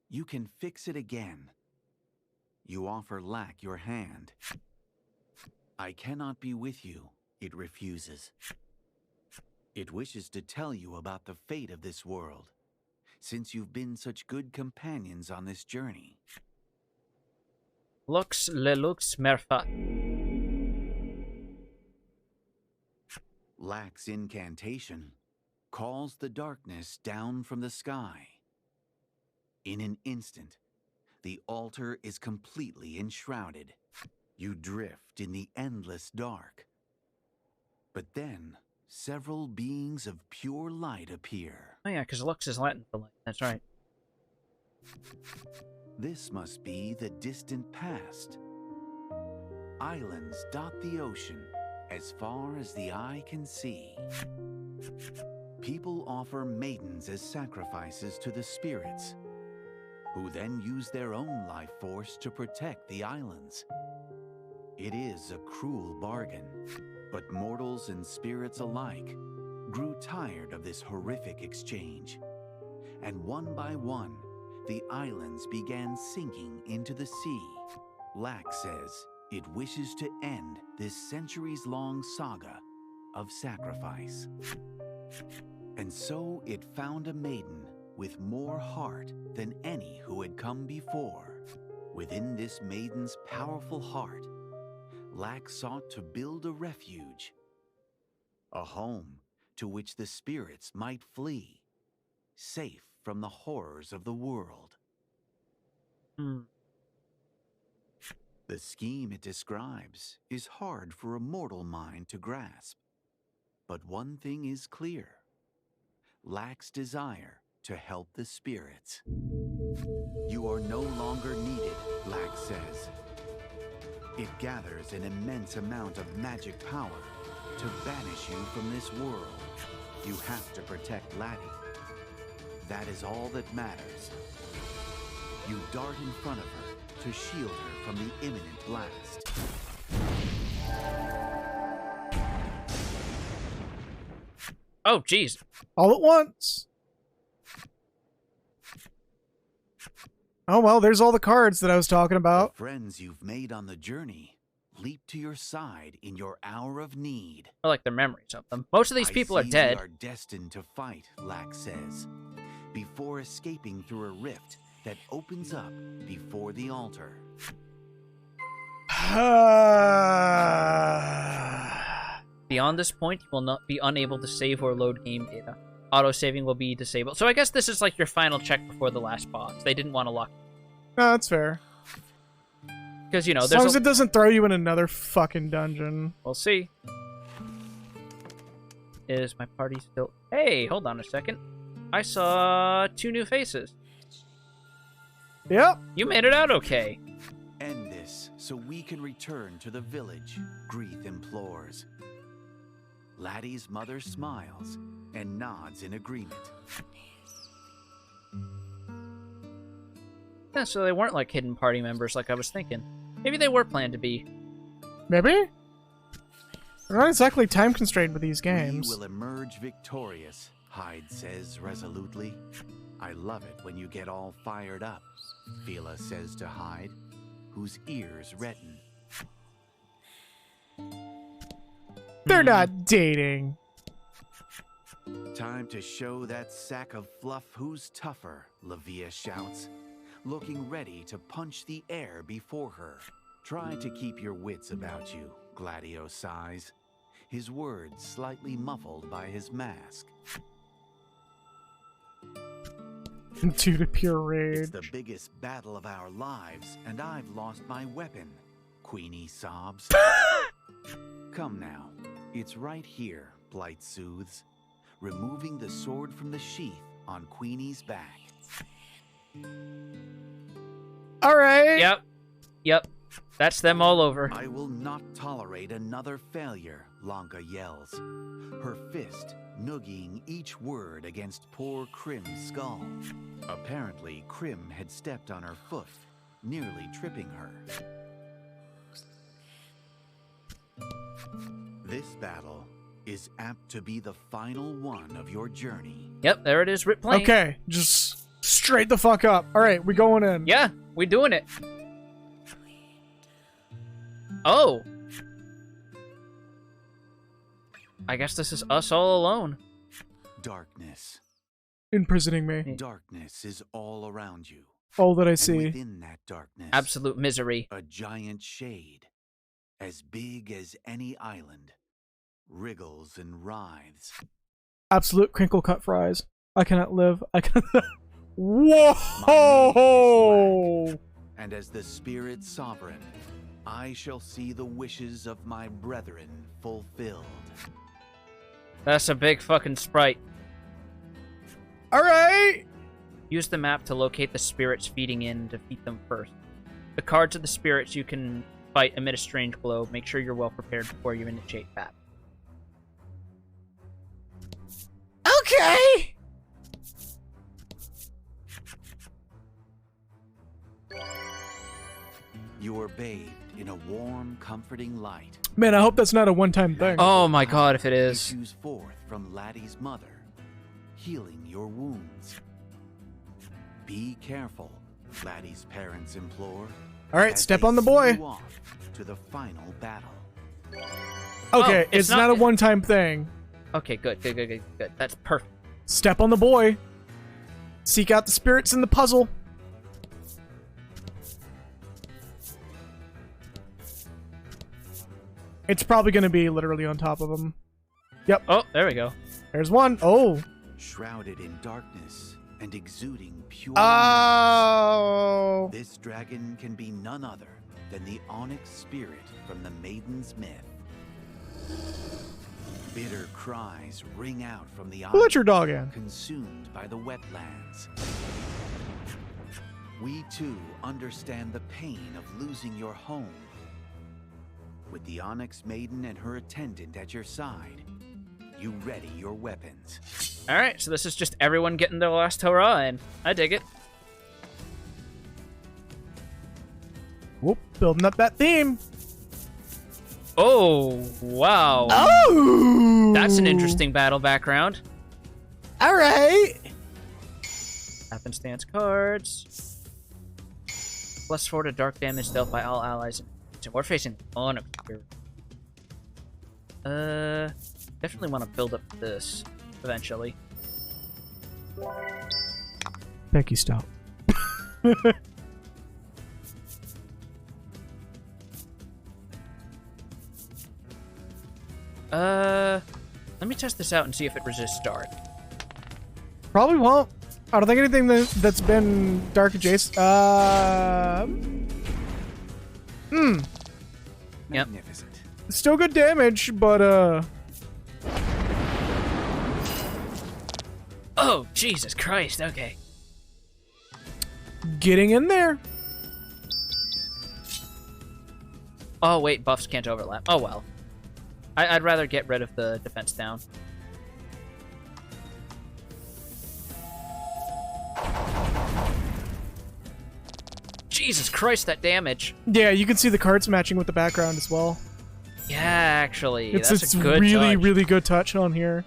You can fix it again. You offer Lack your hand. I cannot be with you, it refuses. It wishes to tell you about the fate of this world, since you've been such good companions on this journey. Lux lelux merfa. Lack's incantation calls the darkness down from the sky. In an instant, the altar is completely enshrouded. You drift in the endless dark. But then, several beings of pure light appear. Oh yeah, because Lux is Latin for light. That's right. This must be the distant past. Islands dot the ocean as far as the eye can see. People offer maidens as sacrifices to the spirits, who then use their own life force to protect the islands. It is a cruel bargain, but mortals and spirits alike grew tired of this horrific exchange, and one by one, the islands began sinking into the sea. Lack says it wishes to end this centuries-long saga of sacrifice. And so it found a maiden with more heart than any who had come before. Within this maiden's powerful heart, Lack sought to build a refuge, a home to which the spirits might flee, safe from the horrors of the world. The scheme it describes is hard for a mortal mind to grasp. But one thing is clear. Lack's desire to help the spirits. You are no longer needed, Lack says. It gathers an immense amount of magic power to banish you from this world. You have to protect Laddie. That is all that matters. You dart in front of her to shield her from the imminent blast. Oh, jeez. All at once. Oh, well, there's all the cards that I was talking about. The friends you've made on the journey leap to your side in your hour of need. Or like their memories of them. Most of these people are dead. We are destined to fight, Lack says, before escaping through a rift that opens up before the altar. Beyond this point, you will not be unable to save or load game data. Auto-saving will be disabled. So I guess this is like your final check before the last boss. They didn't want to lock. No, that's fair. Because, you know, As there's long as it doesn't throw you in another fucking dungeon. We'll see. Is my party still... Hey, hold on a second. I saw 2 new faces. Yep. You made it out okay. End this so we can return to the village, Greeth implores. Laddie's mother smiles and nods in agreement. Yeah, so they weren't like hidden party members like I was thinking. Maybe they were planned to be. Maybe? We're not exactly time constrained with these games. We will emerge victorious, Hyde says resolutely. I love it when you get all fired up, Fila says to Hyde, whose ears redden. They're not dating. Time to show that sack of fluff who's tougher, Lavia shouts, looking ready to punch the air before her. Try to keep your wits about you, Gladio sighs, his words slightly muffled by his mask. Due to pure It's rage. the biggest battle of our lives, and I've lost my weapon, Queenie sobs. Come now, it's right here, Blight soothes, removing the sword from the sheath on Queenie's back. Alright. Yep. That's them all over. I will not tolerate another failure, Lanka yells, her fist noogieing each word against poor Krim's skull. Apparently, Krim had stepped on her foot, nearly tripping her. This battle is apt to be the final one of your journey. Yep, there it is, Rip Plain. Okay, just straight the fuck up. Alright, we going in. Yeah, we doing it. Oh. I guess this is us all alone. Darkness. Imprisoning me. Darkness is all around you. All that I And see. within that darkness, Absolute misery. a giant shade, as big as any island, wriggles and writhes. Absolute crinkle cut fries. I cannot live. I cannot. My Whoa! name is Lack, and as the spirit sovereign, I shall see the wishes of my brethren fulfilled. That's a big fucking sprite. Alright! Use the map to locate the spirits feeding in and defeat them first. The cards of the spirits you can fight emit a strange glow. Make sure you're well prepared before you initiate battle. Okay! You are bathed in a warm, comforting light. Man, I hope that's not a one-time thing. Oh my god, if it is. Issues forth from Laddie's mother, healing your wounds. Be careful, Laddie's parents implore. Alright, as step they on the send boy. you off to the final battle. Okay, Oh, it's not a one-time thing. Okay, good. That's perfect. Step on the boy. Seek out the spirits in the puzzle. It's probably going to be literally on top of him. Yep, Oh, there we go. there's one. Oh. Shrouded in darkness and exuding pure Oh. light, this dragon can be none other than the onyx spirit from the Maiden's Myth. Bitter cries ring out from the Who let your island, dog in? consumed by the wetlands. We too understand the pain of losing your home, With the Onyx Maiden and her attendant at your side, you ready your weapons. Alright, so this is just everyone getting their last hurrah in. I dig it. Whoop, building up that theme. Oh, wow. Oh! That's an interesting battle background. All right. Happenstance cards. +4 to dark damage dealt by all allies. So we're facing Onyx here. Definitely want to build up this eventually. Becky, stop. Let me test this out and see if it resists dark. Probably won't. I don't think anything that's been dark adjacent. Yep. Magnificent. Still good damage, but Oh, Jesus Christ, okay. getting in there. Oh, wait, buffs can't overlap. Oh, well. I'd rather get rid of the defense down. Jesus Christ, that damage. Yeah, you can see the cards matching with the background as well. Yeah, actually, It's that's a good really, touch. really good touch on here.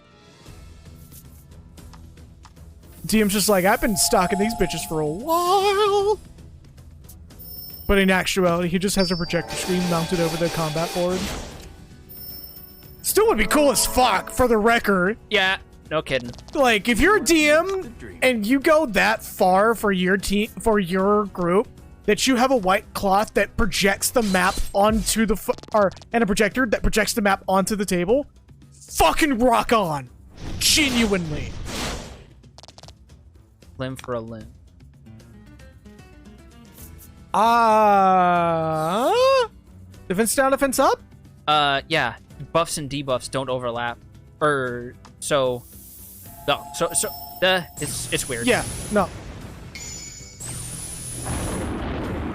DM's just like, I've been stalking these bitches for a while. But in actuality, he just has a projector screen mounted over the combat board. Still would be cool as fuck, for the record. Yeah, no kidding. Like, if you're a DM and you go that far for your team, for your group, that you have a white cloth that projects the map onto the and a projector that projects the map onto the table, fucking rock on. Genuinely. Limb for a limb. Defense down, defense up? Yeah. Buffs and debuffs don't overlap. It's weird. Yeah, no.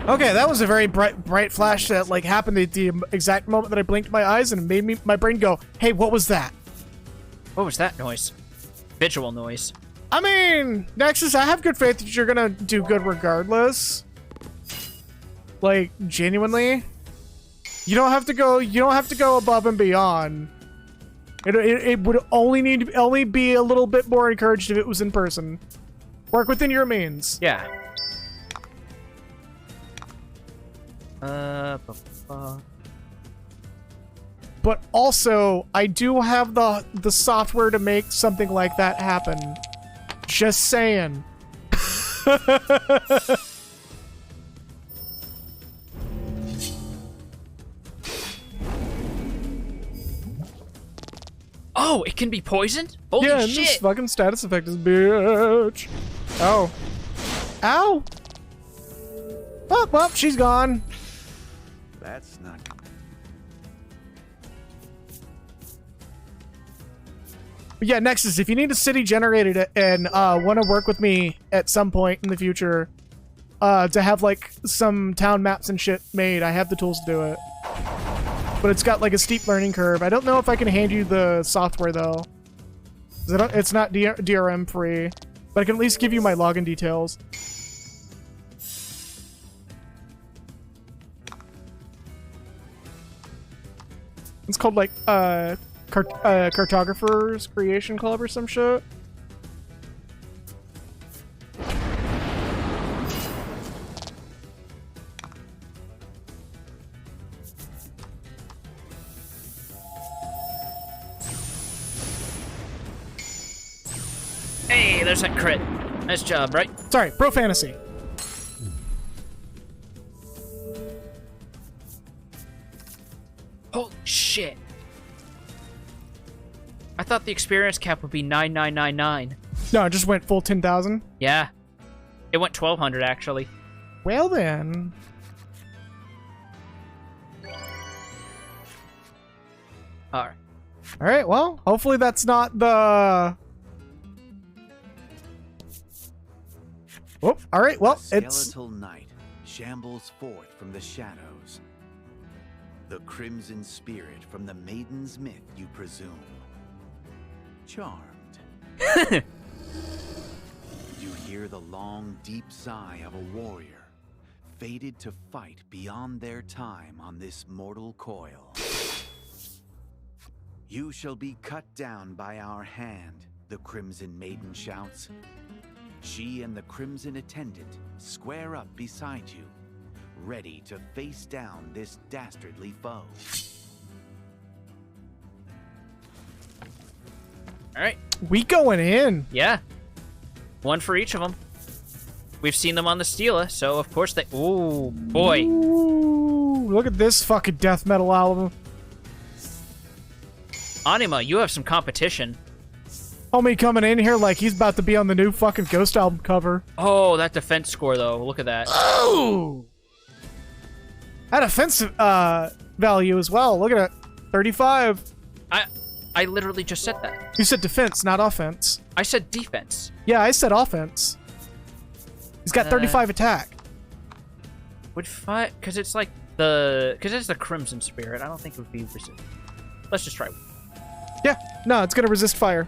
Okay, that was a very bright flash that like happened at the exact moment that I blinked my eyes and it made my brain go, hey, what was that? What was that noise? Visual noise. I mean, Nexus, I have good faith that you're gonna do good regardless. Like, genuinely. You don't have to go above and beyond. It would only be a little bit more encouraged if it was in person. Work within your means. Yeah. But also, I do have the software to make something like that happen. Just saying. Oh, it can be poisoned? Holy Yeah, and shit! this fucking status effect is bitch. Oh. Ow! Oh, well, she's gone. That's not. But yeah, Nexus, if you need a city generated and want to work with me at some point in the future to have like some town maps and shit made, I have the tools to do it. But it's got like a steep learning curve. I don't know if I can hand you the software though. It's not DRM free, but I can at least give you my login details. It's called like Cartographer's Creation Club or some shit. Hey, there's that crit. Nice job, right? Sorry, Pro Fantasy. Holy shit. I thought the experience cap would be 9999. No, it just went full 10,000. Yeah. It went 1200 actually. Well then. Alright. Alright, well, hopefully that's not the... Oh, alright, well, A it's... skeletal knight shambles forth from the shadows. The crimson spirit from the maiden's myth, you presume. Charmed. You hear the long, deep sigh of a warrior, fated to fight beyond their time on this mortal coil. You shall be cut down by our hand, the crimson maiden shouts. She and the crimson attendant square up beside you, ready to face down this dastardly foe. All right. We going in. Yeah. One for each of them. We've seen them on the Stela, so of course they... Ooh, boy. Ooh, look at this fucking death metal album. Anima, you have some competition. Homie coming in here like he's about to be on the new fucking Ghost album cover. Oh, that defense score, though. Look at that. Oh! That offensive value as well. Look at it. 35. I literally just said that. You said defense, not offense. I said defense. Yeah, I said offense. He's got 35 attack. Would fight... Because it's like the... Because it's the Crimson Spirit. I don't think it would be resist. Let's just try. Yeah, no, it's gonna resist fire.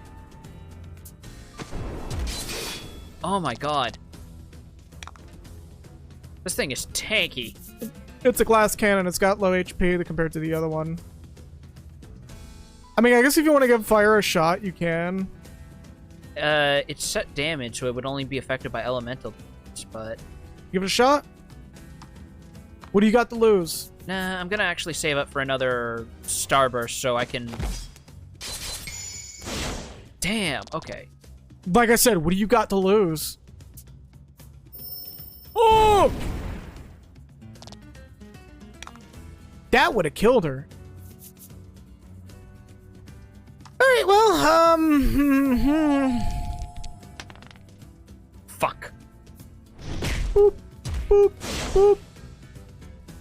Oh my god. This thing is tanky. It's a glass cannon. It's got low HP compared to the other one. I mean, I guess if you want to give fire a shot, you can. It's set damage, so it would only be affected by elemental damage, but... Give it a shot. What do you got to lose? Nah, I'm gonna actually save up for another Starburst so I can... Damn, okay. Like I said, what do you got to lose? Oh! That would have killed her. Alright, well, Fuck. Boop, boop, boop.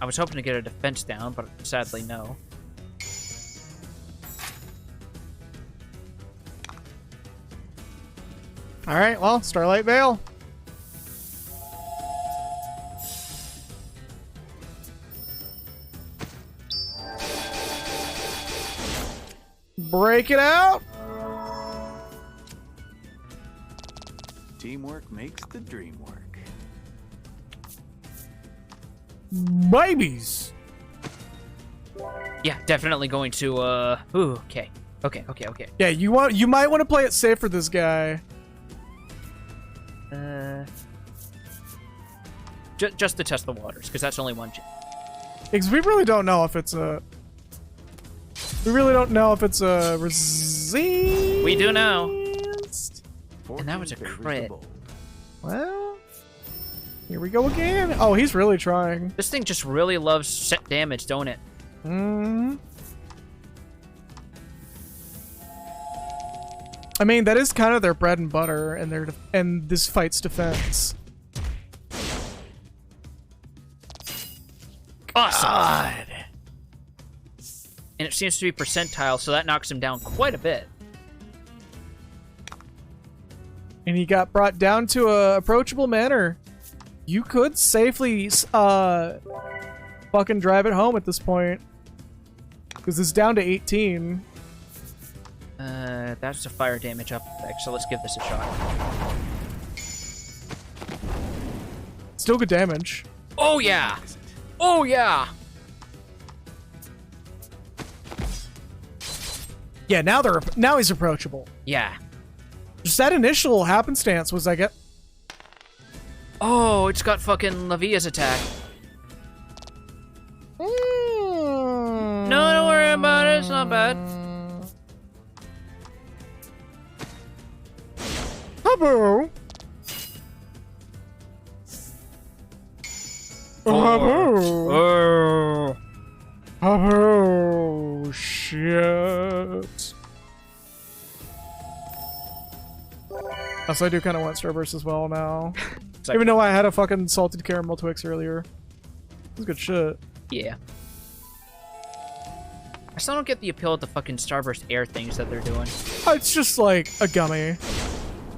I was hoping to get a defense down, but sadly no. Alright, well, Starlight Veil. Break it out. Teamwork makes the dream work. Babies. Yeah, definitely going to, Ooh, okay. Okay. Yeah, you might want to play it safe for this guy. Just to test the waters, because that's only one chance. Because we really don't know if it's a... We really don't know if it's a resist. We do know. And that was a Fortune favors the crit. bold. Well, here we go again. Oh, he's really trying. This thing just really loves set damage, don't it? Hmm. I mean, that is kind of their bread and butter, and this fight's defense. Awesome. God. And it seems to be percentile, so that knocks him down quite a bit. And he got brought down to a approachable manner. You could safely, fucking drive it home at this point. Because it's down to 18. That's a fire damage up effect, so let's give this a shot. Still good damage. Oh, yeah! Oh, yeah! Yeah, now he's approachable. Yeah. Just that initial happenstance was like, Oh, it's got fucking Lavia's attack. No, don't worry about it. It's not bad. Hello. Oh. Oh, shit. Also, I do kind of want Starburst as well now. Like, even though I had a fucking salted caramel Twix earlier. That's good shit. yeah. I still don't get the appeal of the fucking Starburst air things that they're doing. Oh, it's just like a gummy.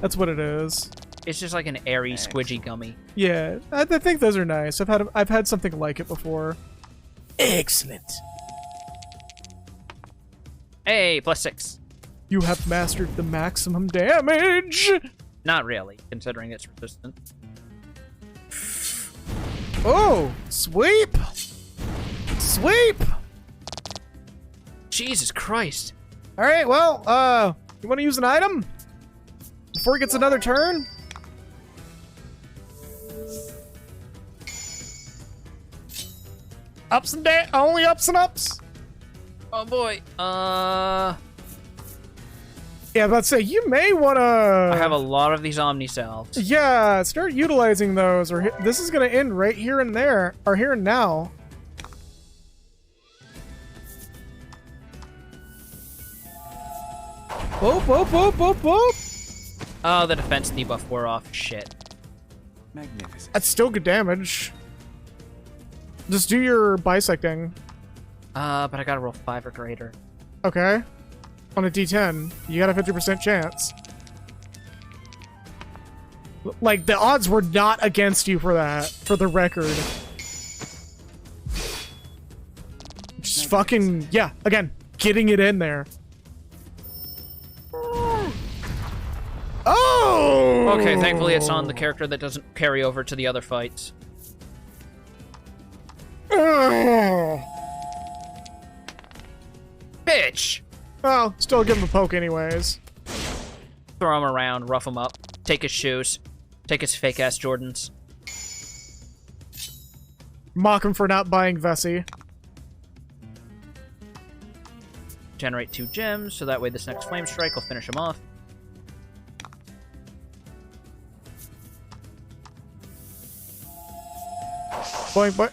That's what it is. It's just like an airy, squidgy gummy. Yeah, I think those are nice. I've had something like it before. Excellent. Hey, +6. You have mastered the maximum damage. Not really, considering it's resistant. Oh, sweep. Sweep. Jesus Christ. All right, well, you want to use an item before he gets another turn? Ups and downs, only ups and ups. Oh boy. Yeah, I was about to say, you may want to... I have a lot of these Omni Salves. Yeah, start utilizing those, or this is going to end right here and there, or here and now. Boop, boop, boop, boop, boop. Oh, the defense debuff wore off. Shit. Magnificent. That's still good damage. Just do your bisecting. But I gotta roll 5 or greater. Okay. On a D10, you got a 50% chance. Like, the odds were not against you for that, for the record. Just fucking, yeah, again, getting it in there. Oh! Okay, thankfully it's on the character that doesn't carry over to the other fights. Oh, Bitch! well, still give him a poke anyways. Throw him around, rough him up, take his shoes, take his fake-ass Jordans. Mock him for not buying Vessi. Generate 2 gems, so that way this next Flame Strike will finish him off. Boing, boing.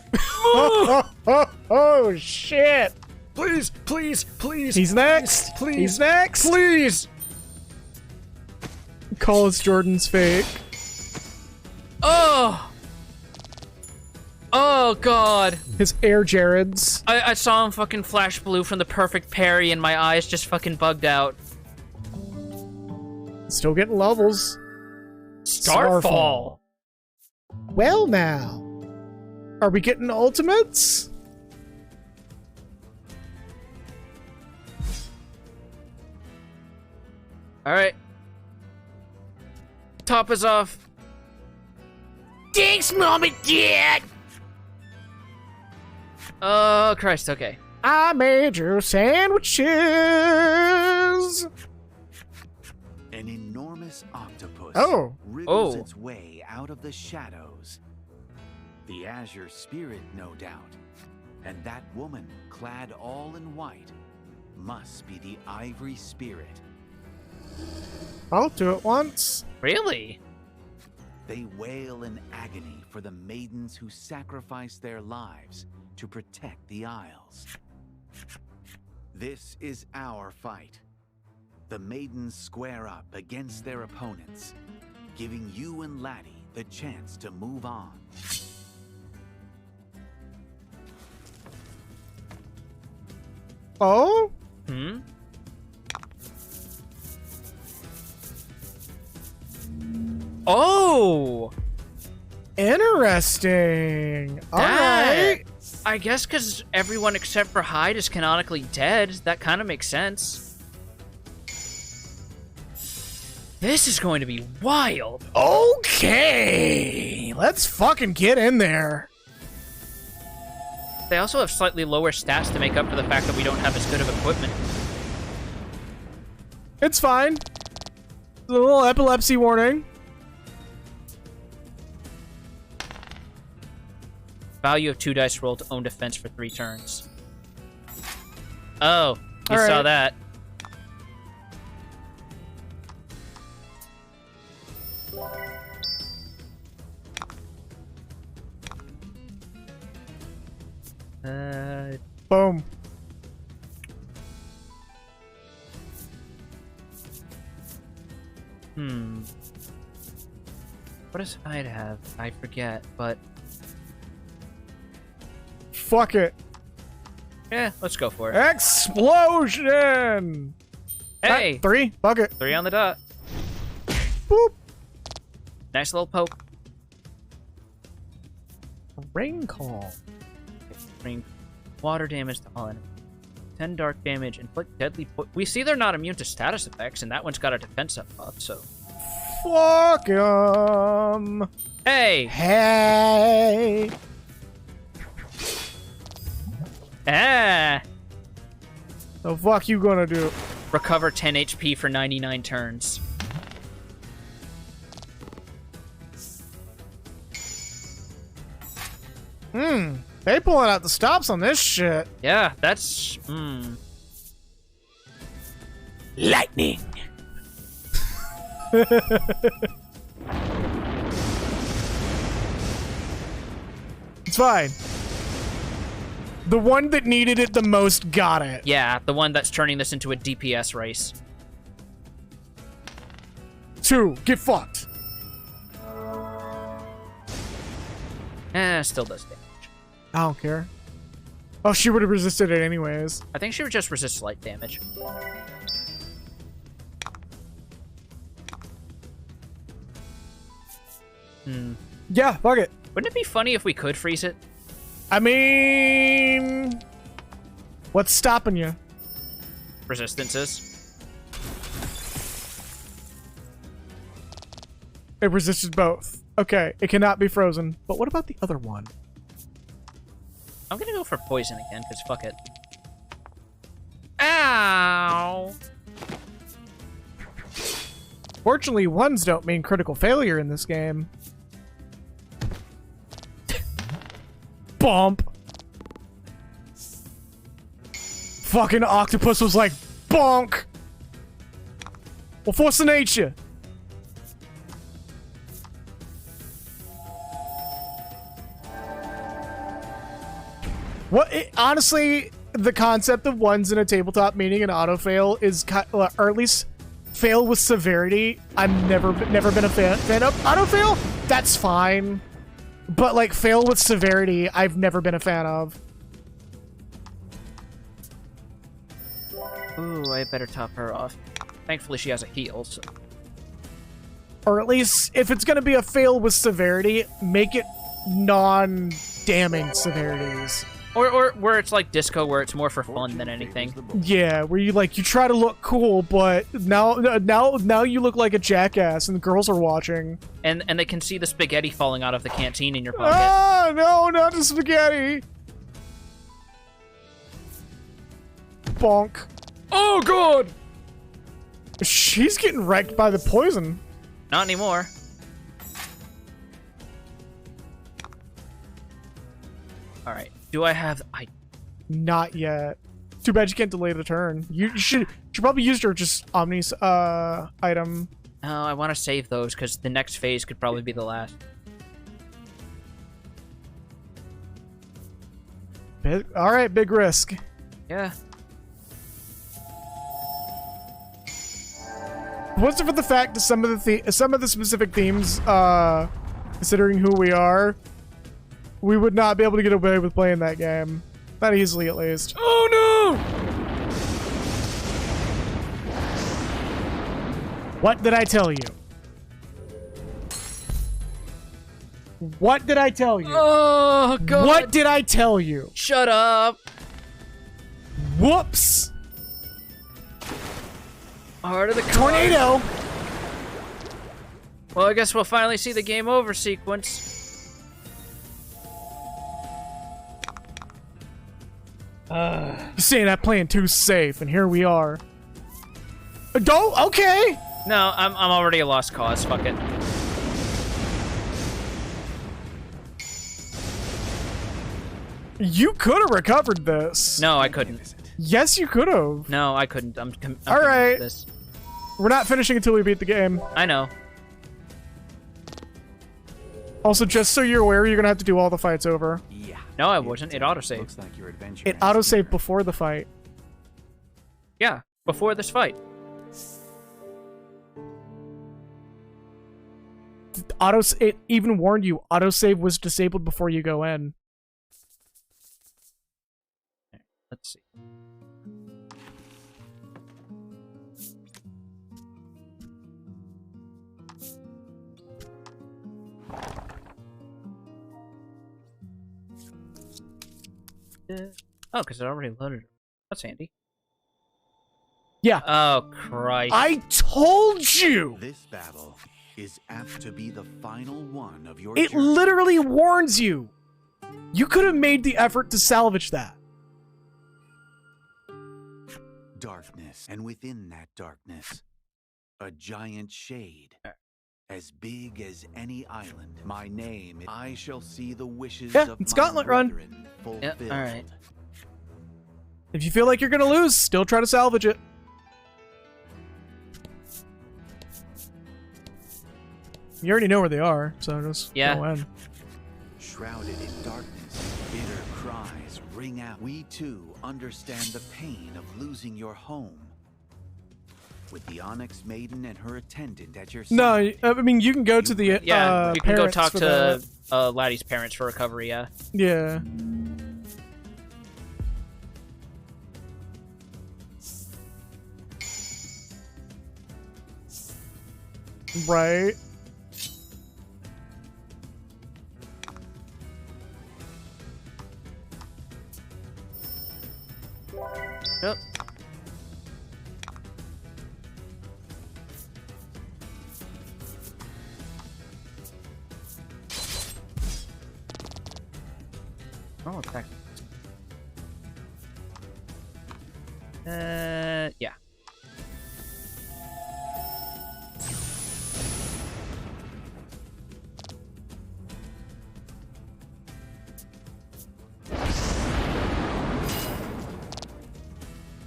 Oh, shit! Please, please, please! He's next! Please, He's next! Please! Call us Jordan's fake. Oh! Oh, God. His Air Jareds. I saw him fucking flash blue from the perfect parry and my eyes just fucking bugged out. Still getting levels. Starfall! Well, now. Are we getting ultimates? Alright. Top is off. Thanks, Mom and Dad! Oh, Christ, okay. I made you sandwiches! An enormous octopus Oh. wriggles Oh. its way out of the shadows. The azure spirit, no doubt. And that woman, clad all in white, must be the ivory spirit. I'll do it once. Really? They wail in agony for the maidens who sacrificed their lives to protect the Isles. This is our fight. The maidens square up against their opponents, giving you and Laddie the chance to move on. Oh? Hmm? Oh! Interesting. All That- right. I guess because everyone except for Hyde is canonically dead, that kind of makes sense. This is going to be wild. Okay. Let's fucking get in there. They also have slightly lower stats to make up for the fact that we don't have as good of equipment. It's fine. A little epilepsy warning. Value of 2 dice roll to own defense for 3 turns. Oh, you All saw right. that. Boom. What does Hyde have? I forget, but Fuck it. yeah, let's go for it. Explosion. Hey, 3. Bucket. 3 on the dot. Boop. Nice little poke. Rain call. Bring water damage to all enemies. 10 dark damage, inflict deadly we see they're not immune to status effects, and that one's got a defense up buff, so... Fuck 'em. Hey! Hey! Ah! The fuck you gonna do? Recover 10 HP for 99 turns. They pulling out the stops on this shit. Yeah, that's... Lightning. It's fine. The one that needed it the most got it. Yeah, the one that's turning this into a DPS race. 2, get fucked. Still does damage. I don't care. Oh, she would have resisted it anyways. I think she would just resist light damage. Yeah, fuck it. Wouldn't it be funny if we could freeze it? I mean, what's stopping you? Resistances. It resisted both. Okay, it cannot be frozen. But what about the other one? I'm gonna go for poison again, because fuck it. Ow! Fortunately, ones don't mean critical failure in this game. Bump. Fucking octopus was like, bonk. Well, force of nature. What? Honestly, the concept of ones in a tabletop meaning an auto fail is, or at least fail with severity. I've never been a fan of auto fail. That's fine, but like fail with severity, I've never been a fan of. Ooh, I better top her off. Thankfully, she has a heal, so... Or at least, if it's gonna be a fail with severity, make it non-damning severities. Or where it's like disco, where it's more for fun than anything. Yeah, where you try to look cool, but now you look like a jackass, and the girls are watching. And they can see the spaghetti falling out of the canteen in your pocket. Ah, no, not the spaghetti. Bonk. Oh, God! She's getting wrecked by the poison. Not anymore. Alright. Do I have... Not yet. Too bad you can't delay the turn. You should probably use your just Omni's item. No, I want to save those, because the next phase could probably be the last. Alright, big risk. Yeah. What's it for the fact that some of the specific themes, considering who we are, we would not be able to get away with playing that game. Not easily, at least. Oh no! What did I tell you? What did I tell you? Oh, God! What did I tell you? Shut up! Whoops! Heart of the Tornado! Well, I guess we'll finally see the game over sequence. You're saying that playing too safe, and here we are. Don't? Okay! No, I'm already a lost cause. Fuck it. You could have recovered this. No, I couldn't. Yes, you could have. No, I couldn't. I'm All right. This. We're not finishing until we beat the game. I know. Also, just so you're aware, you're gonna have to do all the fights over. Yeah. No, I wasn't. It autosaved. Looks like your adventure. It has autosaved begun. before the fight. Yeah, before this fight. It even warned you, autosave was disabled before you go in. Let's see. Oh, because it already loaded. That's handy. Yeah. Oh, Christ. I told you! This battle is apt to be the final one of your It journey. literally warns you. You could have made the effort to salvage that. Darkness, and within that darkness, a giant shade. As big as any island. My name, I shall see the wishes Yeah, of it's my Gauntlet Run. brethren fulfilled. Yep, alright. If you feel like you're gonna lose, still try to salvage it. You already know where they are, so just go in. Shrouded in darkness, bitter cries ring out. We too understand the pain of losing your home. With the Onyx Maiden and her attendant at your side. No, I mean, you can go to the You can go parents talk for to that. Laddie's parents for recovery, yeah. Yeah. Right. Yep. Oh, attack. Yeah.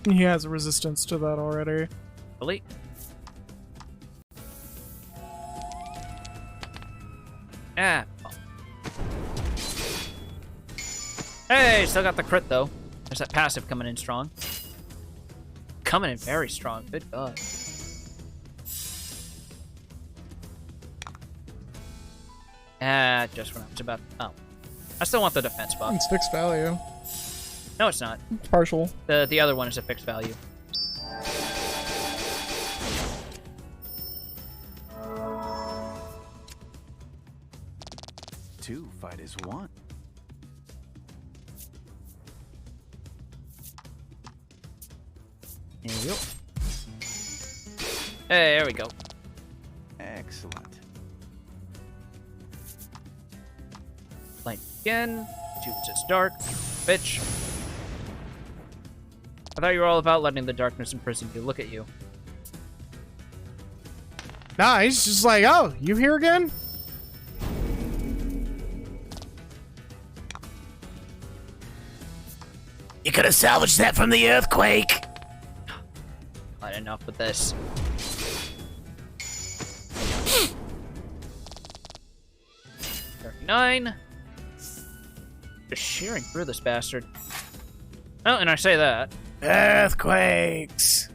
He has a resistance to that already. Really? Ah. Hey, still got the crit though. There's that passive coming in strong. Coming in very strong. Good God. Ah, just when I was about. Oh, I still want the defense buff. It's fixed value. No, it's not. It's partial. The other one is a fixed value. Two fight as one. Yep. Hey, there we go. Excellent. Light again. Choose its dark. Bitch. I thought you were all about letting the darkness imprison you. Look at you. Nah, he's just like, oh, you here again? You could have salvaged that from the earthquake. Not enough with this. $39. Just shearing through this bastard. Oh, and I say that. Earthquakes.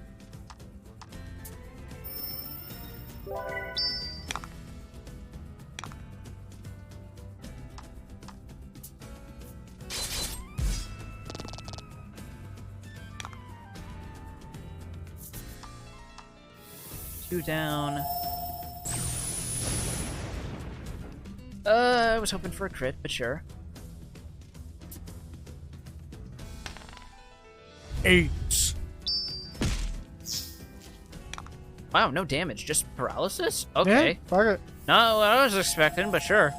Two down. I was hoping for a crit, but sure. 8. Wow, no damage, just paralysis? Okay. Yeah, fuck it. Not what I was expecting, but sure.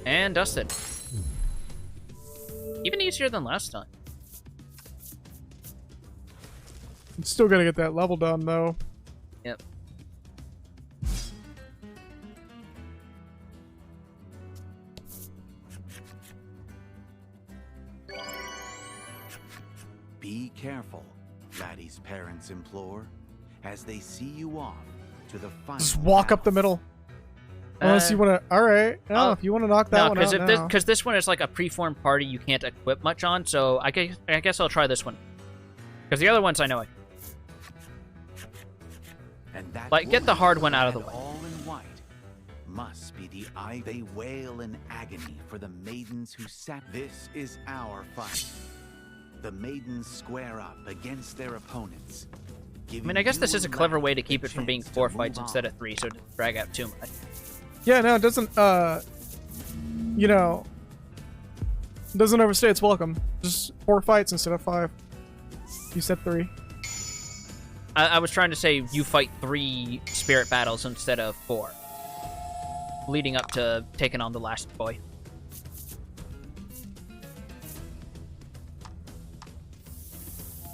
And dusted. Even easier than last time. I'm still gotta get that level done, though. Yep. Be careful, Laddie's parents implore, as they see you off to the final. Just walk up the middle. Unless you want to. All right. No, if you want to knock that no, one out now. because this one is like a preformed party you can't equip much on, so I guess I'll try this one. Because the other ones I know And that like, get the woman hard one out of the clad way. all in white must be the eye. They wail in agony for the maidens who sat. This is our fight. The maidens square up against their opponents. I mean, I guess this is a clever way to keep it from being 4 fights instead of 3, so it doesn't drag out too much. Yeah, no, it doesn't, you know, Doesn't overstay its welcome. Just 4 fights instead of 5. You said 3. I was trying to say you fight 3 spirit battles instead of 4. Leading up to taking on the last boy.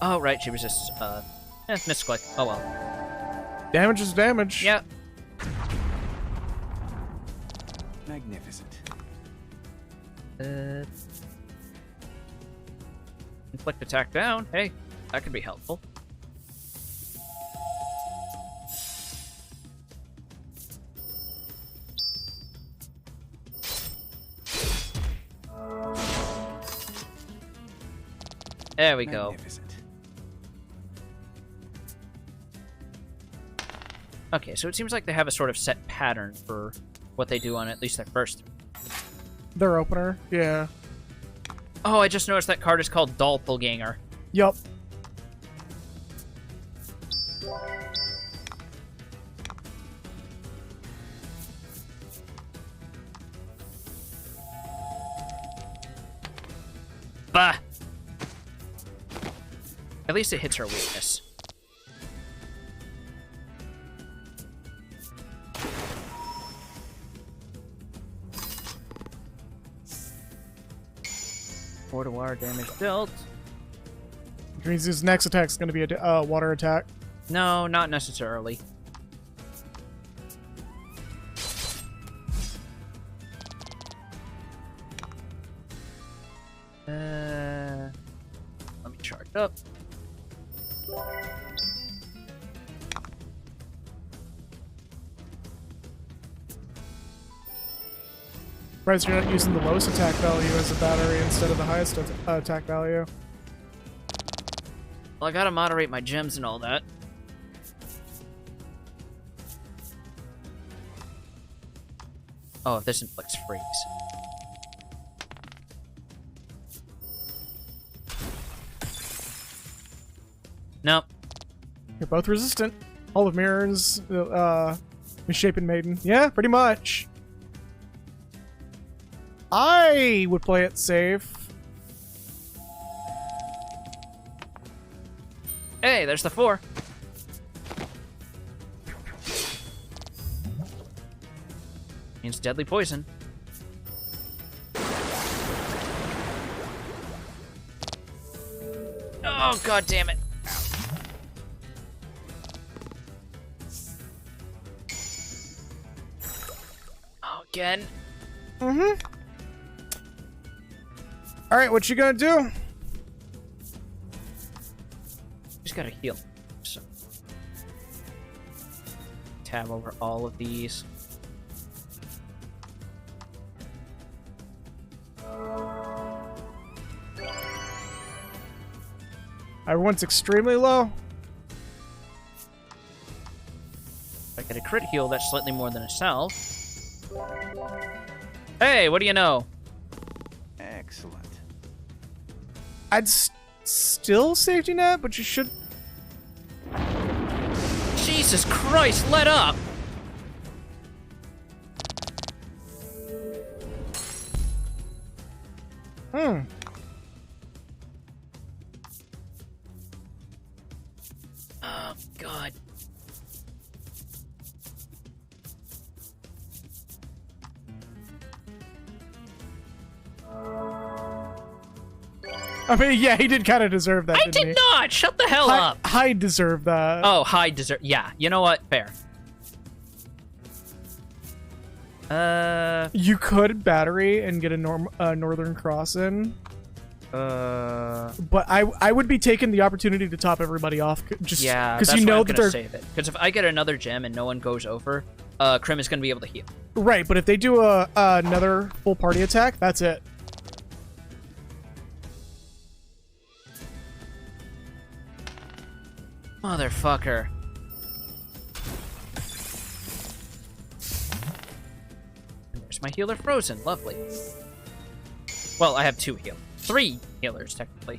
Oh, right, she resists, misclick. Oh well. Damage is damage. Yeah. Magnificent. Inflict attack down. Hey, that could be helpful. There we go. Magnificent. Okay, so it seems like they have a sort of set pattern for what they do on at least their first. Their opener. Yeah. Oh, I just noticed that card is called Doppelganger. Yup. Bah! At least it hits her weakness. Four to water damage dealt. Which means his next attack is going to be a water attack. No, not necessarily. Let me charge up. Right, so you're not using the lowest attack value as a battery instead of the highest attack value. Well, I gotta moderate my gems and all that. Oh, this inflicts freeze. Nope. You're both resistant. Hall of Mirrors, Misshapen Maiden. Yeah, pretty much. I would play it safe. Hey, there's the 4. Means deadly poison. Oh, god damn it. Oh, again. Mm-hmm. Alright, what you gonna do? Just gotta heal. So. Tab over all of these. Everyone's extremely low. If I get a crit heal, that's slightly more than a self. Hey, what do you know? Excellent. I'd still safety net, but you should. Jesus Christ, let up! Hmm. Oh, God. I mean, yeah, he did kind of deserve that, I didn't did he? not! Shut the hell up! Hyde deserved that. Oh, high desert. Yeah, you know what? Fair. You could battery and get a Northern Cross in, but I would be taking the opportunity to top everybody off, just yeah, because that's you why know I'm that gonna they're save it. Because if I get another gem and no one goes over, Krim is gonna be able to heal. right. But if they do another full party attack, that's it. Motherfucker. And there's my healer frozen. Lovely. Well, I have 2 healers. 3 healers, technically.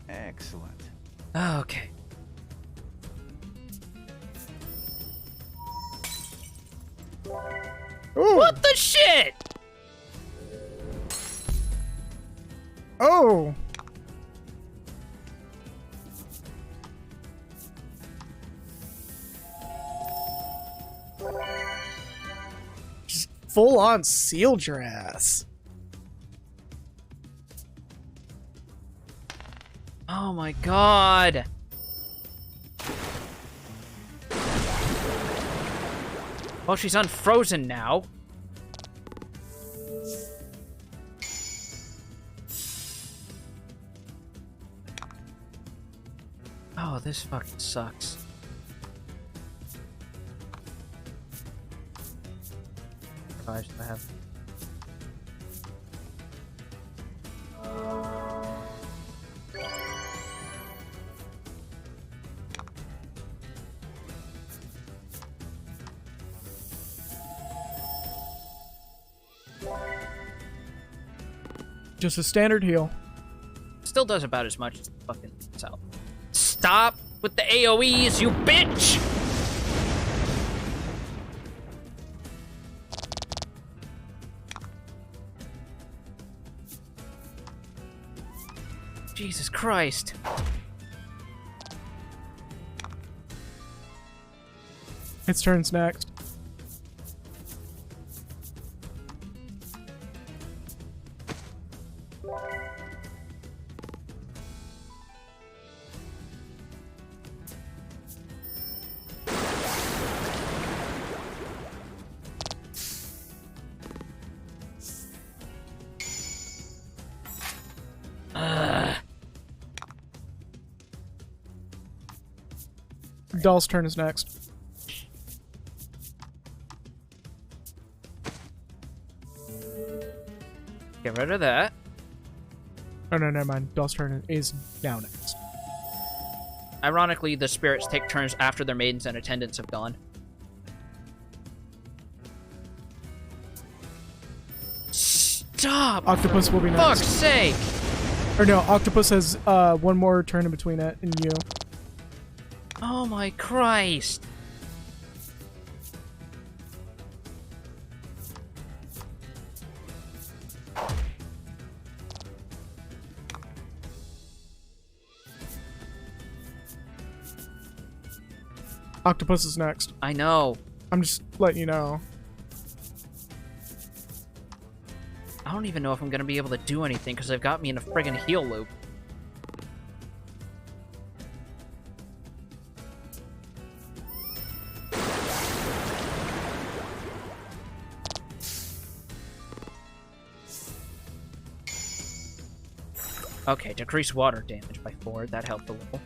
Excellent. Okay. Ooh. What the shit? Oh. Just full on sealed your ass. Oh my god. Well, she's unfrozen now. Oh, this fucking sucks. I should have. Just a standard heal. Still does about as much as the fucking south. Stop with the AoEs, you bitch! Jesus Christ. Its turn's next. Doll's turn is next. Get rid of that. Oh no, never mind. Doll's turn is now next. Ironically, the spirits take turns after their maidens and attendants have gone. Stop! Octopus will be next. Fuck's sake! Or no, Octopus has one more turn in between it and you. Oh my Christ! Octopus is next. I know. I'm just letting you know. I don't even know if I'm gonna be able to do anything because they've got me in a friggin' heal loop. Okay, decrease water damage by 4. That helped a little.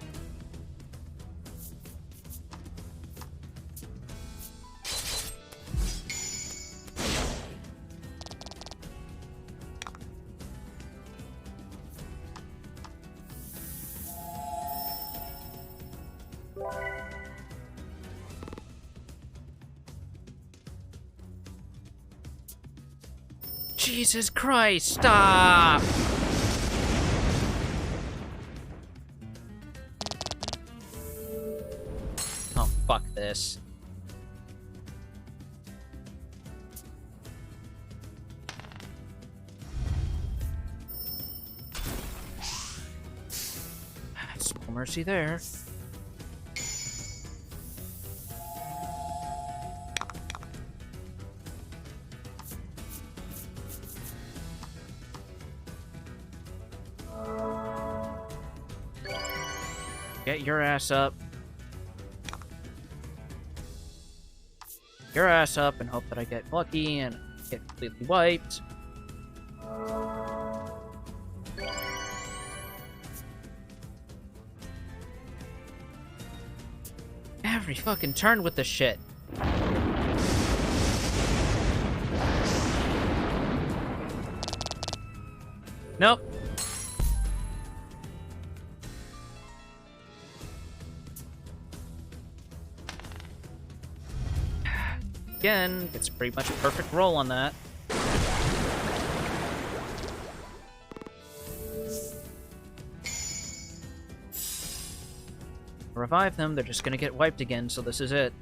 Jesus Christ, stop! Oh, fuck this. Small mercy there. Get your ass up. Your ass up and hope that I get lucky and get completely wiped. Every fucking turn with the shit. Nope. Again, it's pretty much a perfect roll on that. revive them, they're just gonna get wiped again, so this is it.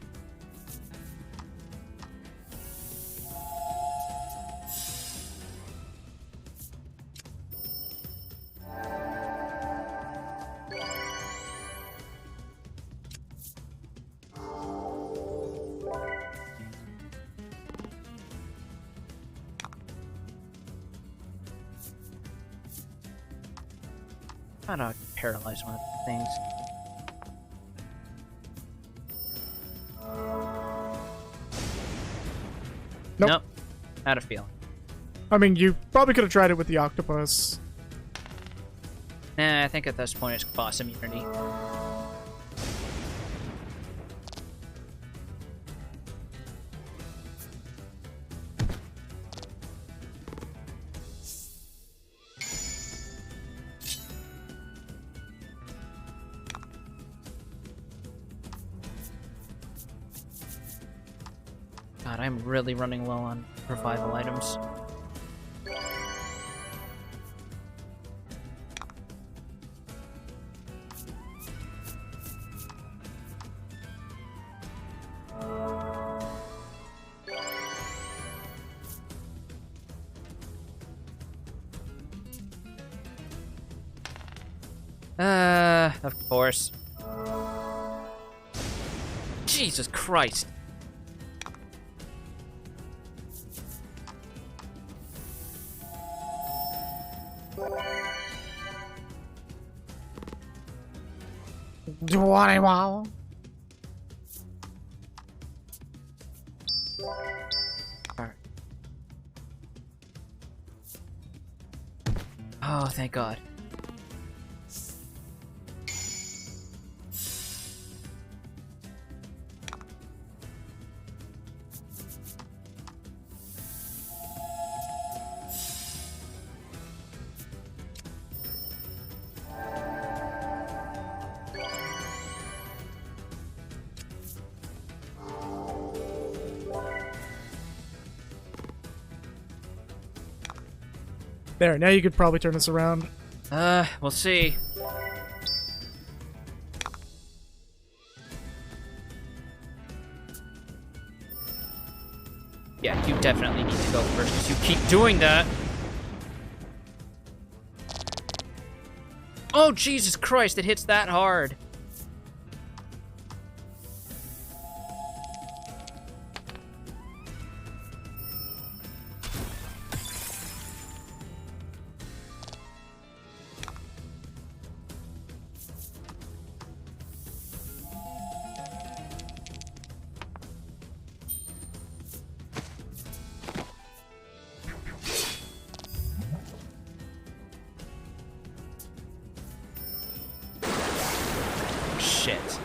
How do I paralyze one of the things? Nope. Had a feeling. I mean, you probably could have tried it with the octopus. Nah, I think at this point it's boss immunity. God, I'm really running low on revival items. Of course. Jesus Christ. Wow. Alright. Oh, thank God. There, now you could probably turn this around. We'll see. Yeah, you definitely need to go first, because you keep doing that. Oh, Jesus Christ, it hits that hard. Shit.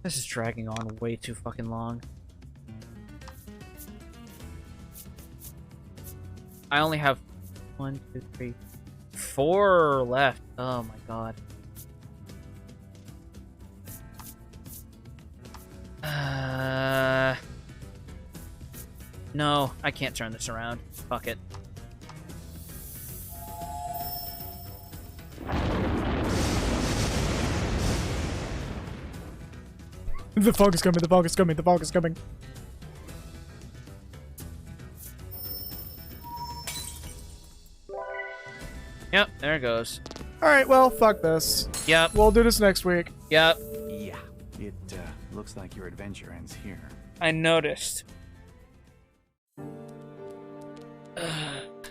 This is dragging on way too fucking long. I only have 1, 2, 3, 4 left. Oh my God. No, I can't turn this around. Fuck it. The fog is coming, the fog is coming, the fog is coming. Yep, there it goes. Alright, well, fuck this. Yep, We'll do this next week. yep. Yeah, it looks like your adventure ends here. I noticed.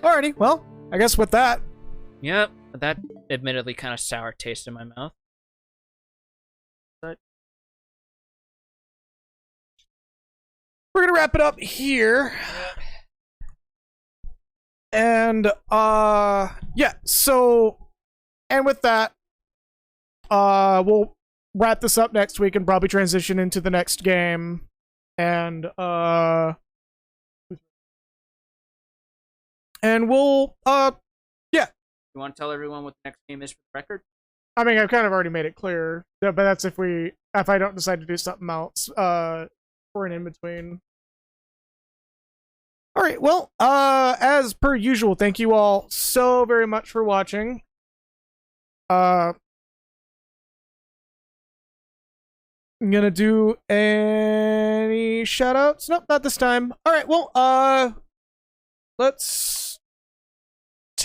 Alrighty, well, I guess with that, Yep, that admittedly kind of sour taste in my mouth. But we're gonna wrap it up here. And, yeah, so, and with that, we'll wrap this up next week and probably transition into the next game. And we'll, yeah. you want to tell everyone what the next game is for the record? I mean, I've kind of already made it clear, but that's if I don't decide to do something else. for an in-between. All right, well, as per usual, thank you all so very much for watching. I'm gonna do any shout outs? Nope, not this time. All right, well, let's